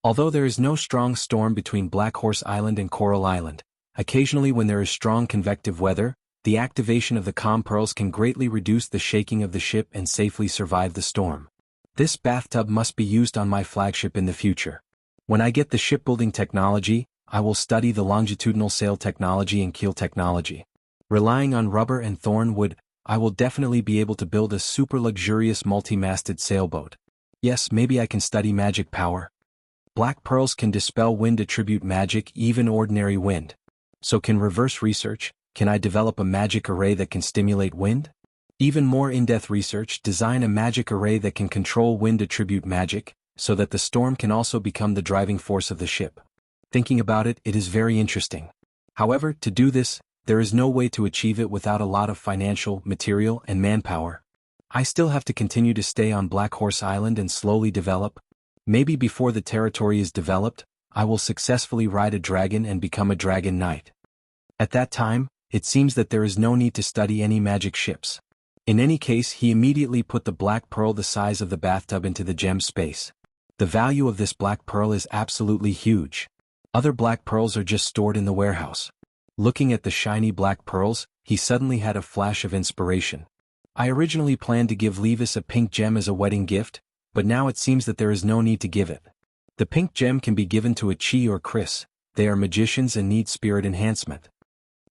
Although there is no strong storm between Black Horse Island and Coral Island, occasionally when there is strong convective weather, the activation of the calm pearls can greatly reduce the shaking of the ship and safely survive the storm. This bathtub must be used on my flagship in the future. When I get the shipbuilding technology, I will study the longitudinal sail technology and keel technology. Relying on rubber and thorn wood, I will definitely be able to build a super luxurious multi-masted sailboat. Yes, maybe I can study magic power. Black pearls can dispel wind attribute magic, even ordinary wind. So can reverse research, can I develop a magic array that can stimulate wind? Even more in-depth research, design a magic array that can control wind attribute magic, so that the storm can also become the driving force of the ship. Thinking about it, it is very interesting. However, to do this, there is no way to achieve it without a lot of financial, material, and manpower. I still have to continue to stay on Black Horse Island and slowly develop. Maybe before the territory is developed, I will successfully ride a dragon and become a dragon knight. At that time, it seems that there is no need to study any magic ships. In any case, he immediately put the black pearl the size of the bathtub into the gem space. The value of this black pearl is absolutely huge. Other black pearls are just stored in the warehouse. Looking at the shiny black pearls, he suddenly had a flash of inspiration. I originally planned to give Levis a pink gem as a wedding gift, but now it seems that there is no need to give it. The pink gem can be given to a Chi or Chris. They are magicians and need spirit enhancement.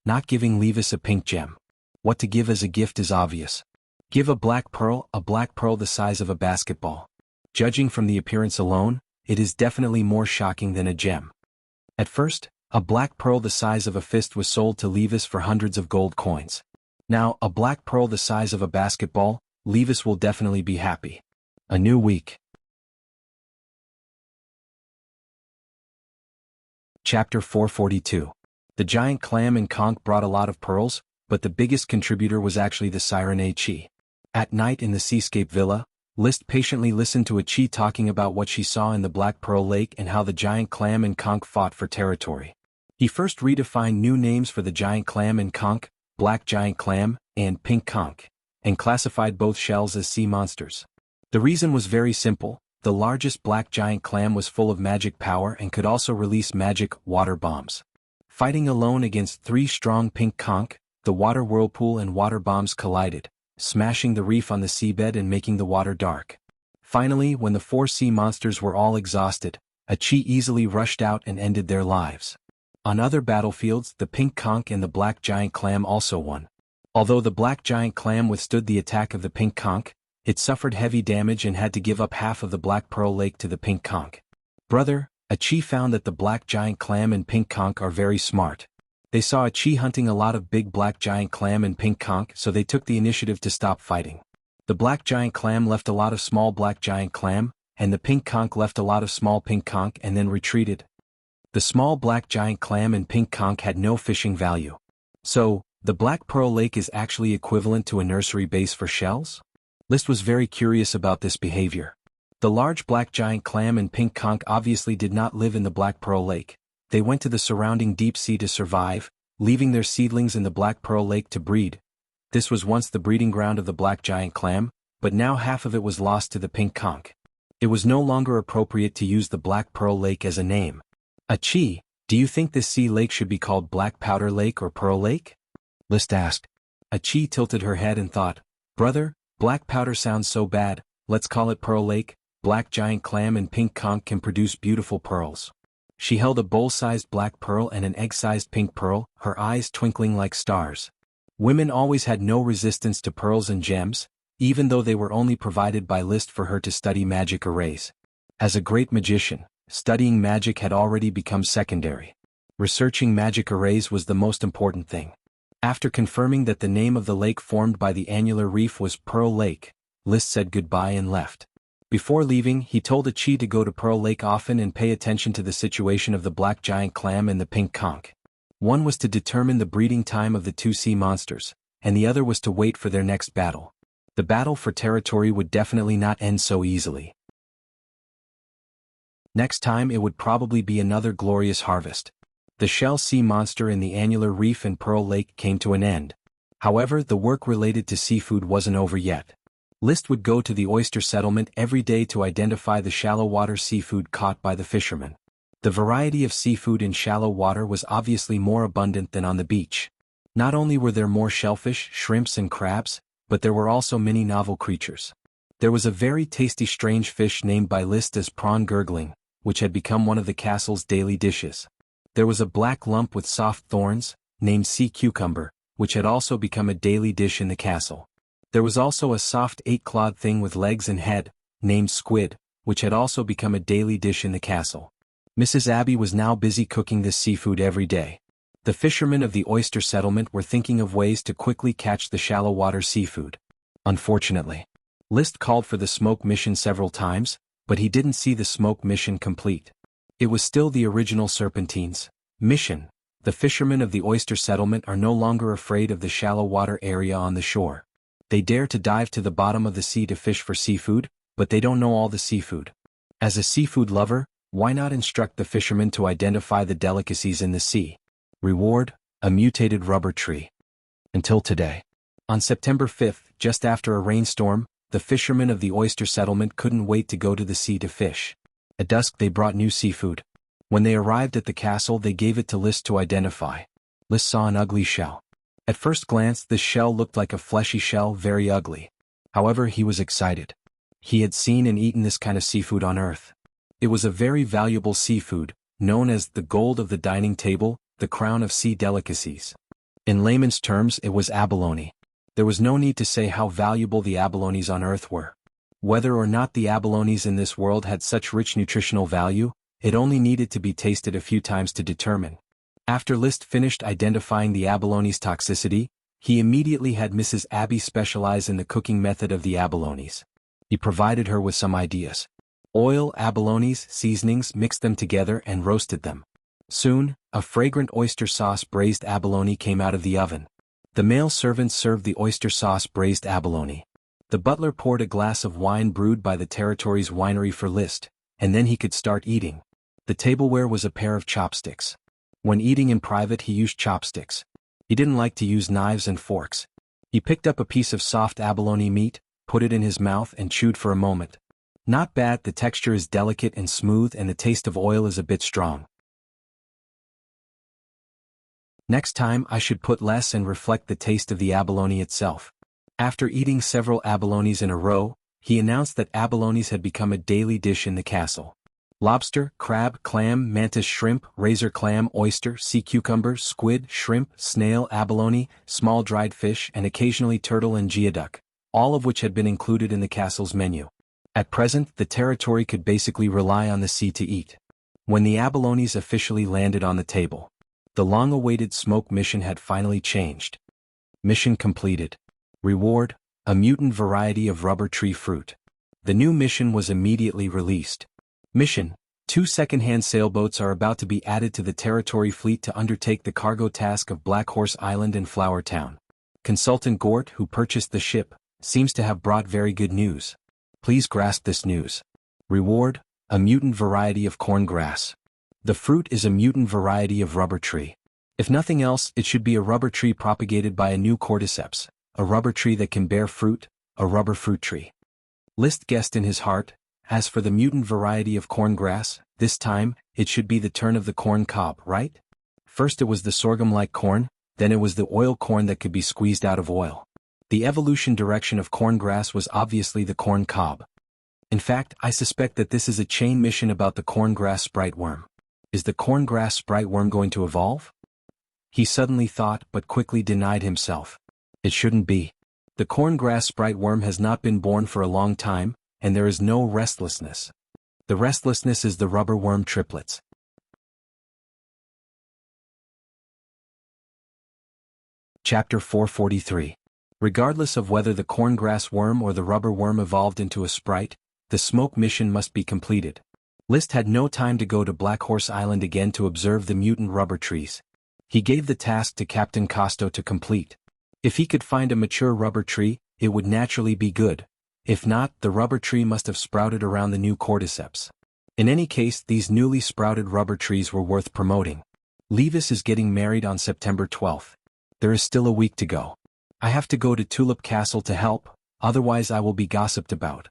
Not giving Levis a pink gem. What to give as a gift is obvious. Give a black pearl the size of a basketball. Judging from the appearance alone, it is definitely more shocking than a gem. At first, a black pearl the size of a fist was sold to Levis for hundreds of gold coins. Now, a black pearl the size of a basketball, Levis will definitely be happy. A new week. Chapter 442. The giant clam and conch brought a lot of pearls, but the biggest contributor was actually the siren Chi. At night in the Seascape Villa, List patiently listened to Chi talking about what she saw in the Black Pearl Lake and how the giant clam and conch fought for territory. He first redefined new names for the giant clam and conch, black giant clam, and pink conch, and classified both shells as sea monsters. The reason was very simple. The largest black giant clam was full of magic power and could also release magic water bombs. Fighting alone against 3 strong pink conch, the water whirlpool and water bombs collided, smashing the reef on the seabed and making the water dark. Finally, when the 4 sea monsters were all exhausted, a Chi easily rushed out and ended their lives. On other battlefields, the pink conch and the black giant clam also won. Although the black giant clam withstood the attack of the pink conch, it suffered heavy damage and had to give up half of the Black Pearl Lake to the pink conch. Brother, a Chi found that the black giant clam and pink conch are very smart. They saw a Chi hunting a lot of big black giant clam and pink conch, so they took the initiative to stop fighting. The black giant clam left a lot of small black giant clam, and the pink conch left a lot of small pink conch and then retreated. The small black giant clam and pink conch had no fishing value. So, the Black Pearl Lake is actually equivalent to a nursery base for shells? List was very curious about this behavior. The large black giant clam and pink conch obviously did not live in the Black Pearl Lake. They went to the surrounding deep sea to survive, leaving their seedlings in the Black Pearl Lake to breed. This was once the breeding ground of the black giant clam, but now half of it was lost to the pink conch. It was no longer appropriate to use the Black Pearl Lake as a name. A Chi, do you think this sea lake should be called Black Powder Lake or Pearl Lake? List asked. A Chi tilted her head and thought, brother, black powder sounds so bad, let's call it Pearl Lake. Black giant clam and pink conch can produce beautiful pearls. She held a bowl-sized black pearl and an egg-sized pink pearl, her eyes twinkling like stars. Women always had no resistance to pearls and gems, even though they were only provided by List for her to study magic arrays. As a great magician, studying magic had already become secondary. Researching magic arrays was the most important thing. After confirming that the name of the lake formed by the annular reef was Pearl Lake, List said goodbye and left. Before leaving, he told a Chi to go to Pearl Lake often and pay attention to the situation of the black giant clam and the pink conch. One was to determine the breeding time of the 2 sea monsters, and the other was to wait for their next battle. The battle for territory would definitely not end so easily. Next time it would probably be another glorious harvest. The shell sea monster in the annular reef in Pearl Lake came to an end. However, the work related to seafood wasn't over yet. List would go to the oyster settlement every day to identify the shallow water seafood caught by the fishermen. The variety of seafood in shallow water was obviously more abundant than on the beach. Not only were there more shellfish, shrimps and crabs, but there were also many novel creatures. There was a very tasty strange fish named by List as prawn gurgling, which had become one of the castle's daily dishes. There was a black lump with soft thorns, named sea cucumber, which had also become a daily dish in the castle. There was also a soft eight-clawed thing with legs and head, named squid, which had also become a daily dish in the castle. Mrs. Abby was now busy cooking this seafood every day. The fishermen of the oyster settlement were thinking of ways to quickly catch the shallow water seafood. Unfortunately, List called for the smoke mission several times, but he didn't see the smoke mission complete. It was still the original Serpentine's mission. The fishermen of the oyster settlement are no longer afraid of the shallow water area on the shore. They dare to dive to the bottom of the sea to fish for seafood, but they don't know all the seafood. As a seafood lover, why not instruct the fishermen to identify the delicacies in the sea? Reward: a mutated rubber tree. Until today. On September 5th, just after a rainstorm, the fishermen of the oyster settlement couldn't wait to go to the sea to fish. At dusk they brought new seafood. When they arrived at the castle they gave it to List to identify. List saw an ugly shell. At first glance this shell looked like a fleshy shell, very ugly. However, he was excited. He had seen and eaten this kind of seafood on Earth. It was a very valuable seafood, known as the gold of the dining table, the crown of sea delicacies. In layman's terms it was abalone. There was no need to say how valuable the abalones on Earth were. Whether or not the abalones in this world had such rich nutritional value, it only needed to be tasted a few times to determine. After List finished identifying the abalone's toxicity, he immediately had Mrs. Abby specialize in the cooking method of the abalones. He provided her with some ideas. Oil, abalones, seasonings, mixed them together and roasted them. Soon, a fragrant oyster sauce braised abalone came out of the oven. The male servants served the oyster sauce braised abalone. The butler poured a glass of wine brewed by the territory's winery for List, and then he could start eating. The tableware was a pair of chopsticks. When eating in private he used chopsticks. He didn't like to use knives and forks. He picked up a piece of soft abalone meat, put it in his mouth and chewed for a moment. Not bad, the texture is delicate and smooth and the taste of oil is a bit strong. Next time I should put less and reflect the taste of the abalone itself. After eating several abalones in a row, he announced that abalones had become a daily dish in the castle. Lobster, crab, clam, mantis shrimp, razor clam, oyster, sea cucumber, squid, shrimp, snail, abalone, small dried fish and occasionally turtle and geoduck, all of which had been included in the castle's menu. At present, the territory could basically rely on the sea to eat. When the abalones officially landed on the table, the long-awaited smoke mission had finally changed. Mission completed. Reward: a mutant variety of rubber tree fruit. The new mission was immediately released. Mission: 2 second-hand sailboats are about to be added to the territory fleet to undertake the cargo task of Black Horse Island and Flower Town. Consultant Gort, who purchased the ship, seems to have brought very good news. Please grasp this news. Reward: a mutant variety of corn grass. The fruit is a mutant variety of rubber tree. If nothing else, it should be a rubber tree propagated by a new cordyceps, a rubber tree that can bear fruit, a rubber fruit tree. List guessed in his heart. As for the mutant variety of corn grass, this time, it should be the turn of the corn cob, right? First it was the sorghum-like corn, then it was the oil corn that could be squeezed out of oil. The evolution direction of corn grass was obviously the corn cob. In fact, I suspect that this is a chain mission about the corn grass sprite worm. Is the corn grass sprite worm going to evolve? He suddenly thought, but quickly denied himself. It shouldn't be. The corn grass sprite worm has not been born for a long time, and there is no restlessness. The restlessness is the rubber worm triplets. Chapter 443. Regardless of whether the corngrass worm or the rubber worm evolved into a sprite, the smoke mission must be completed. List had no time to go to Black Horse Island again to observe the mutant rubber trees. He gave the task to Captain Costo to complete. If he could find a mature rubber tree, it would naturally be good. If not, the rubber tree must have sprouted around the new cordyceps. In any case, these newly sprouted rubber trees were worth promoting. Levis is getting married on September 12th. There is still a week to go. I have to go to Tulip Castle to help, otherwise I will be gossiped about.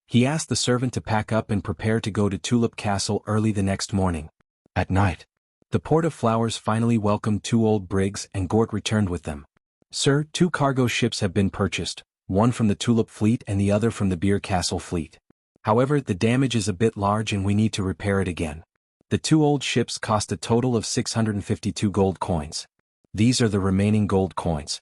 He asked the servant to pack up and prepare to go to Tulip Castle early the next morning. At night, the Port of Flowers finally welcomed two old brigs and Gort returned with them. Sir, 2 cargo ships have been purchased, one from the Tulip Fleet and the other from the Beer Castle Fleet. However, the damage is a bit large and we need to repair it again. The 2 old ships cost a total of 652 gold coins. These are the remaining gold coins.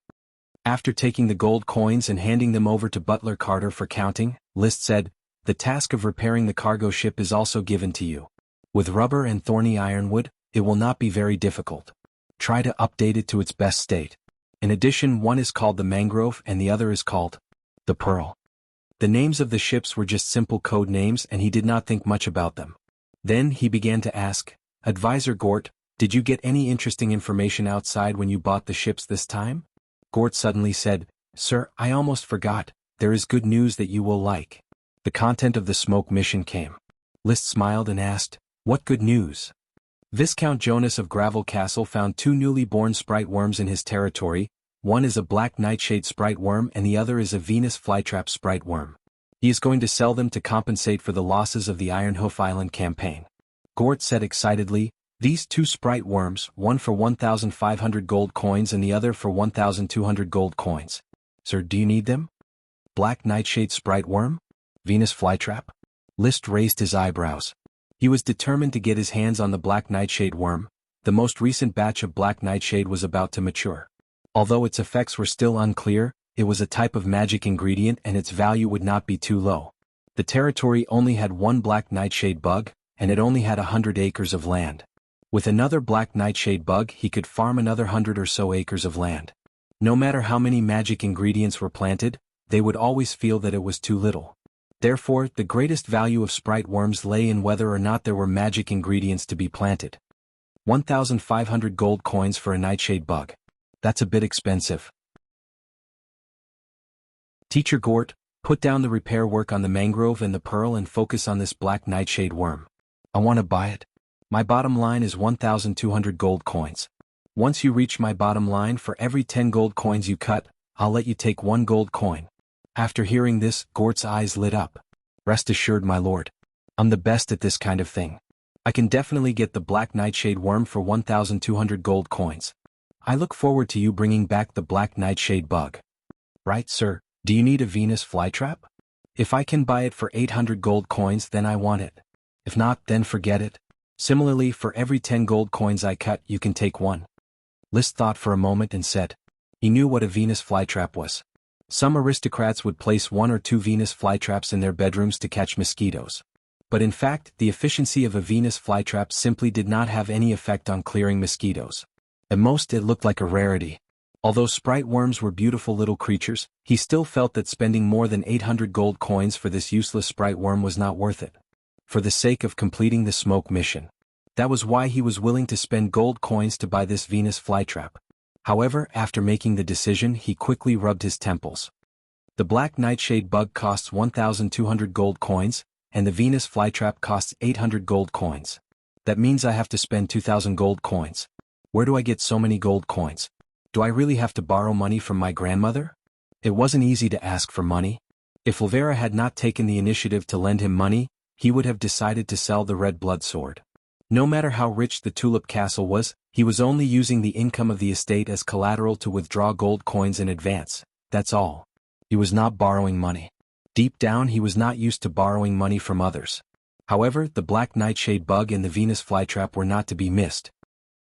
After taking the gold coins and handing them over to Butler Carter for counting, List said, "The task of repairing the cargo ship is also given to you. With rubber and thorny ironwood, it will not be very difficult. Try to update it to its best state. In addition, one is called the Mangrove and the other is called the Pearl." The names of the ships were just simple code names and he did not think much about them. Then he began to ask, "Advisor Gort, did you get any interesting information outside when you bought the ships this time?" Gort suddenly said, "Sir, I almost forgot, there is good news that you will like." The content of the smoke mission came. List smiled and asked, "What good news?" Viscount Jonas of Gravel Castle found 2 newly born sprite worms in his territory. One is a black nightshade sprite worm and the other is a Venus flytrap sprite worm. He is going to sell them to compensate for the losses of the Ironhoof Island campaign. Gort said excitedly, "These 2 sprite worms, one for 1,500 gold coins and the other for 1,200 gold coins. Sir, do you need them?" Black nightshade sprite worm? Venus flytrap? List raised his eyebrows. He was determined to get his hands on the black nightshade worm. The most recent batch of black nightshade was about to mature. Although its effects were still unclear, it was a type of magic ingredient and its value would not be too low. The territory only had 1 black nightshade bug, and it only had 100 acres of land. With another black nightshade bug he could farm another 100 or so acres of land. No matter how many magic ingredients were planted, they would always feel that it was too little. Therefore, the greatest value of sprite worms lay in whether or not there were magic ingredients to be planted. 1,500 gold coins for a nightshade bug. That's a bit expensive. Teacher Gort, put down the repair work on the Mangrove and the Pearl and focus on this black nightshade worm. I want to buy it. My bottom line is 1,200 gold coins. Once you reach my bottom line, for every 10 gold coins you cut, I'll let you take 1 gold coin. After hearing this, Gort's eyes lit up. Rest assured, my lord. I'm the best at this kind of thing. I can definitely get the black nightshade worm for 1,200 gold coins. I look forward to you bringing back the black nightshade bug. Right, sir. Do you need a Venus flytrap? If I can buy it for 800 gold coins, then I want it. If not, then forget it. Similarly, for every 10 gold coins I cut, you can take 1. List thought for a moment and said. He knew what a Venus flytrap was. Some aristocrats would place 1 or 2 Venus flytraps in their bedrooms to catch mosquitoes. But in fact, the efficiency of a Venus flytrap simply did not have any effect on clearing mosquitoes. At most, it looked like a rarity. Although sprite worms were beautiful little creatures, he still felt that spending more than 800 gold coins for this useless sprite worm was not worth it. For the sake of completing the smoke mission. That was why he was willing to spend gold coins to buy this Venus flytrap. However, after making the decision, he quickly rubbed his temples. The black nightshade bug costs 1,200 gold coins, and the Venus flytrap costs 800 gold coins. That means I have to spend 2,000 gold coins. Where do I get so many gold coins? Do I really have to borrow money from my grandmother? It wasn't easy to ask for money. If Olvera had not taken the initiative to lend him money, he would have decided to sell the red blood sword. No matter how rich the Tulip Castle was, he was only using the income of the estate as collateral to withdraw gold coins in advance, that's all. He was not borrowing money. Deep down he was not used to borrowing money from others. However, the black nightshade bug and the Venus flytrap were not to be missed.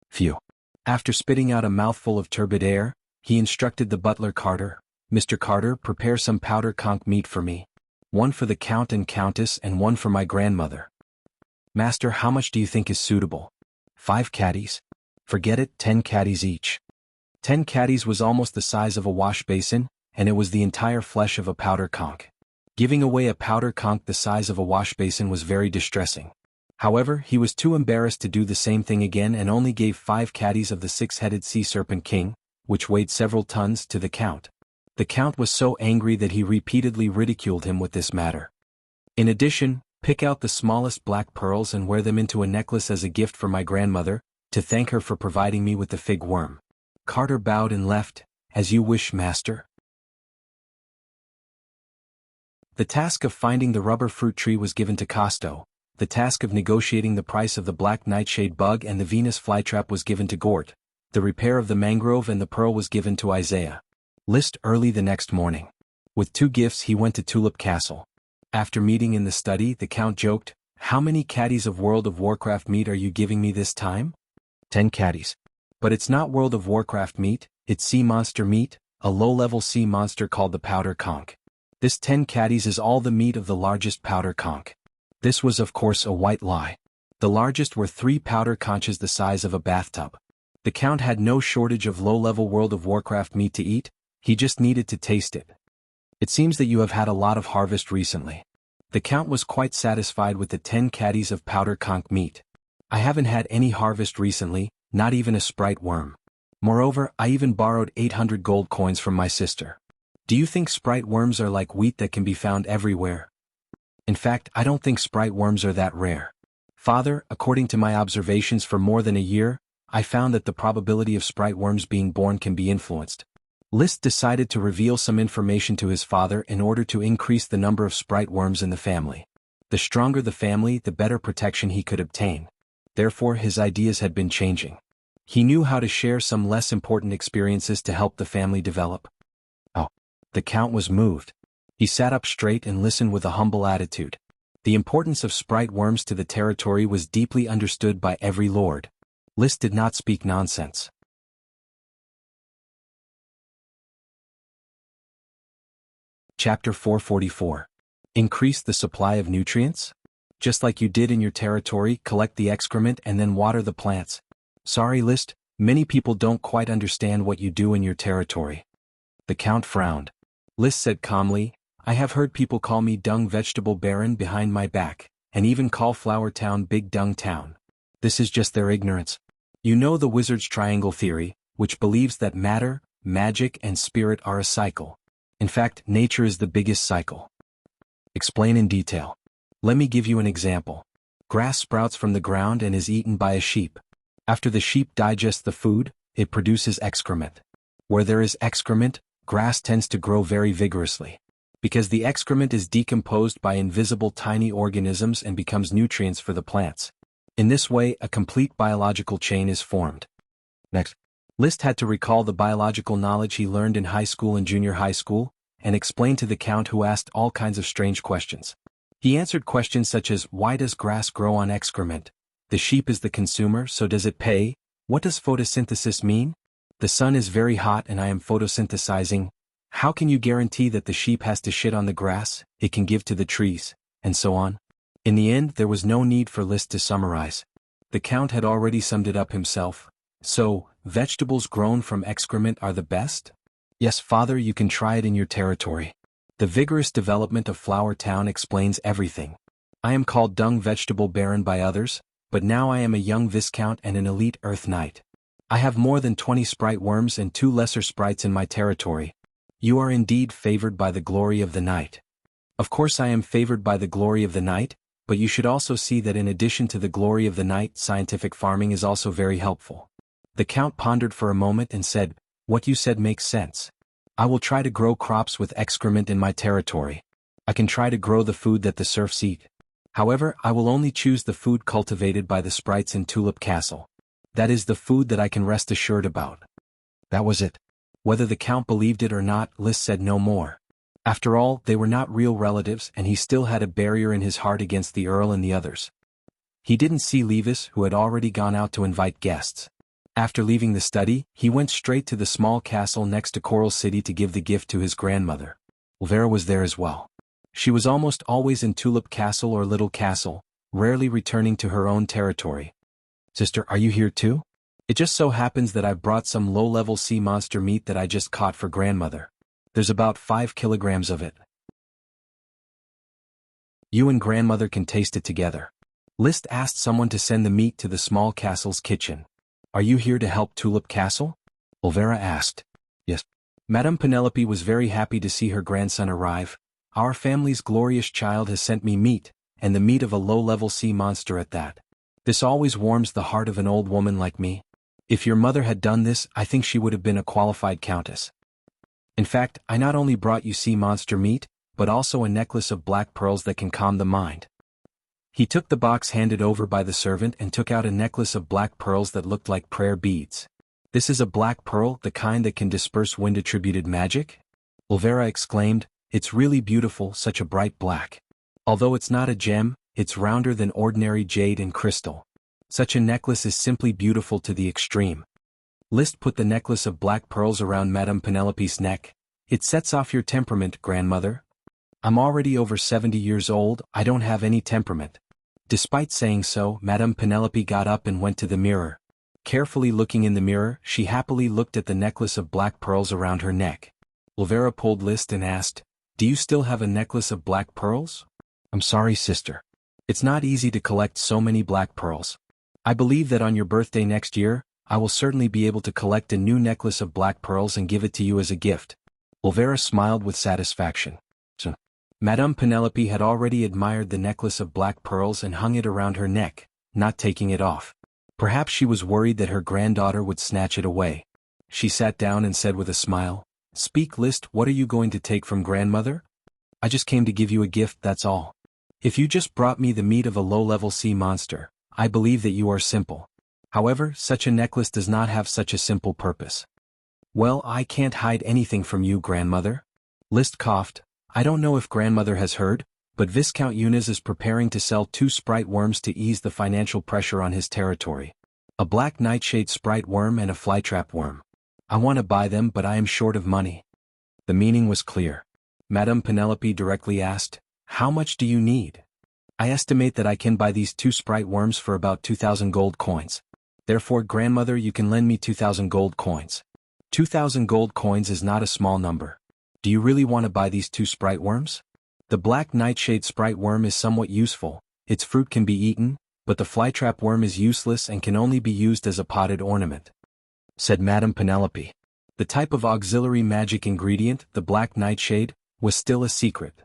Phew. After spitting out a mouthful of turbid air, he instructed the butler Carter, "Mr. Carter, prepare some powder conch meat for me. 1 for the Count and Countess and 1 for my grandmother." "Master, how much do you think is suitable?" 5 caddies. "Forget it, 10 caddies each." 10 caddies was almost the size of a wash basin, and it was the entire flesh of a powder conch. Giving away a powder conch the size of a wash basin was very distressing. However, he was too embarrassed to do the same thing again and only gave 5 caddies of the 6-headed sea serpent king, which weighed several tons, to the Count. The Count was so angry that he repeatedly ridiculed him with this matter. In addition, pick out the smallest black pearls and wear them into a necklace as a gift for my grandmother, to thank her for providing me with the fig worm. Carter bowed and left. As you wish, master. The task of finding the rubber fruit tree was given to Costo. The task of negotiating the price of the black nightshade bug and the Venus flytrap was given to Gort. The repair of the mangrove and the pearl was given to Isaiah. List early the next morning. With 2 gifts he went to Tulip Castle. After meeting in the study, the Count joked, "How many caddies of World of Warcraft meat are you giving me this time?" 10 caddies. But it's not World of Warcraft meat, it's sea monster meat, a low-level sea monster called the powder conch. This 10 caddies is all the meat of the largest powder conch. This was of course a white lie. The largest were 3 powder conches the size of a bathtub. The Count had no shortage of low-level World of Warcraft meat to eat, he just needed to taste it. It seems that you have had a lot of harvest recently. The Count was quite satisfied with the 10 caddies of powder conch meat. I haven't had any harvest recently, not even a sprite worm. Moreover, I even borrowed 800 gold coins from my sister. Do you think sprite worms are like wheat that can be found everywhere? In fact, I don't think sprite worms are that rare. Father, according to my observations for more than a year, I found that the probability of sprite worms being born can be influenced. List decided to reveal some information to his father in order to increase the number of sprite worms in the family. The stronger the family, the better protection he could obtain. Therefore, his ideas had been changing. He knew how to share some less important experiences to help the family develop. Oh. The Count was moved. He sat up straight and listened with a humble attitude. The importance of sprite worms to the territory was deeply understood by every lord. List did not speak nonsense. Chapter 444. Increase the supply of nutrients? Just like you did in your territory, collect the excrement and then water the plants. Sorry, List, many people don't quite understand what you do in your territory. The Count frowned. List said calmly, I have heard people call me Dung Vegetable Baron behind my back, and even call Flower Town Big Dung Town. This is just their ignorance. You know the wizard's triangle theory, which believes that matter, magic and spirit are a cycle. In fact, nature is the biggest cycle. Explain in detail. Let me give you an example. Grass sprouts from the ground and is eaten by a sheep. After the sheep digests the food, it produces excrement. Where there is excrement, grass tends to grow very vigorously. Because the excrement is decomposed by invisible tiny organisms and becomes nutrients for the plants. In this way, a complete biological chain is formed. Next, List had to recall the biological knowledge he learned in high school and junior high school, and explain to the Count, who asked all kinds of strange questions. He answered questions such as, why does grass grow on excrement? The sheep is the consumer, so does it pay? What does photosynthesis mean? The sun is very hot and I am photosynthesizing. How can you guarantee that the sheep has to shit on the grass, it can give to the trees, and so on? In the end, there was no need for List to summarize. The Count had already summed it up himself. So, vegetables grown from excrement are the best? Yes, father, you can try it in your territory. The vigorous development of Flower Town explains everything. I am called Dung Vegetable Baron by others, but now I am a young Viscount and an elite Earth Knight. I have more than 20 sprite worms and 2 lesser sprites in my territory. You are indeed favored by the glory of the night. Of course I am favored by the glory of the night, but you should also see that in addition to the glory of the night, scientific farming is also very helpful. The Count pondered for a moment and said, what you said makes sense. I will try to grow crops with excrement in my territory. I can try to grow the food that the serfs eat. However, I will only choose the food cultivated by the sprites in Tulip Castle. That is the food that I can rest assured about. That was it. Whether the Count believed it or not, List said no more. After all, they were not real relatives and he still had a barrier in his heart against the Earl and the others. He didn't see Levis, who had already gone out to invite guests. After leaving the study, he went straight to the small castle next to Coral City to give the gift to his grandmother. Vera was there as well. She was almost always in Tulip Castle or Little Castle, rarely returning to her own territory. Sister, are you here too? It just so happens that I've brought some low-level sea monster meat that I just caught for grandmother. There's about 5 kilograms of it. You and grandmother can taste it together. List asked someone to send the meat to the small castle's kitchen. Are you here to help Tulip Castle? Olvera asked. Yes. Madame Penelope was very happy to see her grandson arrive. Our family's glorious child has sent me meat, and the meat of a low-level sea monster at that. This always warms the heart of an old woman like me. If your mother had done this, I think she would have been a qualified countess. In fact, I not only brought you sea monster meat, but also a necklace of black pearls that can calm the mind. He took the box handed over by the servant and took out a necklace of black pearls that looked like prayer beads. This is a black pearl, the kind that can disperse wind-attributed magic? Olvera exclaimed, it's really beautiful, such a bright black. Although it's not a gem, it's rounder than ordinary jade and crystal. Such a necklace is simply beautiful to the extreme. Liszt put the necklace of black pearls around Madame Penelope's neck. It sets off your temperament, grandmother. I'm already over 70 years old, I don't have any temperament. Despite saying so, Madame Penelope got up and went to the mirror. Carefully looking in the mirror, she happily looked at the necklace of black pearls around her neck. Olvera pulled Liszt and asked, do you still have a necklace of black pearls? I'm sorry, sister. It's not easy to collect so many black pearls. I believe that on your birthday next year, I will certainly be able to collect a new necklace of black pearls and give it to you as a gift. Olvera smiled with satisfaction. Madame Penelope had already admired the necklace of black pearls and hung it around her neck, not taking it off. Perhaps she was worried that her granddaughter would snatch it away. She sat down and said with a smile, Speak, Liszt, what are you going to take from grandmother? I just came to give you a gift, that's all. If you just brought me the meat of a low-level sea monster, I believe that you are simple. However, such a necklace does not have such a simple purpose. Well, I can't hide anything from you, grandmother. Liszt coughed. I don't know if grandmother has heard, but Viscount Yunus is preparing to sell 2 sprite worms to ease the financial pressure on his territory. A black nightshade sprite worm and a flytrap worm. I want to buy them, but I am short of money. The meaning was clear. Madame Penelope directly asked, How much do you need? I estimate that I can buy these 2 sprite worms for about 2,000 gold coins. Therefore, grandmother, you can lend me 2,000 gold coins. 2,000 gold coins is not a small number. Do you really want to buy these 2 sprite worms? The black nightshade sprite worm is somewhat useful, its fruit can be eaten, but the flytrap worm is useless and can only be used as a potted ornament, said Madame Penelope. The type of auxiliary magic ingredient, the black nightshade, was still a secret.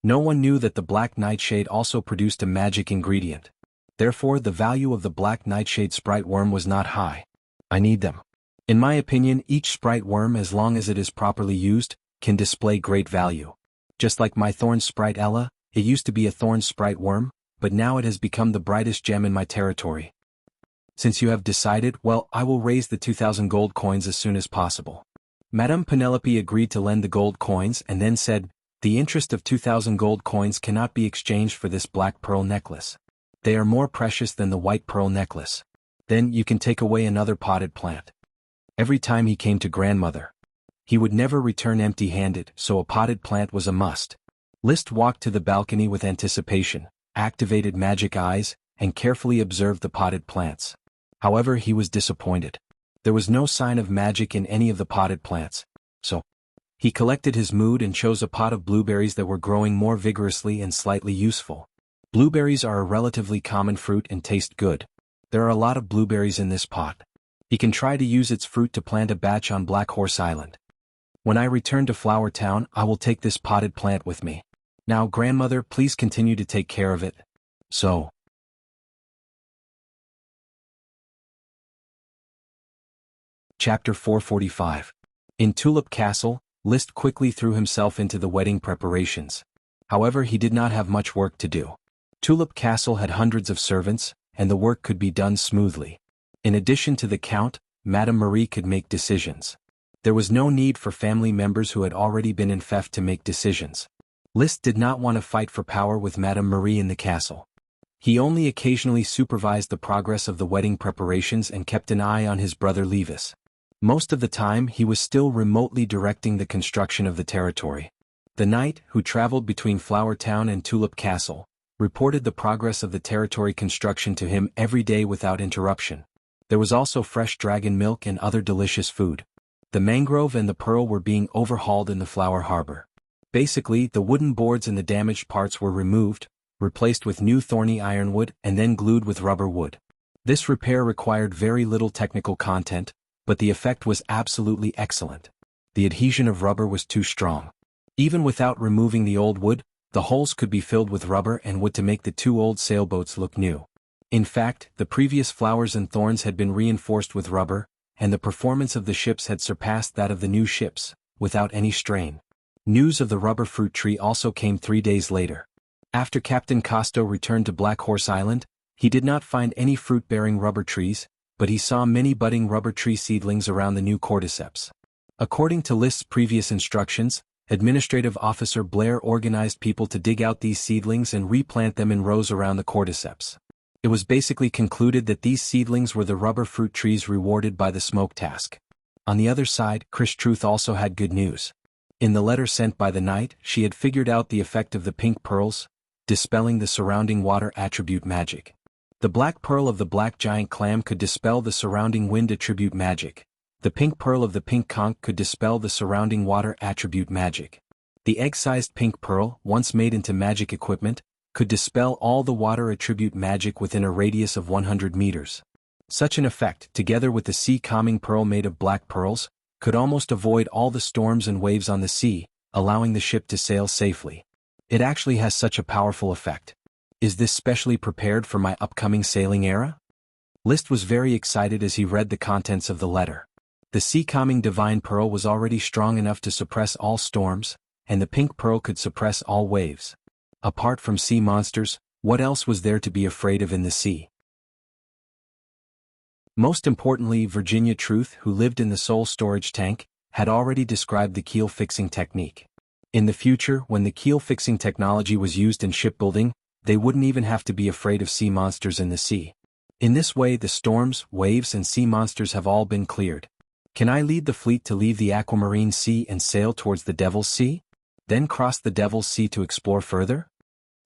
No one knew that the black nightshade also produced a magic ingredient. Therefore, the value of the black nightshade sprite worm was not high. I need them. In my opinion, each sprite worm, as long as it is properly used, can display great value. Just like my thorn sprite Ella, it used to be a thorn sprite worm, but now it has become the brightest gem in my territory. Since you have decided, well, I will raise the 2,000 gold coins as soon as possible. Madame Penelope agreed to lend the gold coins and then said, the interest of 2,000 gold coins cannot be exchanged for this black pearl necklace. They are more precious than the white pearl necklace. Then you can take away another potted plant. Every time he came to grandmother, he would never return empty-handed, so a potted plant was a must. Liszt walked to the balcony with anticipation, activated magic eyes, and carefully observed the potted plants. However, he was disappointed. There was no sign of magic in any of the potted plants. So, he collected his mood and chose a pot of blueberries that were growing more vigorously and slightly useful. Blueberries are a relatively common fruit and taste good. There are a lot of blueberries in this pot. He can try to use its fruit to plant a batch on Black Horse Island. When I return to Flower Town, I will take this potted plant with me. Now, grandmother, please continue to take care of it. So. Chapter 445. In Tulip Castle, Liszt quickly threw himself into the wedding preparations. However, he did not have much work to do. Tulip Castle had hundreds of servants, and the work could be done smoothly. In addition to the Count, Madame Marie could make decisions. There was no need for family members who had already been in Fef to make decisions. Liszt did not want to fight for power with Madame Marie in the castle. He only occasionally supervised the progress of the wedding preparations and kept an eye on his brother Levis. Most of the time he was still remotely directing the construction of the territory. The knight, who traveled between Flower Town and Tulip Castle, reported the progress of the territory construction to him every day without interruption. There was also fresh dragon milk and other delicious food. The mangrove and the pearl were being overhauled in the flower harbor. Basically, the wooden boards and the damaged parts were removed, replaced with new thorny ironwood and then glued with rubber wood. This repair required very little technical content, but the effect was absolutely excellent. The adhesion of rubber was too strong. Even without removing the old wood, the holes could be filled with rubber and wood to make the two old sailboats look new. In fact, the previous flowers and thorns had been reinforced with rubber, and the performance of the ships had surpassed that of the new ships, without any strain. News of the rubber fruit tree also came 3 days later. After Captain Costo returned to Black Horse Island, he did not find any fruit-bearing rubber trees, but he saw many budding rubber tree seedlings around the new cordyceps. According to List's previous instructions, Administrative Officer Blair organized people to dig out these seedlings and replant them in rows around the cordyceps. It was basically concluded that these seedlings were the rubber fruit trees rewarded by the smoke task. On the other side, Chris Truth also had good news. In the letter sent by the night, she had figured out the effect of the pink pearls, dispelling the surrounding water attribute magic. The black pearl of the black giant clam could dispel the surrounding wind attribute magic. The pink pearl of the pink conch could dispel the surrounding water attribute magic. The egg-sized pink pearl, once made into magic equipment, could dispel all the water attribute magic within a radius of 100 meters. Such an effect, together with the sea-calming pearl made of black pearls, could almost avoid all the storms and waves on the sea, allowing the ship to sail safely. It actually has such a powerful effect. Is this specially prepared for my upcoming sailing era? List was very excited as he read the contents of the letter. The sea-calming divine pearl was already strong enough to suppress all storms, and the pink pearl could suppress all waves. Apart from sea monsters, what else was there to be afraid of in the sea? Most importantly, Virginia Truth, who lived in the Soul storage tank, had already described the keel-fixing technique. In the future, when the keel-fixing technology was used in shipbuilding, they wouldn't even have to be afraid of sea monsters in the sea. In this way, the storms, waves and sea monsters have all been cleared. Can I lead the fleet to leave the Aquamarine Sea and sail towards the Devil's Sea? Then cross the Devil's Sea to explore further?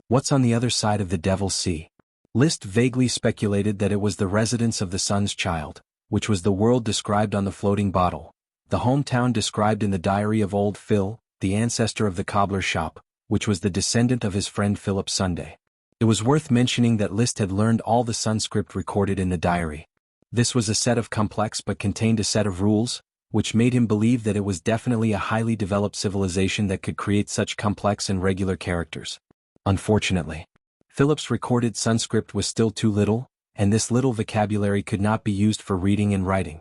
What's on the other side of the Devil's Sea? List vaguely speculated that it was the residence of the Sun's Child, which was the world described on the floating bottle, the hometown described in the diary of Old Phil, the ancestor of the cobbler's shop, which was the descendant of his friend Philip Sunday. It was worth mentioning that List had learned all the Sunscript recorded in the diary. This was a set of complex but contained a set of rules, which made him believe that it was definitely a highly developed civilization that could create such complex and regular characters. Unfortunately, Philip's recorded Sunscript was still too little, and this little vocabulary could not be used for reading and writing.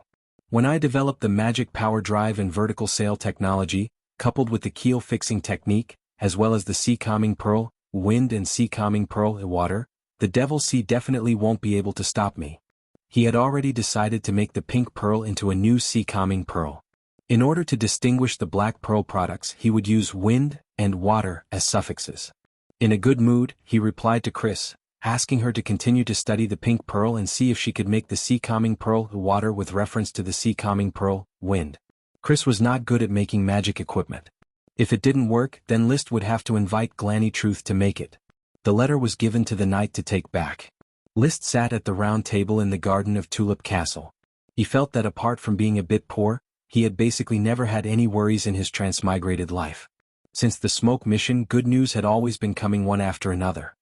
When I developed the magic power drive and vertical sail technology, coupled with the keel-fixing technique, as well as the sea-calming pearl, wind and sea-calming pearl, water, the Devil's Sea definitely won't be able to stop me. He had already decided to make the pink pearl into a new sea-calming pearl. In order to distinguish the black pearl products, he would use wind and water as suffixes. In a good mood, he replied to Chris, asking her to continue to study the pink pearl and see if she could make the sea-calming pearl, water, with reference to the sea-calming pearl, wind. Chris was not good at making magic equipment. If it didn't work, then List would have to invite Glanny Truth to make it. The letter was given to the knight to take back. List sat at the round table in the garden of Tulip Castle. He felt that apart from being a bit poor, he had basically never had any worries in his transmigrated life. Since the smoke mission, good news had always been coming one after another.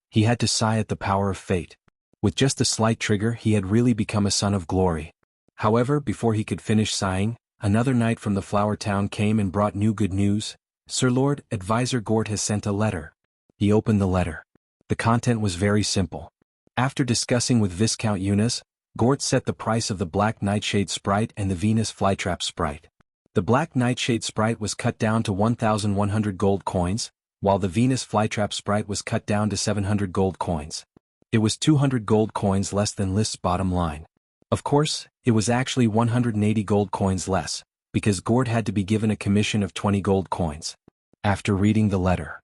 He had to sigh at the power of fate. With just a slight trigger, he had really become a son of glory. However, before he could finish sighing, another knight from the Flower Town came and brought new good news. Sir Lord, Advisor Gort has sent a letter. He opened the letter. The content was very simple. After discussing with Viscount Eunice, Gort set the price of the Black Nightshade Sprite and the Venus Flytrap Sprite. The Black Nightshade Sprite was cut down to 1,100 gold coins, while the Venus Flytrap Sprite was cut down to 700 gold coins. It was 200 gold coins less than List's bottom line. Of course, it was actually 180 gold coins less, because Gort had to be given a commission of 20 gold coins. After reading the letter,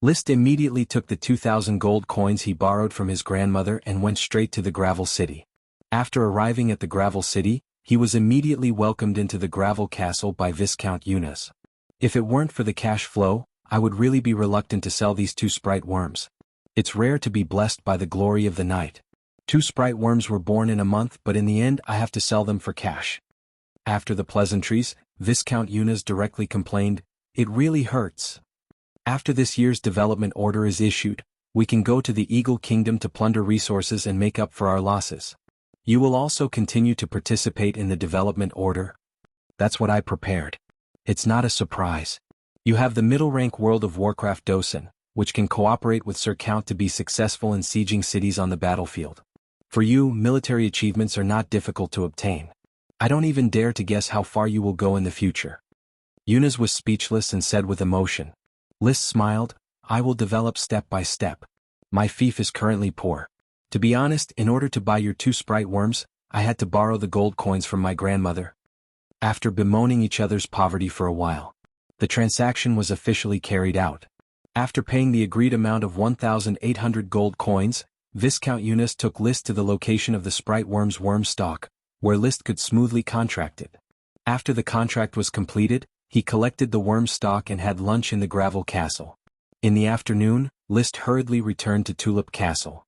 List immediately took the 2,000 gold coins he borrowed from his grandmother and went straight to the Gravel City. After arriving at the Gravel City, he was immediately welcomed into the Gravel Castle by Viscount Eunice. If it weren't for the cash flow, I would really be reluctant to sell these 2 sprite worms. It's rare to be blessed by the glory of the night. 2 sprite worms were born in a month, but in the end I have to sell them for cash. After the pleasantries, Viscount Eunice directly complained, "It really hurts. After this year's development order is issued, we can go to the Eagle Kingdom to plunder resources and make up for our losses." You will also continue to participate in the development order. That's what I prepared. It's not a surprise. You have the middle-rank World of Warcraft docent, which can cooperate with Sir Count to be successful in sieging cities on the battlefield. For you, military achievements are not difficult to obtain. I don't even dare to guess how far you will go in the future. Yunus was speechless and said with emotion. List smiled, I will develop step by step. My fief is currently poor. To be honest, in order to buy your 2 sprite worms, I had to borrow the gold coins from my grandmother. After bemoaning each other's poverty for a while, the transaction was officially carried out. After paying the agreed amount of 1,800 gold coins, Viscount Yunus took List to the location of the sprite worm's worm stock, where List could smoothly contract it. After the contract was completed, he collected the worm stock and had lunch in the gravel castle. In the afternoon, List hurriedly returned to Tulip Castle.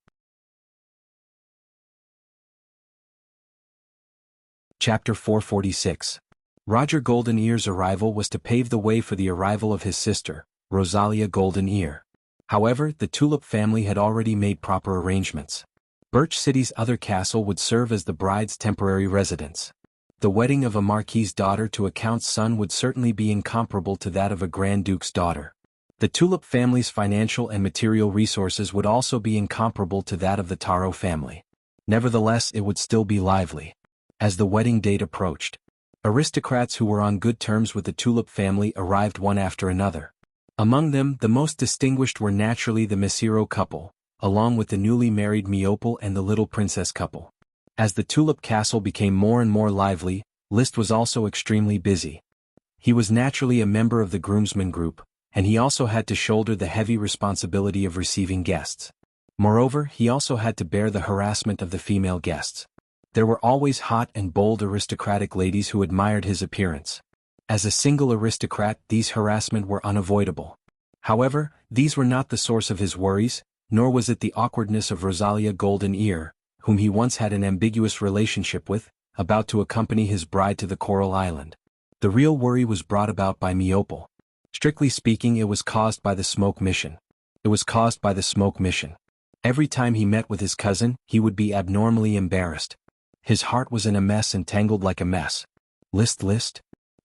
Chapter 446. Roger Golden Ear's arrival was to pave the way for the arrival of his sister, Rosalia Golden Ear. However, the Tulip family had already made proper arrangements. Birch City's other castle would serve as the bride's temporary residence. The wedding of a marquis's daughter to a count's son would certainly be incomparable to that of a Grand Duke's daughter. The Tulip family's financial and material resources would also be incomparable to that of the Taro family. Nevertheless, it would still be lively. As the wedding date approached, aristocrats who were on good terms with the Tulip family arrived one after another. Among them, the most distinguished were naturally the Mesiro couple, along with the newly married Meopal and the little princess couple. As the Tulip Castle became more and more lively, List was also extremely busy. He was naturally a member of the groomsmen group, and he also had to shoulder the heavy responsibility of receiving guests. Moreover, he also had to bear the harassment of the female guests. There were always hot and bold aristocratic ladies who admired his appearance. As a single aristocrat, these harassment were unavoidable. However, these were not the source of his worries, nor was it the awkwardness of Rosalia Golden Ear, whom he once had an ambiguous relationship with, about to accompany his bride to the Coral Island. The real worry was brought about by Meopal. Strictly speaking, it was caused by the smoke mission. Every time he met with his cousin, he would be abnormally embarrassed. His heart was in a mess and tangled like a mess. List.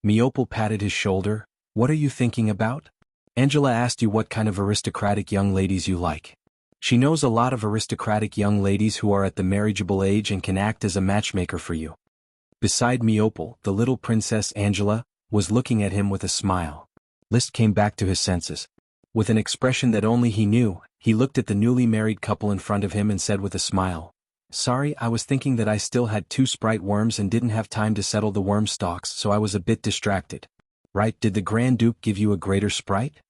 Meopal patted his shoulder. What are you thinking about? Angela asked you what kind of aristocratic young ladies you like. She knows a lot of aristocratic young ladies who are at the marriageable age and can act as a matchmaker for you. Beside Meopal, the little princess Angela was looking at him with a smile. List came back to his senses. With an expression that only he knew, he looked at the newly married couple in front of him and said with a smile, Sorry, I was thinking that I still had 2 sprite worms and didn't have time to settle the worm stalks, so I was a bit distracted. Right, did the Grand Duke give you a greater sprite?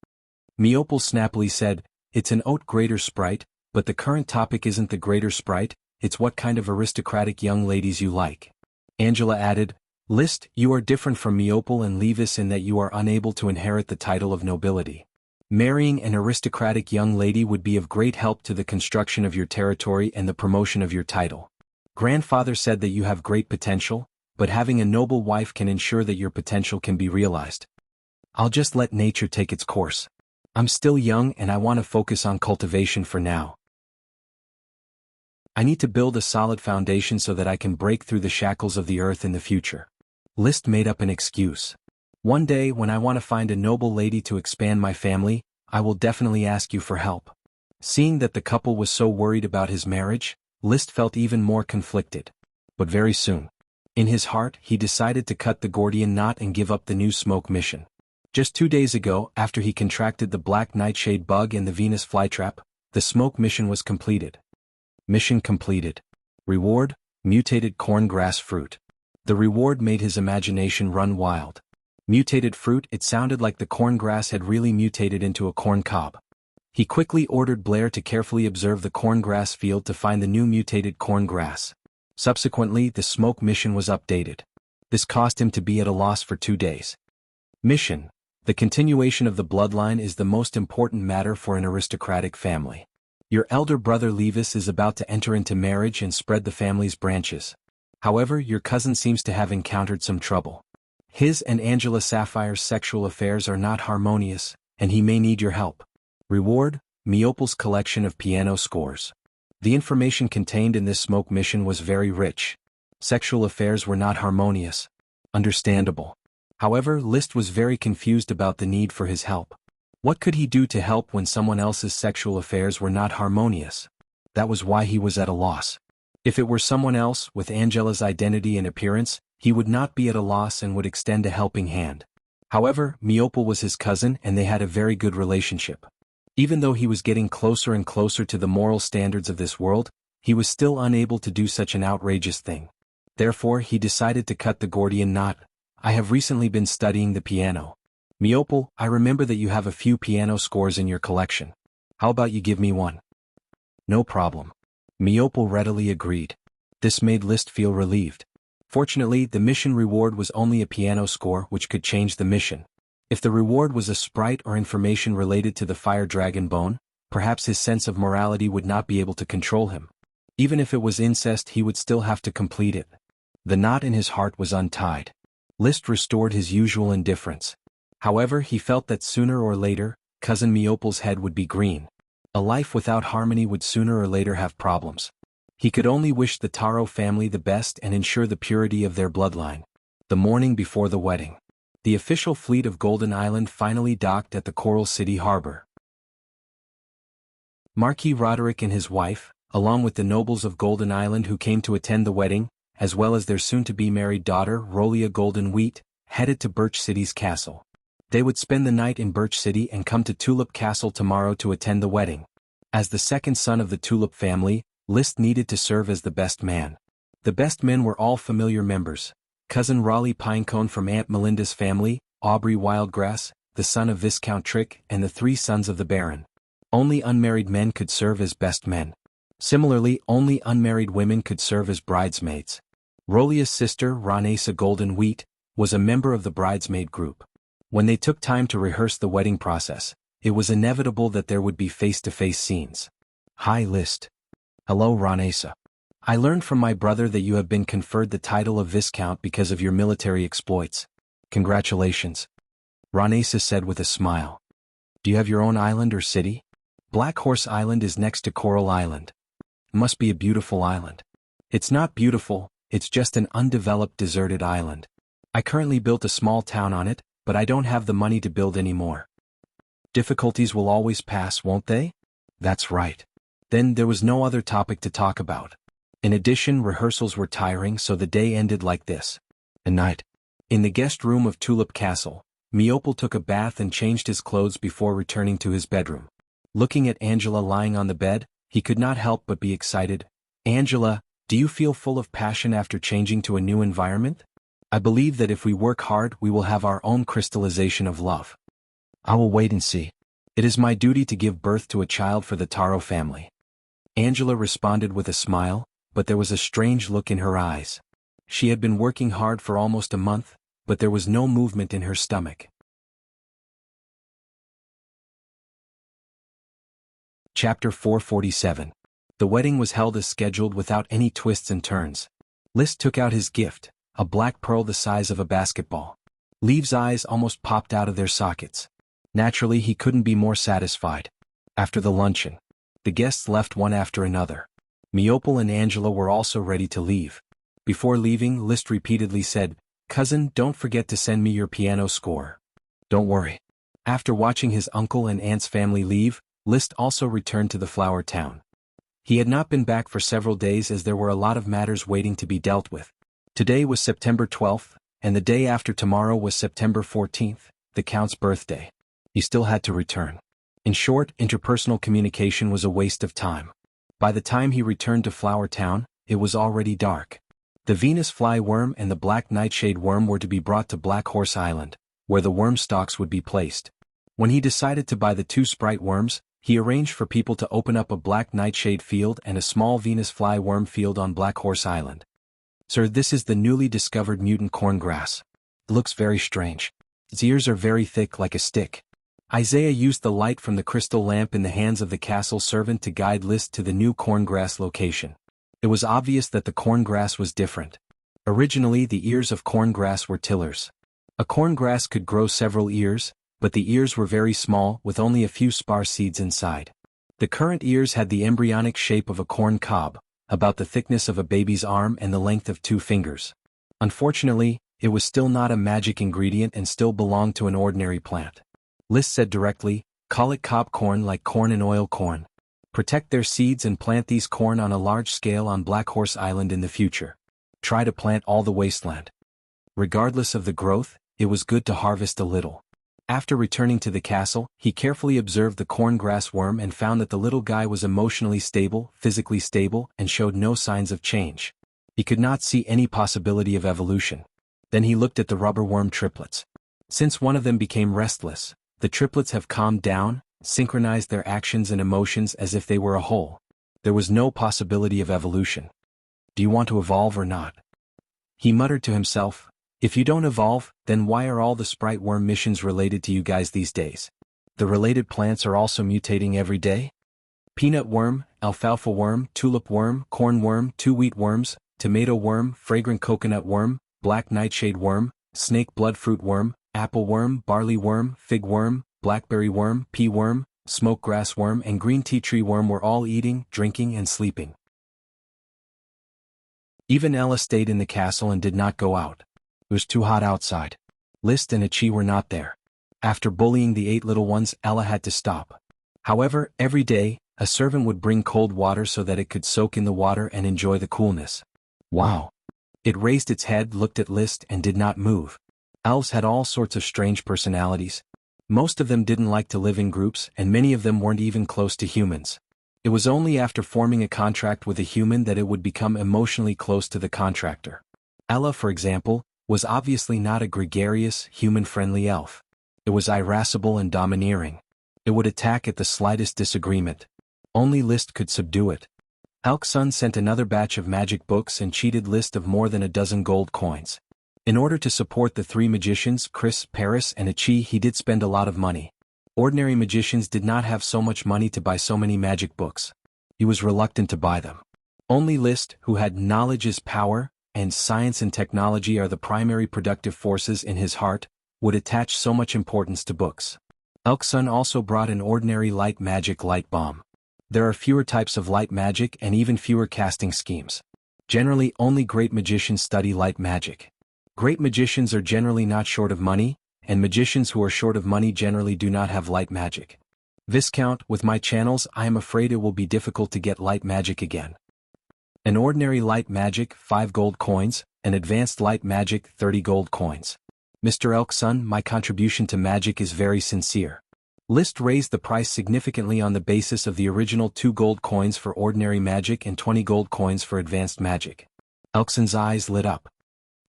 Meopal snappily said, It's an haute greater sprite, but the current topic isn't the greater sprite, it's what kind of aristocratic young ladies you like. Angela added, List, you are different from Meopal and Levis in that you are unable to inherit the title of nobility. Marrying an aristocratic young lady would be of great help to the construction of your territory and the promotion of your title. Grandfather said that you have great potential, but having a noble wife can ensure that your potential can be realized. I'll just let nature take its course. I'm still young and I want to focus on cultivation for now. I need to build a solid foundation so that I can break through the shackles of the earth in the future. List made up an excuse. One day when I want to find a noble lady to expand my family, I will definitely ask you for help. Seeing that the couple was so worried about his marriage, List felt even more conflicted. But very soon, in his heart, he decided to cut the Gordian knot and give up the new smoke mission. Just 2 days ago, after he contracted the black nightshade bug and the Venus flytrap, the smoke mission was completed. Mission completed. Reward, mutated corn grass fruit. The reward made his imagination run wild. Mutated fruit, it sounded like the corn grass had really mutated into a corn cob. He quickly ordered Blair to carefully observe the corn grass field to find the new mutated corn grass. Subsequently, the smoke mission was updated. This caused him to be at a loss for 2 days. Mission. The continuation of the bloodline is the most important matter for an aristocratic family. Your elder brother Levis is about to enter into marriage and spread the family's branches. However, your cousin seems to have encountered some trouble. His and Angela Sapphire's sexual affairs are not harmonious, and he may need your help. Reward, Meopal's collection of piano scores. The information contained in this smoke mission was very rich. Sexual affairs were not harmonious. Understandable. However, List was very confused about the need for his help. What could he do to help when someone else's sexual affairs were not harmonious? That was why he was at a loss. If it were someone else, with Angela's identity and appearance, he would not be at a loss and would extend a helping hand. However, Miopal was his cousin and they had a very good relationship. Even though he was getting closer and closer to the moral standards of this world, he was still unable to do such an outrageous thing. Therefore, he decided to cut the Gordian knot. I have recently been studying the piano. Miopal, I remember that you have a few piano scores in your collection. How about you give me one? No problem. Miopal readily agreed. This made List feel relieved. Fortunately, the mission reward was only a piano score which could change the mission. If the reward was a sprite or information related to the fire dragon bone, perhaps his sense of morality would not be able to control him. Even if it was incest, he would still have to complete it. The knot in his heart was untied. List restored his usual indifference. However, he felt that sooner or later, cousin Miopal's head would be green. A life without harmony would sooner or later have problems. He could only wish the Taro family the best and ensure the purity of their bloodline. The morning before the wedding. The official fleet of Golden Island finally docked at the Coral City harbor. Marquis Roderick and his wife, along with the nobles of Golden Island who came to attend the wedding, as well as their soon-to-be-married daughter Rolia Golden Wheat, headed to Birch City's castle. They would spend the night in Birch City and come to Tulip Castle tomorrow to attend the wedding. As the second son of the Tulip family, List needed to serve as the best man. The best men were all familiar members. Cousin Raleigh Pinecone from Aunt Melinda's family, Aubrey Wildgrass, the son of Viscount Trick, and the 3 sons of the Baron. Only unmarried men could serve as best men. Similarly, only unmarried women could serve as bridesmaids. Rolia's sister, Ranesa Golden Wheat, was a member of the bridesmaid group. When they took time to rehearse the wedding process, it was inevitable that there would be face-to-face scenes. Hi List. Hello Ranesa. I learned from my brother that you have been conferred the title of Viscount because of your military exploits. Congratulations. Ranesa said with a smile. Do you have your own island or city? Black Horse Island is next to Coral Island. It must be a beautiful island. It's not beautiful, it's just an undeveloped deserted island. I currently built a small town on it, but I don't have the money to build any more. Difficulties will always pass, won't they? That's right. Then there was no other topic to talk about. In addition, rehearsals were tiring, so the day ended like this. At night. In the guest room of Tulip Castle, Miopal took a bath and changed his clothes before returning to his bedroom. Looking at Angela lying on the bed, he could not help but be excited. Angela, do you feel full of passion after changing to a new environment? I believe that if we work hard, we will have our own crystallization of love. I will wait and see. It is my duty to give birth to a child for the Taro family. Angela responded with a smile, but there was a strange look in her eyes. She had been working hard for almost a month, but there was no movement in her stomach. Chapter 447. The wedding was held as scheduled without any twists and turns. List took out his gift, a black pearl the size of a basketball. Leaves' eyes almost popped out of their sockets. Naturally, he couldn't be more satisfied. After the luncheon, the guests left one after another. Miopal and Angela were also ready to leave. Before leaving, List repeatedly said, "Cousin, don't forget to send me your piano score." Don't worry. After watching his uncle and aunt's family leave, List also returned to the flower town. He had not been back for several days as there were a lot of matters waiting to be dealt with. Today was September 12th, and the day after tomorrow was September 14th, the Count's birthday. He still had to return. In short, interpersonal communication was a waste of time. By the time he returned to Flower Town, it was already dark. The Venus fly worm and the black nightshade worm were to be brought to Black Horse Island, where the worm stalks would be placed. When he decided to buy the 2 sprite worms, he arranged for people to open up a black nightshade field and a small Venus fly worm field on Black Horse Island. Sir, this is the newly discovered mutant corngrass. It looks very strange. Its ears are very thick like a stick. Isaiah used the light from the crystal lamp in the hands of the castle servant to guide List to the new corngrass location. It was obvious that the corngrass was different. Originally, the ears of corngrass were tillers. A corngrass could grow several ears, but the ears were very small with only a few sparse seeds inside. The current ears had the embryonic shape of a corn cob, about the thickness of a baby's arm and the length of 2 fingers. Unfortunately, it was still not a magic ingredient and still belonged to an ordinary plant. List said directly, "Call it cob corn like corn and oil corn. Protect their seeds and plant these corn on a large scale on Black Horse Island in the future. Try to plant all the wasteland. Regardless of the growth, it was good to harvest a little." After returning to the castle, he carefully observed the corn grass worm and found that the little guy was emotionally stable, physically stable, and showed no signs of change. He could not see any possibility of evolution. Then he looked at the rubber worm triplets. Since one of them became restless, the triplets have calmed down, synchronized their actions and emotions as if they were a whole. There was no possibility of evolution. "Do you want to evolve or not?" he muttered to himself. "If you don't evolve, then why are all the sprite worm missions related to you guys these days? The related plants are also mutating every day? Peanut worm, alfalfa worm, tulip worm, corn worm, 2 wheat worms, tomato worm, fragrant coconut worm, black nightshade worm, snake bloodfruit worm, apple worm, barley worm, fig worm, blackberry worm, pea worm, smoke grass worm and green tea tree worm were all eating, drinking and sleeping. Even Ella stayed in the castle and did not go out. It was too hot outside. List and Achi were not there. After bullying the 8 little ones, Ella had to stop. However, every day, a servant would bring cold water so that it could soak in the water and enjoy the coolness. Wow! It raised its head, looked at List and did not move. Elves had all sorts of strange personalities. Most of them didn't like to live in groups and many of them weren't even close to humans. It was only after forming a contract with a human that it would become emotionally close to the contractor. Ella, for example, was obviously not a gregarious, human-friendly elf. It was irascible and domineering. It would attack at the slightest disagreement. Only List could subdue it. Elk-sun sent another batch of magic books and cheated List of more than a dozen gold coins. In order to support the 3 magicians, Chris, Paris, and Achi, he did spend a lot of money. Ordinary magicians did not have so much money to buy so many magic books. He was reluctant to buy them. Only List, who had knowledge is power, and science and technology are the primary productive forces in his heart, would attach so much importance to books. Elk-sun also brought an ordinary light magic light bomb. There are fewer types of light magic and even fewer casting schemes. Generally, only great magicians study light magic. Great magicians are generally not short of money, and magicians who are short of money generally do not have light magic. Viscount, with my channels, I am afraid it will be difficult to get light magic again. An ordinary light magic, 5 gold coins, an advanced light magic, 30 gold coins. Mr. Elk-sun, my contribution to magic is very sincere. List raised the price significantly on the basis of the original 2 gold coins for ordinary magic and 20 gold coins for advanced magic. Elk-sun's eyes lit up.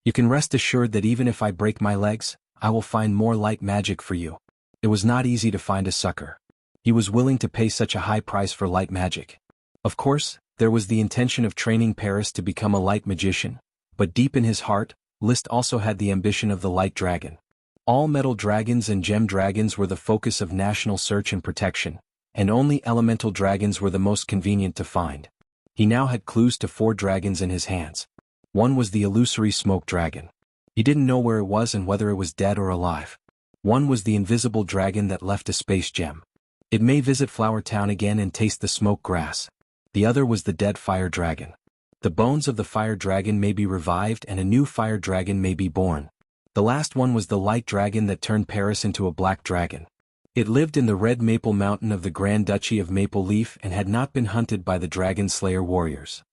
"You can rest assured that even if I break my legs, I will find more light magic for you." It was not easy to find a sucker. He was willing to pay such a high price for light magic. Of course, there was the intention of training Paris to become a light magician, but deep in his heart, List also had the ambition of the light dragon. All metal dragons and gem dragons were the focus of national search and protection, and only elemental dragons were the most convenient to find. He now had clues to 4 dragons in his hands. One was the illusory smoke dragon. He didn't know where it was and whether it was dead or alive. One was the invisible dragon that left a space gem. It may visit Flower Town again and taste the smoke grass. The other was the dead fire dragon. The bones of the fire dragon may be revived and a new fire dragon may be born. The last one was the light dragon that turned Paris into a black dragon. It lived in the Red Maple Mountain of the Grand Duchy of Maple Leaf and had not been hunted by the Dragon Slayer warriors.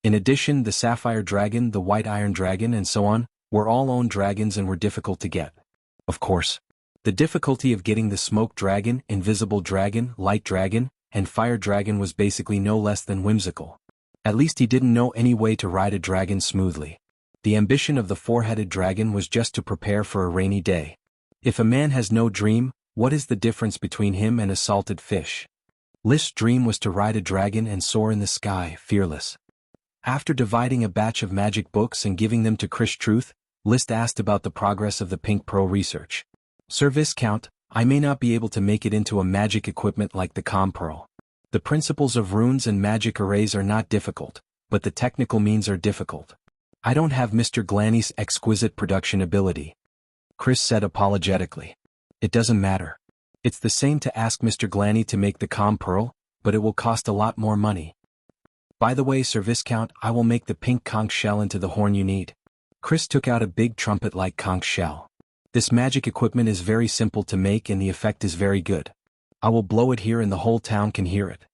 In addition, the Sapphire Dragon, the White Iron Dragon and so on, were all owned dragons and were difficult to get. Of course, the difficulty of getting the Smoke Dragon, Invisible Dragon, Light Dragon, and Fire Dragon was basically no less than whimsical. At least he didn't know any way to ride a dragon smoothly. The ambition of the 4-headed dragon was just to prepare for a rainy day. If a man has no dream, what is the difference between him and a salted fish? List's dream was to ride a dragon and soar in the sky, fearless. After dividing a batch of magic books and giving them to Krish Truth, List asked about the progress of the Pink Pro research. "Sir Viscount, I may not be able to make it into a magic equipment like the Com Pearl. The principles of runes and magic arrays are not difficult, but the technical means are difficult. I don't have Mr. Glanny's exquisite production ability," Chris said apologetically. "It doesn't matter. It's the same to ask Mr. Glanny to make the calm pearl, but it will cost a lot more money. By the way, Sir Viscount, I will make the pink conch shell into the horn you need. Chris took out a big trumpet-like conch shell. This magic equipment is very simple to make and the effect is very good. I will blow it here and the whole town can hear it.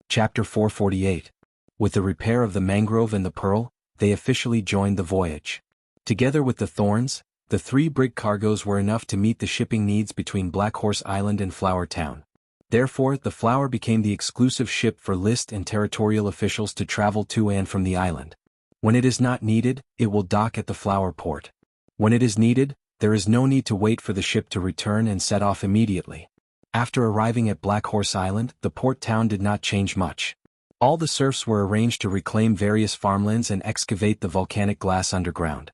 Chapter 448. With the repair of the mangrove and the pearl, they officially joined the voyage. Together with the thorns, the 3 brig cargoes were enough to meet the shipping needs between Black Horse Island and Flower Town. Therefore, the Flower became the exclusive ship for list and territorial officials to travel to and from the island. When it is not needed, it will dock at the Flower port. When it is needed, there is no need to wait for the ship to return and set off immediately. After arriving at Black Horse Island, the port town did not change much. All the serfs were arranged to reclaim various farmlands and excavate the volcanic glass underground.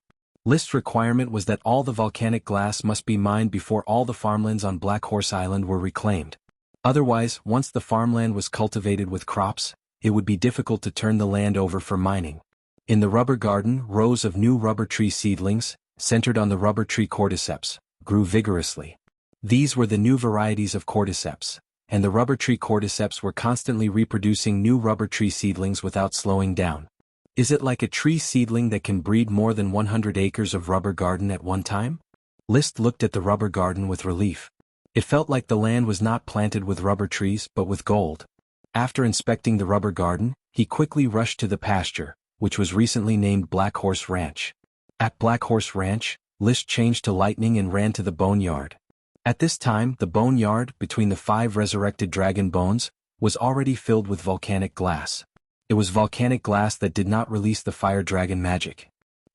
List's requirement was that all the volcanic glass must be mined before all the farmlands on Black Horse Island were reclaimed. Otherwise, once the farmland was cultivated with crops, it would be difficult to turn the land over for mining. In the rubber garden, rows of new rubber tree seedlings, centered on the rubber tree cordyceps, grew vigorously. These were the new varieties of cordyceps, and the rubber tree cordyceps were constantly reproducing new rubber tree seedlings without slowing down. Is it like a tree seedling that can breed more than 100 acres of rubber garden at one time? List looked at the rubber garden with relief. It felt like the land was not planted with rubber trees but with gold. After inspecting the rubber garden, he quickly rushed to the pasture, which was recently named Black Horse Ranch. At Black Horse Ranch, List changed to lightning and ran to the boneyard. At this time, the boneyard, between the 5 resurrected dragon bones, was already filled with volcanic glass. It was volcanic glass that did not release the fire dragon magic.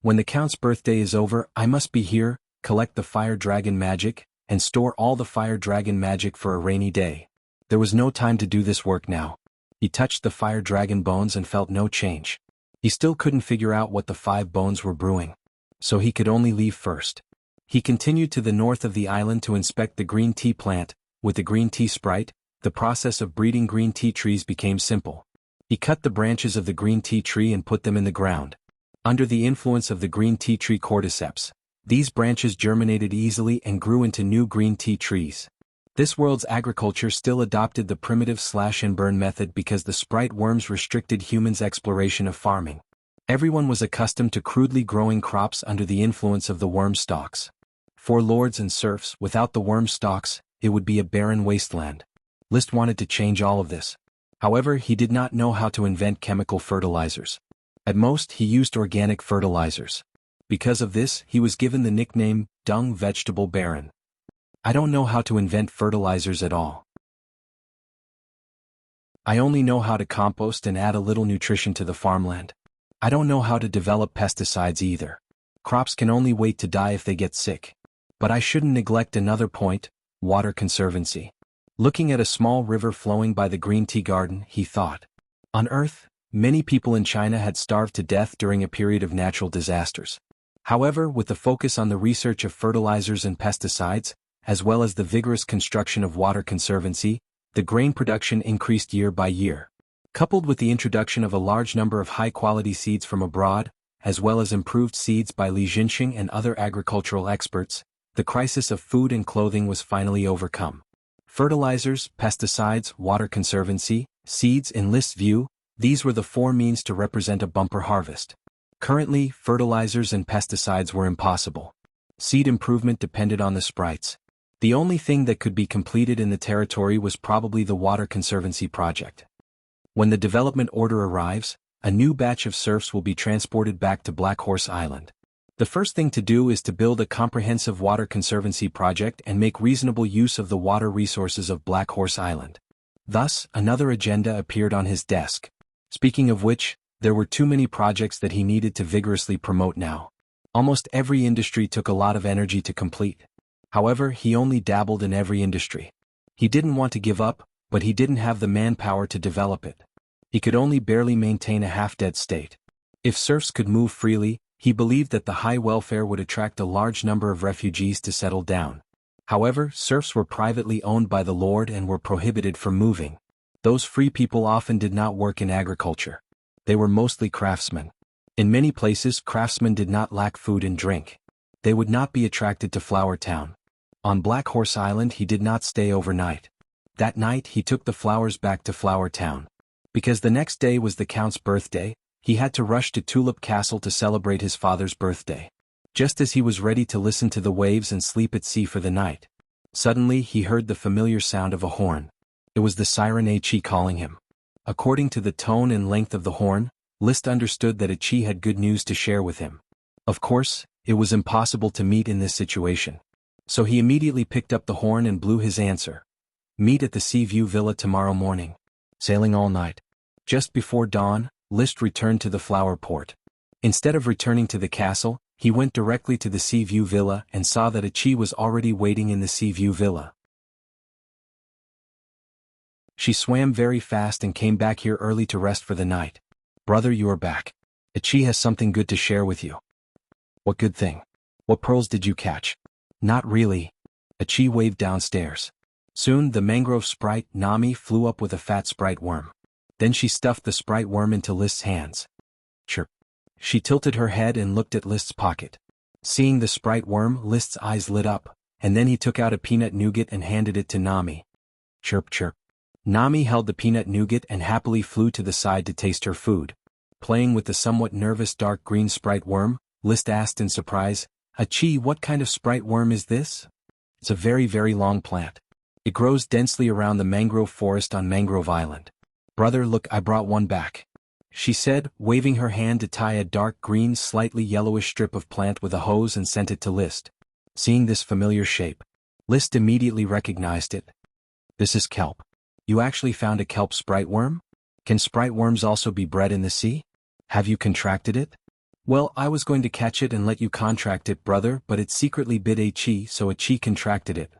When the Count's birthday is over, I must be here, collect the fire dragon magic, and store all the fire dragon magic for a rainy day. There was no time to do this work now. He touched the fire dragon bones and felt no change. He still couldn't figure out what the 5 bones were brewing. So he could only leave first. He continued to the north of the island to inspect the green tea plant. With the green tea sprite, the process of breeding green tea trees became simple. He cut the branches of the green tea tree and put them in the ground. Under the influence of the green tea tree cordyceps, these branches germinated easily and grew into new green tea trees. This world's agriculture still adopted the primitive slash-and-burn method because the sprite worms restricted humans' exploration of farming. Everyone was accustomed to crudely growing crops under the influence of the worm stalks. For lords and serfs, without the worm stalks, it would be a barren wasteland. List wanted to change all of this. However, he did not know how to invent chemical fertilizers. At most, he used organic fertilizers. Because of this, he was given the nickname, Dung Vegetable Baron. I don't know how to invent fertilizers at all. I only know how to compost and add a little nutrition to the farmland. I don't know how to develop pesticides either. Crops can only wait to die if they get sick. But I shouldn't neglect another point, water conservancy. Looking at a small river flowing by the green tea garden, he thought. On Earth, many people in China had starved to death during a period of natural disasters. However, with the focus on the research of fertilizers and pesticides, as well as the vigorous construction of water conservancy, the grain production increased year by year. Coupled with the introduction of a large number of high-quality seeds from abroad, as well as improved seeds by Li Jinxing and other agricultural experts, the crisis of food and clothing was finally overcome. Fertilizers, pesticides, water conservancy, seeds in List's view, these were the 4 means to represent a bumper harvest. Currently, fertilizers and pesticides were impossible. Seed improvement depended on the sprites. The only thing that could be completed in the territory was probably the water conservancy project. When the development order arrives, a new batch of serfs will be transported back to Black Horse Island. The first thing to do is to build a comprehensive water conservancy project and make reasonable use of the water resources of Black Horse Island. Thus, another agenda appeared on his desk. Speaking of which, there were too many projects that he needed to vigorously promote now. Almost every industry took a lot of energy to complete. However, he only dabbled in every industry. He didn't want to give up, but he didn't have the manpower to develop it. He could only barely maintain a half-dead state. If serfs could move freely, he believed that the high welfare would attract a large number of refugees to settle down. However, serfs were privately owned by the lord and were prohibited from moving. Those free people often did not work in agriculture. They were mostly craftsmen. In many places, craftsmen did not lack food and drink. they would not be attracted to Flower Town. On Black Horse Island he did not stay overnight. That night he took the flowers back to Flower Town. Because the next day was the Count's birthday, he had to rush to Tulip Castle to celebrate his father's birthday. Just as he was ready to listen to the waves and sleep at sea for the night, suddenly he heard the familiar sound of a horn. It was the siren Achi calling him. According to the tone and length of the horn, List understood that Achi had good news to share with him. Of course, it was impossible to meet in this situation. So he immediately picked up the horn and blew his answer. Meet at the Sea View Villa tomorrow morning. Sailing all night. Just before dawn, List returned to the flower port. Instead of returning to the castle, he went directly to the Sea View Villa and saw that Achi was already waiting in the Sea View Villa. She swam very fast and came back here early to rest for the night. Brother, you are back. Achi has something good to share with you. What good thing? What pearls did you catch? Not really. Achi waved downstairs. Soon the mangrove sprite Nami flew up with a fat sprite worm. Then she stuffed the sprite worm into List's hands. Chirp. She tilted her head and looked at List's pocket. Seeing the sprite worm, List's eyes lit up, and then he took out a peanut nougat and handed it to Nami. Chirp chirp. Nami held the peanut nougat and happily flew to the side to taste her food. Playing with the somewhat nervous dark green sprite worm, List asked in surprise, Achi, what kind of sprite worm is this? It's a very, very long plant. It grows densely around the mangrove forest on Mangrove Island. Brother, look, I brought one back, she said, waving her hand to tie a dark green, slightly yellowish strip of plant with a hose and sent it to List. Seeing this familiar shape, List immediately recognized it. This is kelp. You actually found a kelp sprite worm? Can sprite worms also be bred in the sea? Have you contracted it? Well, I was going to catch it and let you contract it, brother, but it secretly bit Achi, so Achi contracted it.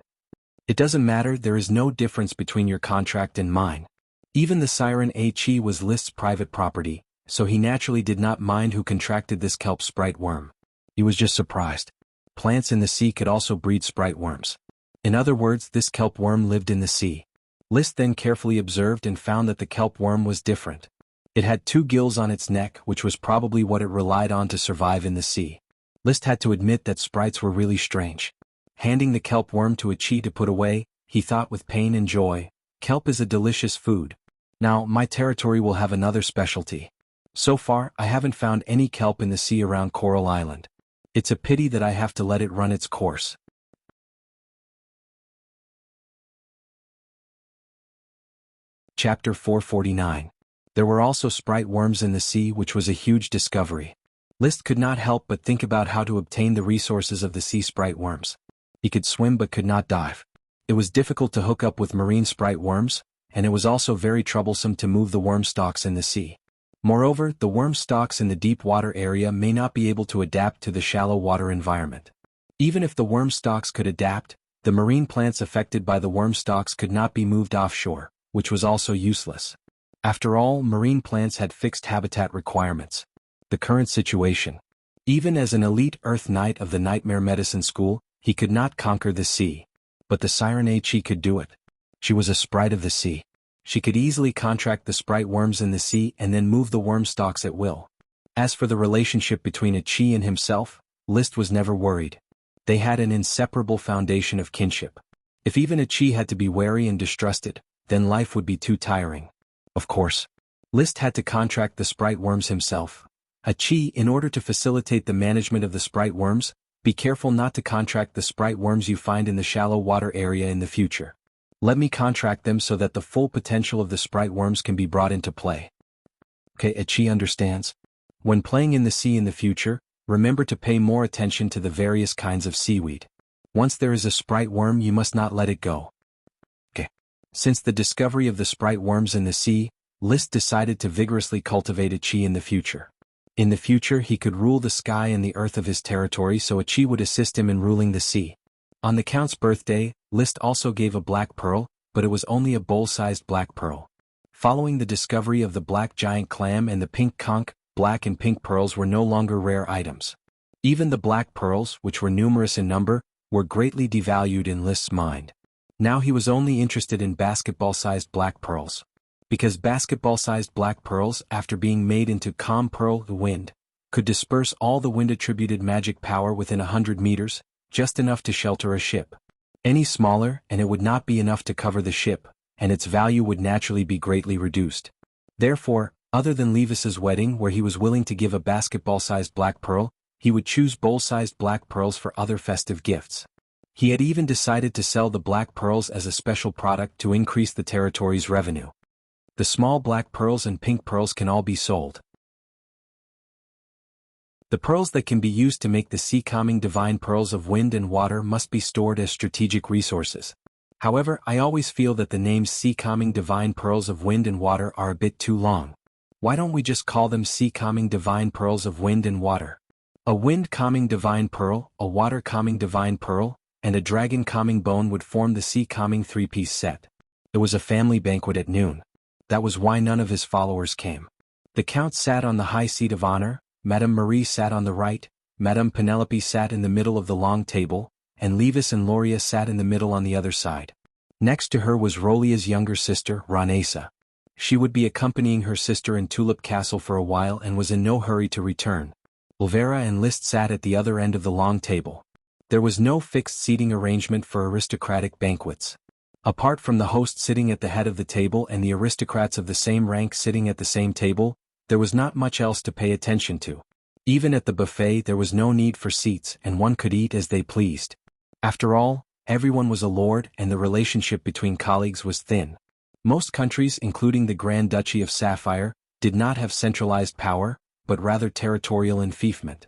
It doesn't matter, there is no difference between your contract and mine. Even the siren Achi was List's private property, so he naturally did not mind who contracted this kelp sprite worm. He was just surprised. Plants in the sea could also breed sprite worms. In other words, this kelp worm lived in the sea. List then carefully observed and found that the kelp worm was different. It had 2 gills on its neck, which was probably what it relied on to survive in the sea. List had to admit that sprites were really strange. Handing the kelp worm to Achi to put away, he thought with pain and joy, kelp is a delicious food. Now, my territory will have another specialty. So far, I haven't found any kelp in the sea around Coral Island. It's a pity that I have to let it run its course. Chapter 449. There were also sprite worms in the sea, which was a huge discovery. List could not help but think about how to obtain the resources of the sea sprite worms. He could swim but could not dive. It was difficult to hook up with marine sprite worms, and it was also very troublesome to move the worm stalks in the sea. Moreover, the worm stalks in the deep water area may not be able to adapt to the shallow water environment. Even if the worm stalks could adapt, the marine plants affected by the worm stalks could not be moved offshore, which was also useless. After all, marine plants had fixed habitat requirements. The current situation. Even as an elite Earth Knight of the Nightmare Medicine School, he could not conquer the sea. But the siren Achi could do it. She was a sprite of the sea. She could easily contract the sprite worms in the sea and then move the worm stalks at will. As for the relationship between Achi and himself, List was never worried. They had an inseparable foundation of kinship. If even Achi had to be wary and distrusted, then life would be too tiring. Of course, List had to contract the sprite worms himself. Achi, in order to facilitate the management of the sprite worms, be careful not to contract the sprite worms you find in the shallow water area in the future. Let me contract them so that the full potential of the sprite worms can be brought into play. Okay, Achi understands. When playing in the sea in the future, remember to pay more attention to the various kinds of seaweed. Once there is a sprite worm, you must not let it go. Okay. Since the discovery of the sprite worms in the sea, List decided to vigorously cultivate Achi in the future. In the future, he could rule the sky and the earth of his territory, so Achi would assist him in ruling the sea. On the Count's birthday, List also gave a black pearl, but it was only a bowl-sized black pearl. Following the discovery of the black giant clam and the pink conch, black and pink pearls were no longer rare items. Even the black pearls, which were numerous in number, were greatly devalued in List's mind. Now he was only interested in basketball-sized black pearls. Because basketball-sized black pearls, after being made into calm pearl wind, could disperse all the wind-attributed magic power within 100 meters, just enough to shelter a ship. Any smaller, and it would not be enough to cover the ship, and its value would naturally be greatly reduced. Therefore, other than Levis's wedding where he was willing to give a basketball-sized black pearl, he would choose bowl-sized black pearls for other festive gifts. He had even decided to sell the black pearls as a special product to increase the territory's revenue. The small black pearls and pink pearls can all be sold. The pearls that can be used to make the sea-calming divine pearls of wind and water must be stored as strategic resources. However, I always feel that the names sea-calming divine pearls of wind and water are a bit too long. Why don't we just call them sea-calming divine pearls of wind and water? A wind-calming divine pearl, a water-calming divine pearl, and a dragon-calming bone would form the sea-calming three-piece set. It was a family banquet at noon. That was why none of his followers came. The count sat on the high seat of honor, Madame Marie sat on the right, Madame Penelope sat in the middle of the long table, and Levis and Loria sat in the middle on the other side. Next to her was Rolia's younger sister, Ranesa. She would be accompanying her sister in Tulip Castle for a while and was in no hurry to return. Ulvera and Liszt sat at the other end of the long table. There was no fixed seating arrangement for aristocratic banquets. Apart from the host sitting at the head of the table and the aristocrats of the same rank sitting at the same table, there was not much else to pay attention to. Even at the buffet there was no need for seats and one could eat as they pleased. After all, everyone was a lord and the relationship between colleagues was thin. Most countries, including the Grand Duchy of Sapphire, did not have centralized power, but rather territorial enfeoffment.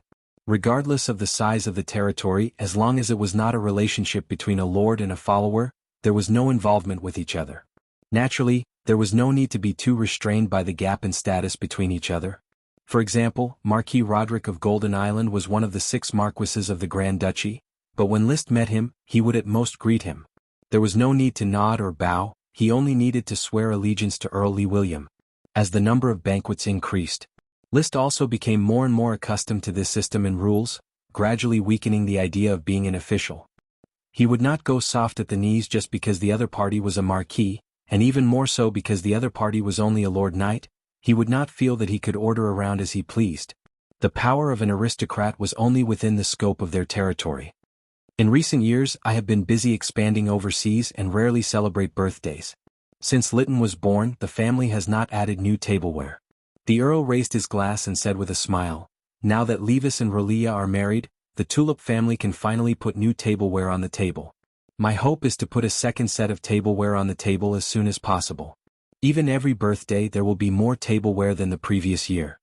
Regardless of the size of the territory, as long as it was not a relationship between a lord and a follower, there was no involvement with each other. Naturally, there was no need to be too restrained by the gap in status between each other. For example, Marquis Roderick of Golden Island was one of the 6 marquises of the Grand Duchy, but when Liszt met him, he would at most greet him. There was no need to nod or bow, he only needed to swear allegiance to Earl Lee William. As the number of banquets increased, Liszt also became more and more accustomed to this system and rules, gradually weakening the idea of being an official. He would not go soft at the knees just because the other party was a marquis, and even more so because the other party was only a lord knight. He would not feel that he could order around as he pleased. The power of an aristocrat was only within the scope of their territory. In recent years I have been busy expanding overseas and rarely celebrate birthdays. Since Lytton was born, the family has not added new tableware. The Earl raised his glass and said with a smile, "Now that Levis and Rolia are married, the Tulip family can finally put new tableware on the table. My hope is to put a second set of tableware on the table as soon as possible. Even every birthday there will be more tableware than the previous year."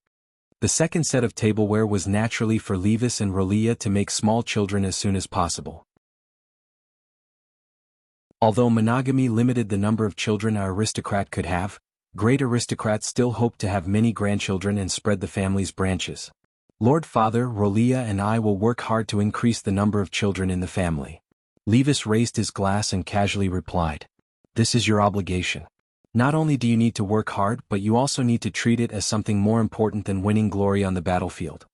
The second set of tableware was naturally for Levis and Rolia to make small children as soon as possible. Although monogamy limited the number of children an aristocrat could have, great aristocrats still hoped to have many grandchildren and spread the family's branches. Lord Father, Rolia and I will work hard to increase the number of children in the family. Levis raised his glass and casually replied, "This is your obligation. Not only do you need to work hard but you also need to treat it as something more important than winning glory on the battlefield."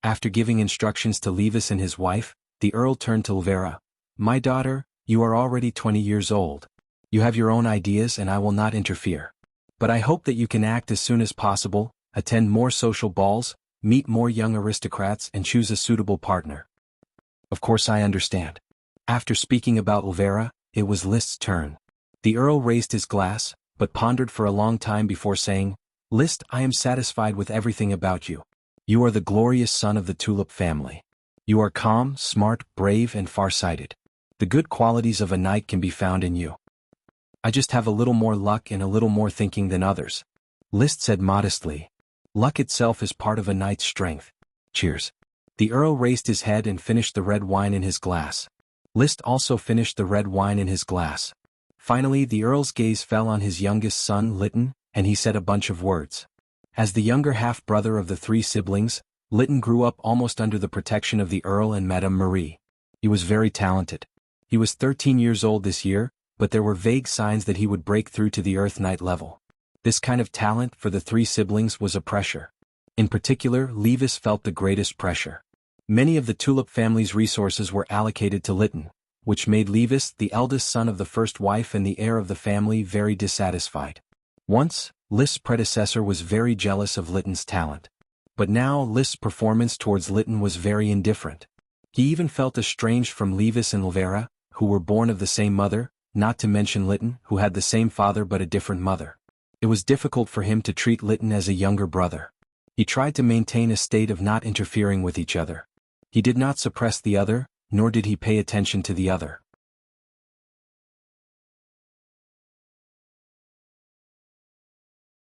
After giving instructions to Levis and his wife, the Earl turned to Ulvera. "My daughter, you are already 20 years old. You have your own ideas and I will not interfere. But I hope that you can act as soon as possible, attend more social balls, meet more young aristocrats and choose a suitable partner." "Of course I understand." After speaking about Ulvera, it was Liszt's turn. The Earl raised his glass, but pondered for a long time before saying, "Liszt, I am satisfied with everything about you. You are the glorious son of the Tulip family. You are calm, smart, brave and far-sighted. The good qualities of a knight can be found in you. I just have a little more luck and a little more thinking than others." Liszt said modestly, "Luck itself is part of a knight's strength. Cheers." The Earl raised his head and finished the red wine in his glass. Liszt also finished the red wine in his glass. Finally the Earl's gaze fell on his youngest son Lytton, and he said a bunch of words. As the younger half-brother of the 3 siblings, Lytton grew up almost under the protection of the Earl and Madame Marie. He was very talented. He was 13 years old this year, but there were vague signs that he would break through to the Earth Knight level. This kind of talent for the 3 siblings was a pressure. In particular, Levis felt the greatest pressure. Many of the Tulip family's resources were allocated to Lytton, which made Levis, the eldest son of the first wife and the heir of the family, very dissatisfied. Once, Liszt's predecessor was very jealous of Lytton's talent. But now List's performance towards Lytton was very indifferent. He even felt estranged from Levis and Elvira, who were born of the same mother, not to mention Lytton, who had the same father but a different mother. It was difficult for him to treat Lytton as a younger brother. He tried to maintain a state of not interfering with each other. He did not suppress the other, nor did he pay attention to the other.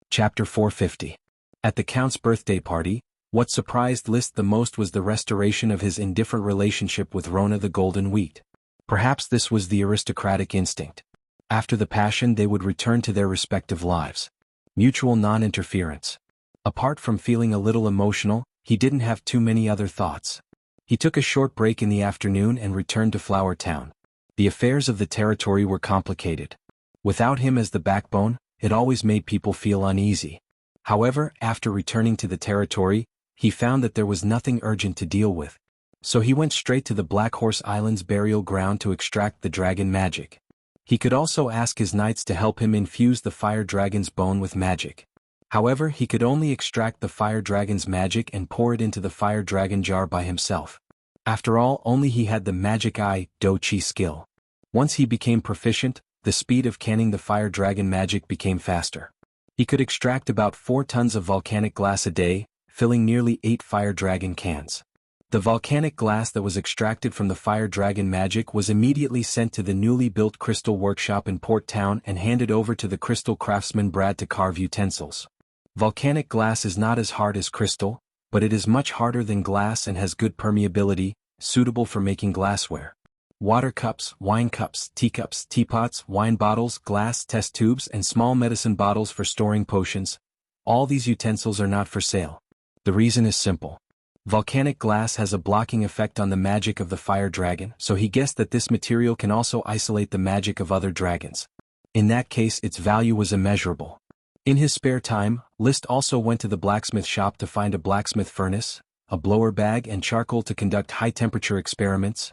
Chapter 450. At the Count's birthday party, what surprised Liszt the most was the restoration of his indifferent relationship with Rona the Golden Wheat. Perhaps this was the aristocratic instinct. After the passion they would return to their respective lives. Mutual non-interference. Apart from feeling a little emotional, he didn't have too many other thoughts. He took a short break in the afternoon and returned to Flower Town. The affairs of the territory were complicated. Without him as the backbone, it always made people feel uneasy. However, after returning to the territory, he found that there was nothing urgent to deal with. So he went straight to the Black Horse Island's burial ground to extract the dragon magic. He could also ask his knights to help him infuse the fire dragon's bone with magic. However, he could only extract the fire dragon's magic and pour it into the fire dragon jar by himself. After all, only he had the magic eye, Do-Chi skill. Once he became proficient, the speed of canning the fire dragon magic became faster. He could extract about 4 tons of volcanic glass a day, filling nearly 8 fire dragon cans. The volcanic glass that was extracted from the fire dragon magic was immediately sent to the newly built crystal workshop in Port Town and handed over to the crystal craftsman Brad to carve utensils. Volcanic glass is not as hard as crystal, but it is much harder than glass and has good permeability, suitable for making glassware. Water cups, wine cups, teacups, teapots, wine bottles, glass test tubes and small medicine bottles for storing potions. All these utensils are not for sale. The reason is simple. Volcanic glass has a blocking effect on the magic of the fire dragon, so he guessed that this material can also isolate the magic of other dragons. In that case, its value was immeasurable. In his spare time, Liszt also went to the blacksmith shop to find a blacksmith furnace, a blower bag and charcoal to conduct high-temperature experiments.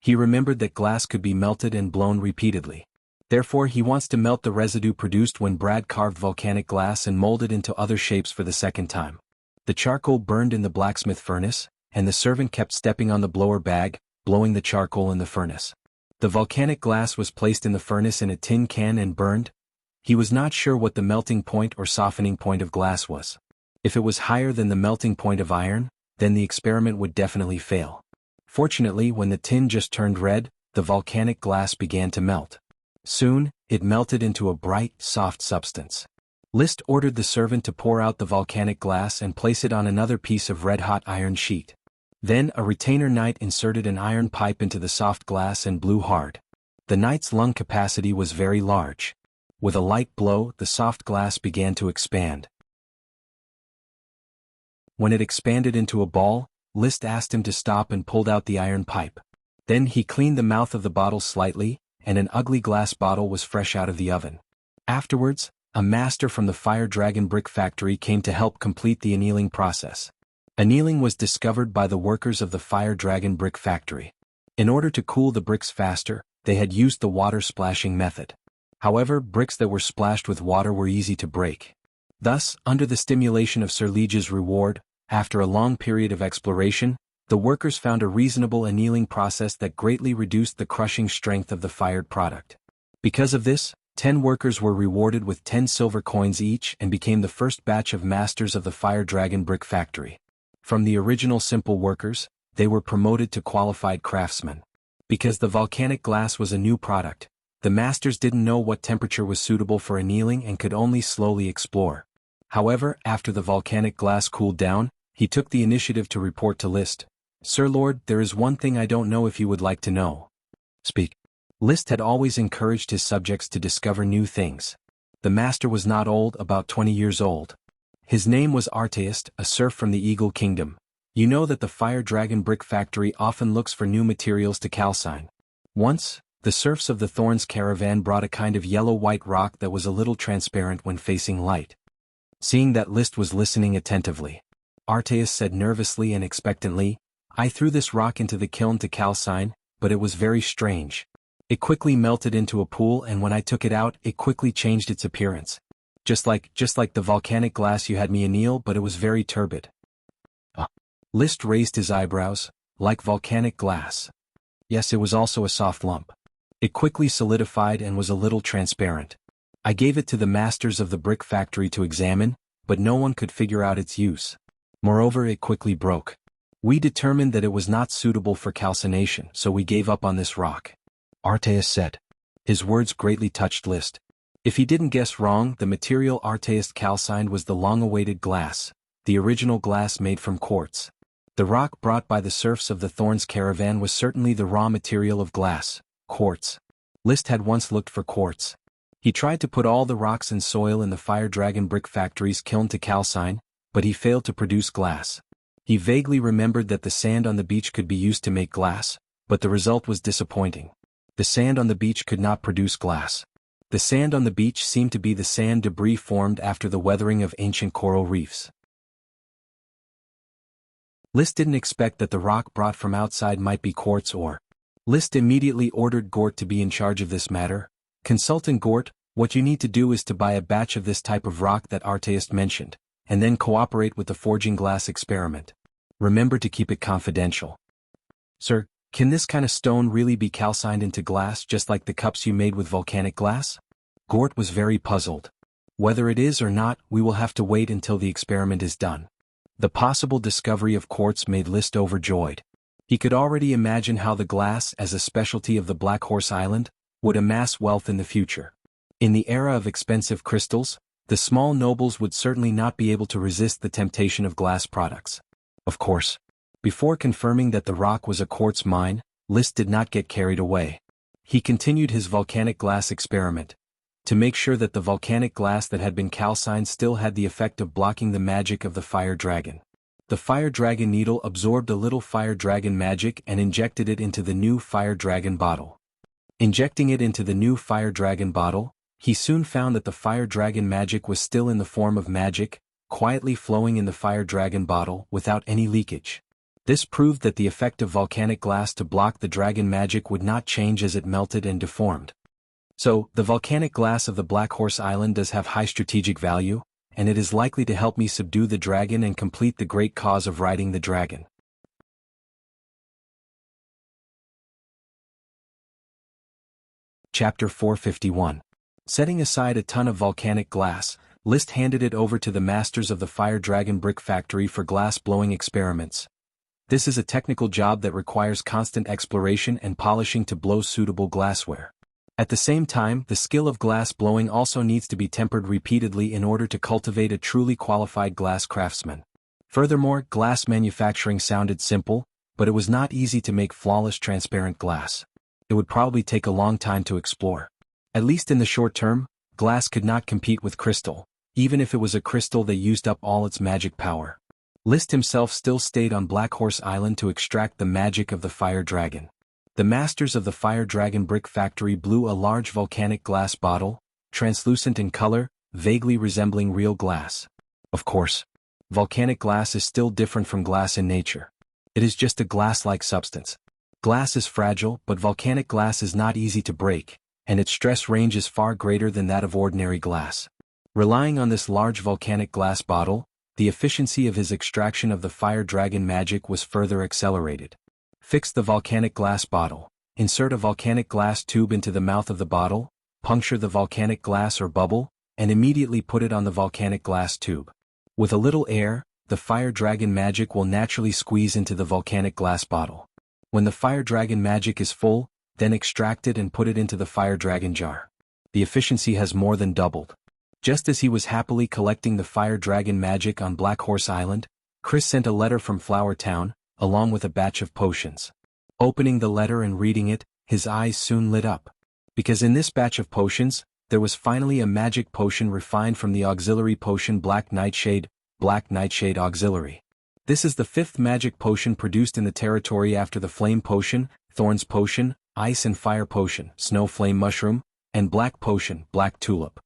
He remembered that glass could be melted and blown repeatedly. Therefore he wants to melt the residue produced when Brad carved volcanic glass and mold it into other shapes for the second time. The charcoal burned in the blacksmith furnace, and the servant kept stepping on the blower bag, blowing the charcoal in the furnace. The volcanic glass was placed in the furnace in a tin can and burned. He was not sure what the melting point or softening point of glass was. If it was higher than the melting point of iron, then the experiment would definitely fail. Fortunately, when the tin just turned red, the volcanic glass began to melt. Soon, it melted into a bright, soft substance. Liszt ordered the servant to pour out the volcanic glass and place it on another piece of red-hot iron sheet. Then a retainer knight inserted an iron pipe into the soft glass and blew hard. The knight's lung capacity was very large. With a light blow, the soft glass began to expand. When it expanded into a ball, Liszt asked him to stop and pulled out the iron pipe. Then he cleaned the mouth of the bottle slightly, and an ugly glass bottle was fresh out of the oven. Afterwards, a master from the Fire Dragon brick factory came to help complete the annealing process. Annealing was discovered by the workers of the Fire Dragon brick factory. In order to cool the bricks faster, they had used the water splashing method. However, bricks that were splashed with water were easy to break. Thus, under the stimulation of Sir Liege's reward, after a long period of exploration, the workers found a reasonable annealing process that greatly reduced the crushing strength of the fired product. Because of this, 10 workers were rewarded with 10 silver coins each and became the first batch of masters of the Fire Dragon brick factory. From the original simple workers, they were promoted to qualified craftsmen. Because the volcanic glass was a new product, the masters didn't know what temperature was suitable for annealing and could only slowly explore. However, after the volcanic glass cooled down, he took the initiative to report to Liszt. "Sir Lord, there is one thing I don't know if you would like to know." "Speak." Liszt had always encouraged his subjects to discover new things. The master was not old, about 20 years old. His name was Arteist, a serf from the Eagle Kingdom. You know that the Fire Dragon brick factory often looks for new materials to calcine. Once, the serfs of the Thorns caravan brought a kind of yellow-white rock that was a little transparent when facing light. Seeing that Liszt was listening attentively, Arteus said nervously and expectantly, "I threw this rock into the kiln to calcine, but it was very strange. It quickly melted into a pool, and when I took it out, it quickly changed its appearance. Just like the volcanic glass you had me anneal, but it was very turbid." List raised his eyebrows. Like volcanic glass. Yes, it was also a soft lump. It quickly solidified and was a little transparent. I gave it to the masters of the brick factory to examine, but no one could figure out its use. Moreover, it quickly broke. We determined that it was not suitable for calcination, so we gave up on this rock. Arteus said. His words greatly touched List. If he didn't guess wrong, the material Arteus calcined was the long-awaited glass, the original glass made from quartz. The rock brought by the serfs of the Thorns caravan was certainly the raw material of glass, quartz. List had once looked for quartz. He tried to put all the rocks and soil in the Fire Dragon brick factory's kiln to calcine, but he failed to produce glass. He vaguely remembered that the sand on the beach could be used to make glass, but the result was disappointing. The sand on the beach could not produce glass. The sand on the beach seemed to be the sand debris formed after the weathering of ancient coral reefs. List didn't expect that the rock brought from outside might be quartz ore. List immediately ordered Gort to be in charge of this matter. Consulting Gort, what you need to do is to buy a batch of this type of rock that Arteus mentioned, and then cooperate with the forging glass experiment. Remember to keep it confidential. Sir, can this kind of stone really be calcined into glass just like the cups you made with volcanic glass? Gort was very puzzled. Whether it is or not, we will have to wait until the experiment is done. The possible discovery of quartz made List overjoyed. He could already imagine how the glass, as a specialty of the Black Horse Island, would amass wealth in the future. In the era of expensive crystals, the small nobles would certainly not be able to resist the temptation of glass products. Of course, before confirming that the rock was a quartz mine, List did not get carried away. He continued his volcanic glass experiment, to make sure that the volcanic glass that had been calcined still had the effect of blocking the magic of the fire dragon. The fire dragon needle absorbed a little fire dragon magic and injected it into the new fire dragon bottle. Injecting it into the new fire dragon bottle, he soon found that the fire dragon magic was still in the form of magic, quietly flowing in the fire dragon bottle without any leakage. This proved that the effect of volcanic glass to block the dragon magic would not change as it melted and deformed. So, the volcanic glass of the Black Horse Island does have high strategic value, and it is likely to help me subdue the dragon and complete the great cause of riding the dragon. Chapter 451. Setting aside a ton of volcanic glass, List handed it over to the masters of the Fire Dragon brick factory for glass-blowing experiments. This is a technical job that requires constant exploration and polishing to blow suitable glassware. At the same time, the skill of glass blowing also needs to be tempered repeatedly in order to cultivate a truly qualified glass craftsman. Furthermore, glass manufacturing sounded simple, but it was not easy to make flawless transparent glass. It would probably take a long time to explore. At least in the short term, glass could not compete with crystal, even if it was a crystal that used up all its magic power. List himself still stayed on Black Horse Island to extract the magic of the fire dragon. The masters of the Fire Dragon brick factory blew a large volcanic glass bottle, translucent in color, vaguely resembling real glass. Of course, volcanic glass is still different from glass in nature. It is just a glass-like substance. Glass is fragile, but volcanic glass is not easy to break, and its stress range is far greater than that of ordinary glass. Relying on this large volcanic glass bottle, the efficiency of his extraction of the Fire Dragon magic was further accelerated. Fix the volcanic glass bottle. Insert a volcanic glass tube into the mouth of the bottle, puncture the volcanic glass or bubble, and immediately put it on the volcanic glass tube. With a little air, the fire dragon magic will naturally squeeze into the volcanic glass bottle. When the fire dragon magic is full, then extract it and put it into the fire dragon jar. The efficiency has more than doubled. Just as he was happily collecting the fire dragon magic on Black Horse Island, Chris sent a letter from Flower Town, along with a batch of potions. Opening the letter and reading it, his eyes soon lit up. Because in this batch of potions, there was finally a magic potion refined from the auxiliary potion Black Nightshade Auxiliary. This is the 5th magic potion produced in the territory after the Flame Potion, Thorns Potion, Ice and Fire Potion, Snow Flame Mushroom, and Black Potion, Black Tulip.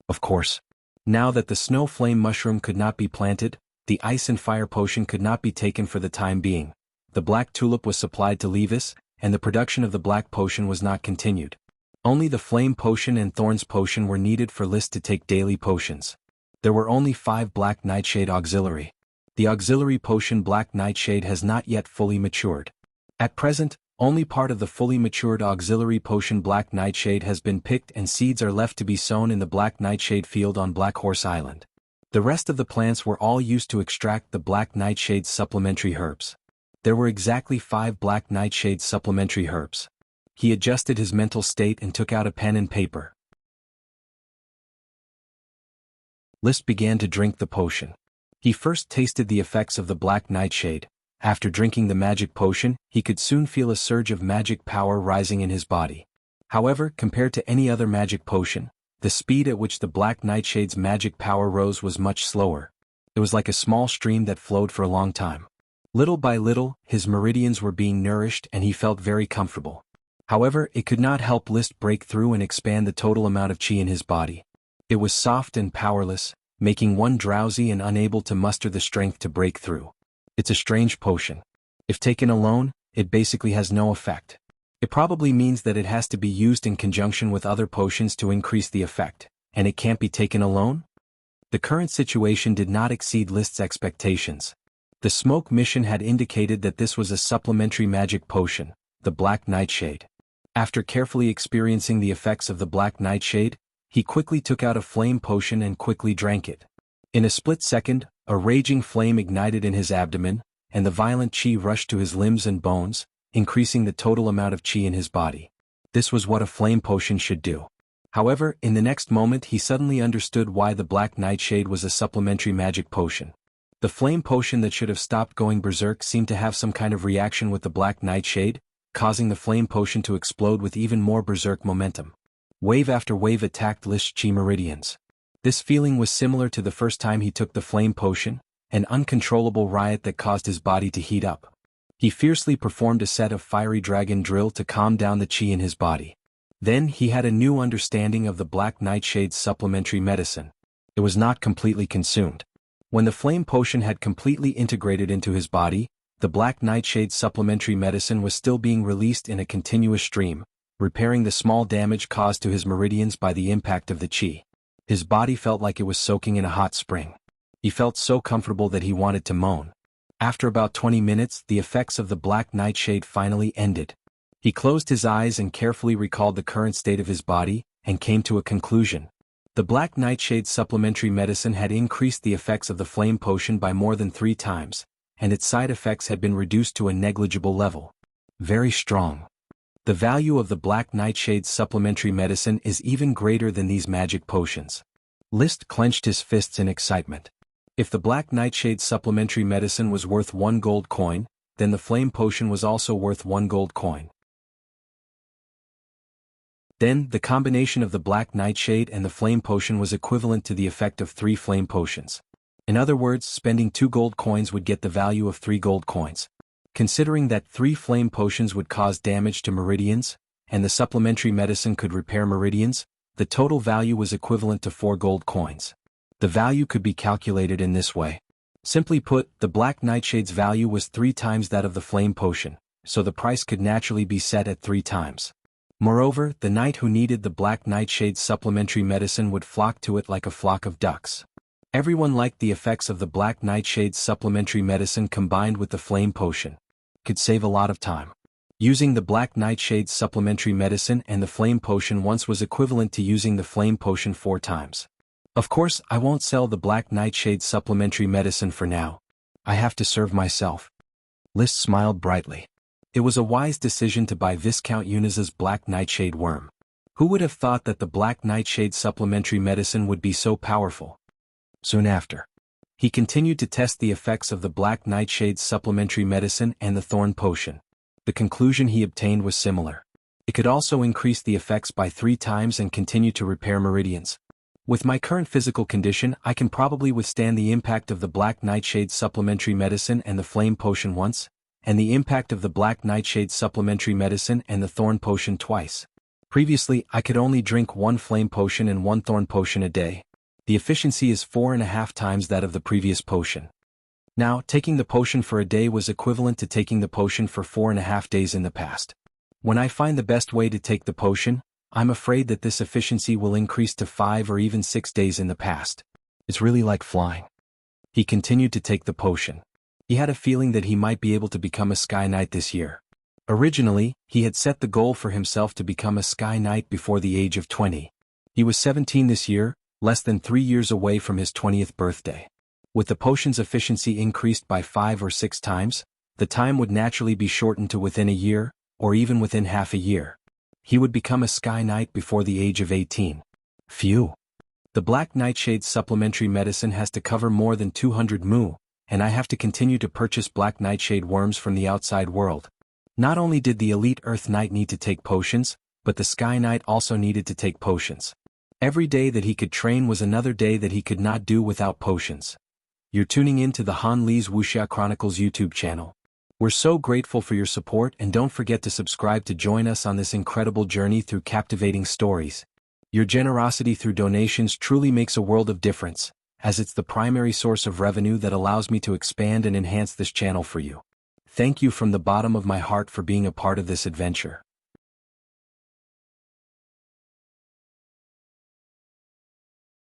Of course, now that the Snow Flame Mushroom could not be planted, the Ice and Fire Potion could not be taken for the time being. The Black Tulip was supplied to Levis, and the production of the Black Potion was not continued. Only the Flame Potion and Thorns Potion were needed for List to take daily potions. There were only 5 Black Nightshade Auxiliary. The auxiliary potion Black Nightshade has not yet fully matured. At present, only part of the fully matured auxiliary potion Black Nightshade has been picked and seeds are left to be sown in the Black Nightshade field on Black Horse Island. The rest of the plants were all used to extract the Black Nightshade's supplementary herbs. There were exactly 5 Black Nightshade's supplementary herbs. He adjusted his mental state and took out a pen and paper. List began to drink the potion. He first tasted the effects of the Black Nightshade. After drinking the magic potion, he could soon feel a surge of magic power rising in his body. However, compared to any other magic potion, the speed at which the Black Nightshade's magic power rose was much slower. It was like a small stream that flowed for a long time. Little by little, his meridians were being nourished and he felt very comfortable. However, it could not help List break through and expand the total amount of chi in his body. It was soft and powerless, making one drowsy and unable to muster the strength to break through. It's a strange potion. If taken alone, it basically has no effect. It probably means that it has to be used in conjunction with other potions to increase the effect, and it can't be taken alone? The current situation did not exceed List's expectations. The smoke mission had indicated that this was a supplementary magic potion, the Black Nightshade. After carefully experiencing the effects of the Black Nightshade, he quickly took out a flame potion and quickly drank it. In a split second, a raging flame ignited in his abdomen, and the violent chi rushed to his limbs and bones, increasing the total amount of chi in his body. This was what a flame potion should do. However, in the next moment he suddenly understood why the Black Nightshade was a supplementary magic potion. The flame potion that should have stopped going berserk seemed to have some kind of reaction with the Black Nightshade, causing the flame potion to explode with even more berserk momentum. Wave after wave attacked List's chi meridians. This feeling was similar to the first time he took the flame potion, an uncontrollable riot that caused his body to heat up. He fiercely performed a set of fiery dragon drill to calm down the chi in his body. Then he had a new understanding of the Black Nightshade's supplementary medicine. It was not completely consumed. When the flame potion had completely integrated into his body, the Black Nightshade's supplementary medicine was still being released in a continuous stream, repairing the small damage caused to his meridians by the impact of the chi. His body felt like it was soaking in a hot spring. He felt so comfortable that he wanted to moan. After about 20 minutes, the effects of the Black Nightshade finally ended. He closed his eyes and carefully recalled the current state of his body, and came to a conclusion. The Black Nightshade's supplementary medicine had increased the effects of the flame potion by more than 3 times, and its side effects had been reduced to a negligible level. Very strong. The value of the Black Nightshade's supplementary medicine is even greater than these magic potions. List clenched his fists in excitement. If the Black Nightshade's supplementary medicine was worth 1 gold coin, then the flame potion was also worth 1 gold coin. Then, the combination of the Black Nightshade and the flame potion was equivalent to the effect of 3 flame potions. In other words, spending 2 gold coins would get the value of 3 gold coins. Considering that 3 flame potions would cause damage to meridians, and the supplementary medicine could repair meridians, the total value was equivalent to 4 gold coins. The value could be calculated in this way. Simply put, the Black Nightshade's value was 3 times that of the flame potion, so the price could naturally be set at 3 times. Moreover, the knight who needed the Black Nightshade's supplementary medicine would flock to it like a flock of ducks. Everyone liked the effects of the Black Nightshade's supplementary medicine combined with the flame potion. Could save a lot of time. Using the Black Nightshade's supplementary medicine and the flame potion once was equivalent to using the flame potion 4 times. Of course, I won't sell the Black Nightshade's supplementary medicine for now. I have to serve myself. List smiled brightly. It was a wise decision to buy Viscount Uniza's Black Nightshade worm. Who would have thought that the Black Nightshade supplementary medicine would be so powerful? Soon after, he continued to test the effects of the Black Nightshade's supplementary medicine and the thorn potion. The conclusion he obtained was similar. It could also increase the effects by 3 times and continue to repair meridians. With my current physical condition, I can probably withstand the impact of the Black Nightshade's supplementary medicine and the flame potion once, and the impact of the Black Nightshade's supplementary medicine and the thorn potion twice. Previously, I could only drink 1 flame potion and 1 thorn potion a day. The efficiency is 4.5 times that of the previous potion. Now, taking the potion for a day was equivalent to taking the potion for 4.5 days in the past. When I find the best way to take the potion, I'm afraid that this efficiency will increase to 5 or even 6 days in the past. It's really like flying. He continued to take the potion. He had a feeling that he might be able to become a Sky Knight this year. Originally, he had set the goal for himself to become a Sky Knight before the age of 20. He was 17 this year, less than 3 years away from his 20th birthday. With the potion's efficiency increased by 5 or 6 times, the time would naturally be shortened to within a year, or even within half a year. He would become a Sky Knight before the age of 18. Phew. The Black Nightshade supplementary medicine has to cover more than 200 mu, and I have to continue to purchase Black Nightshade worms from the outside world. Not only did the elite Earth Knight need to take potions, but the Sky Knight also needed to take potions. Every day that he could train was another day that he could not do without potions. You're tuning in to the Han Lee's Wuxia Chronicles YouTube channel. We're so grateful for your support, and don't forget to subscribe to join us on this incredible journey through captivating stories. Your generosity through donations truly makes a world of difference, as it's the primary source of revenue that allows me to expand and enhance this channel for you. Thank you from the bottom of my heart for being a part of this adventure.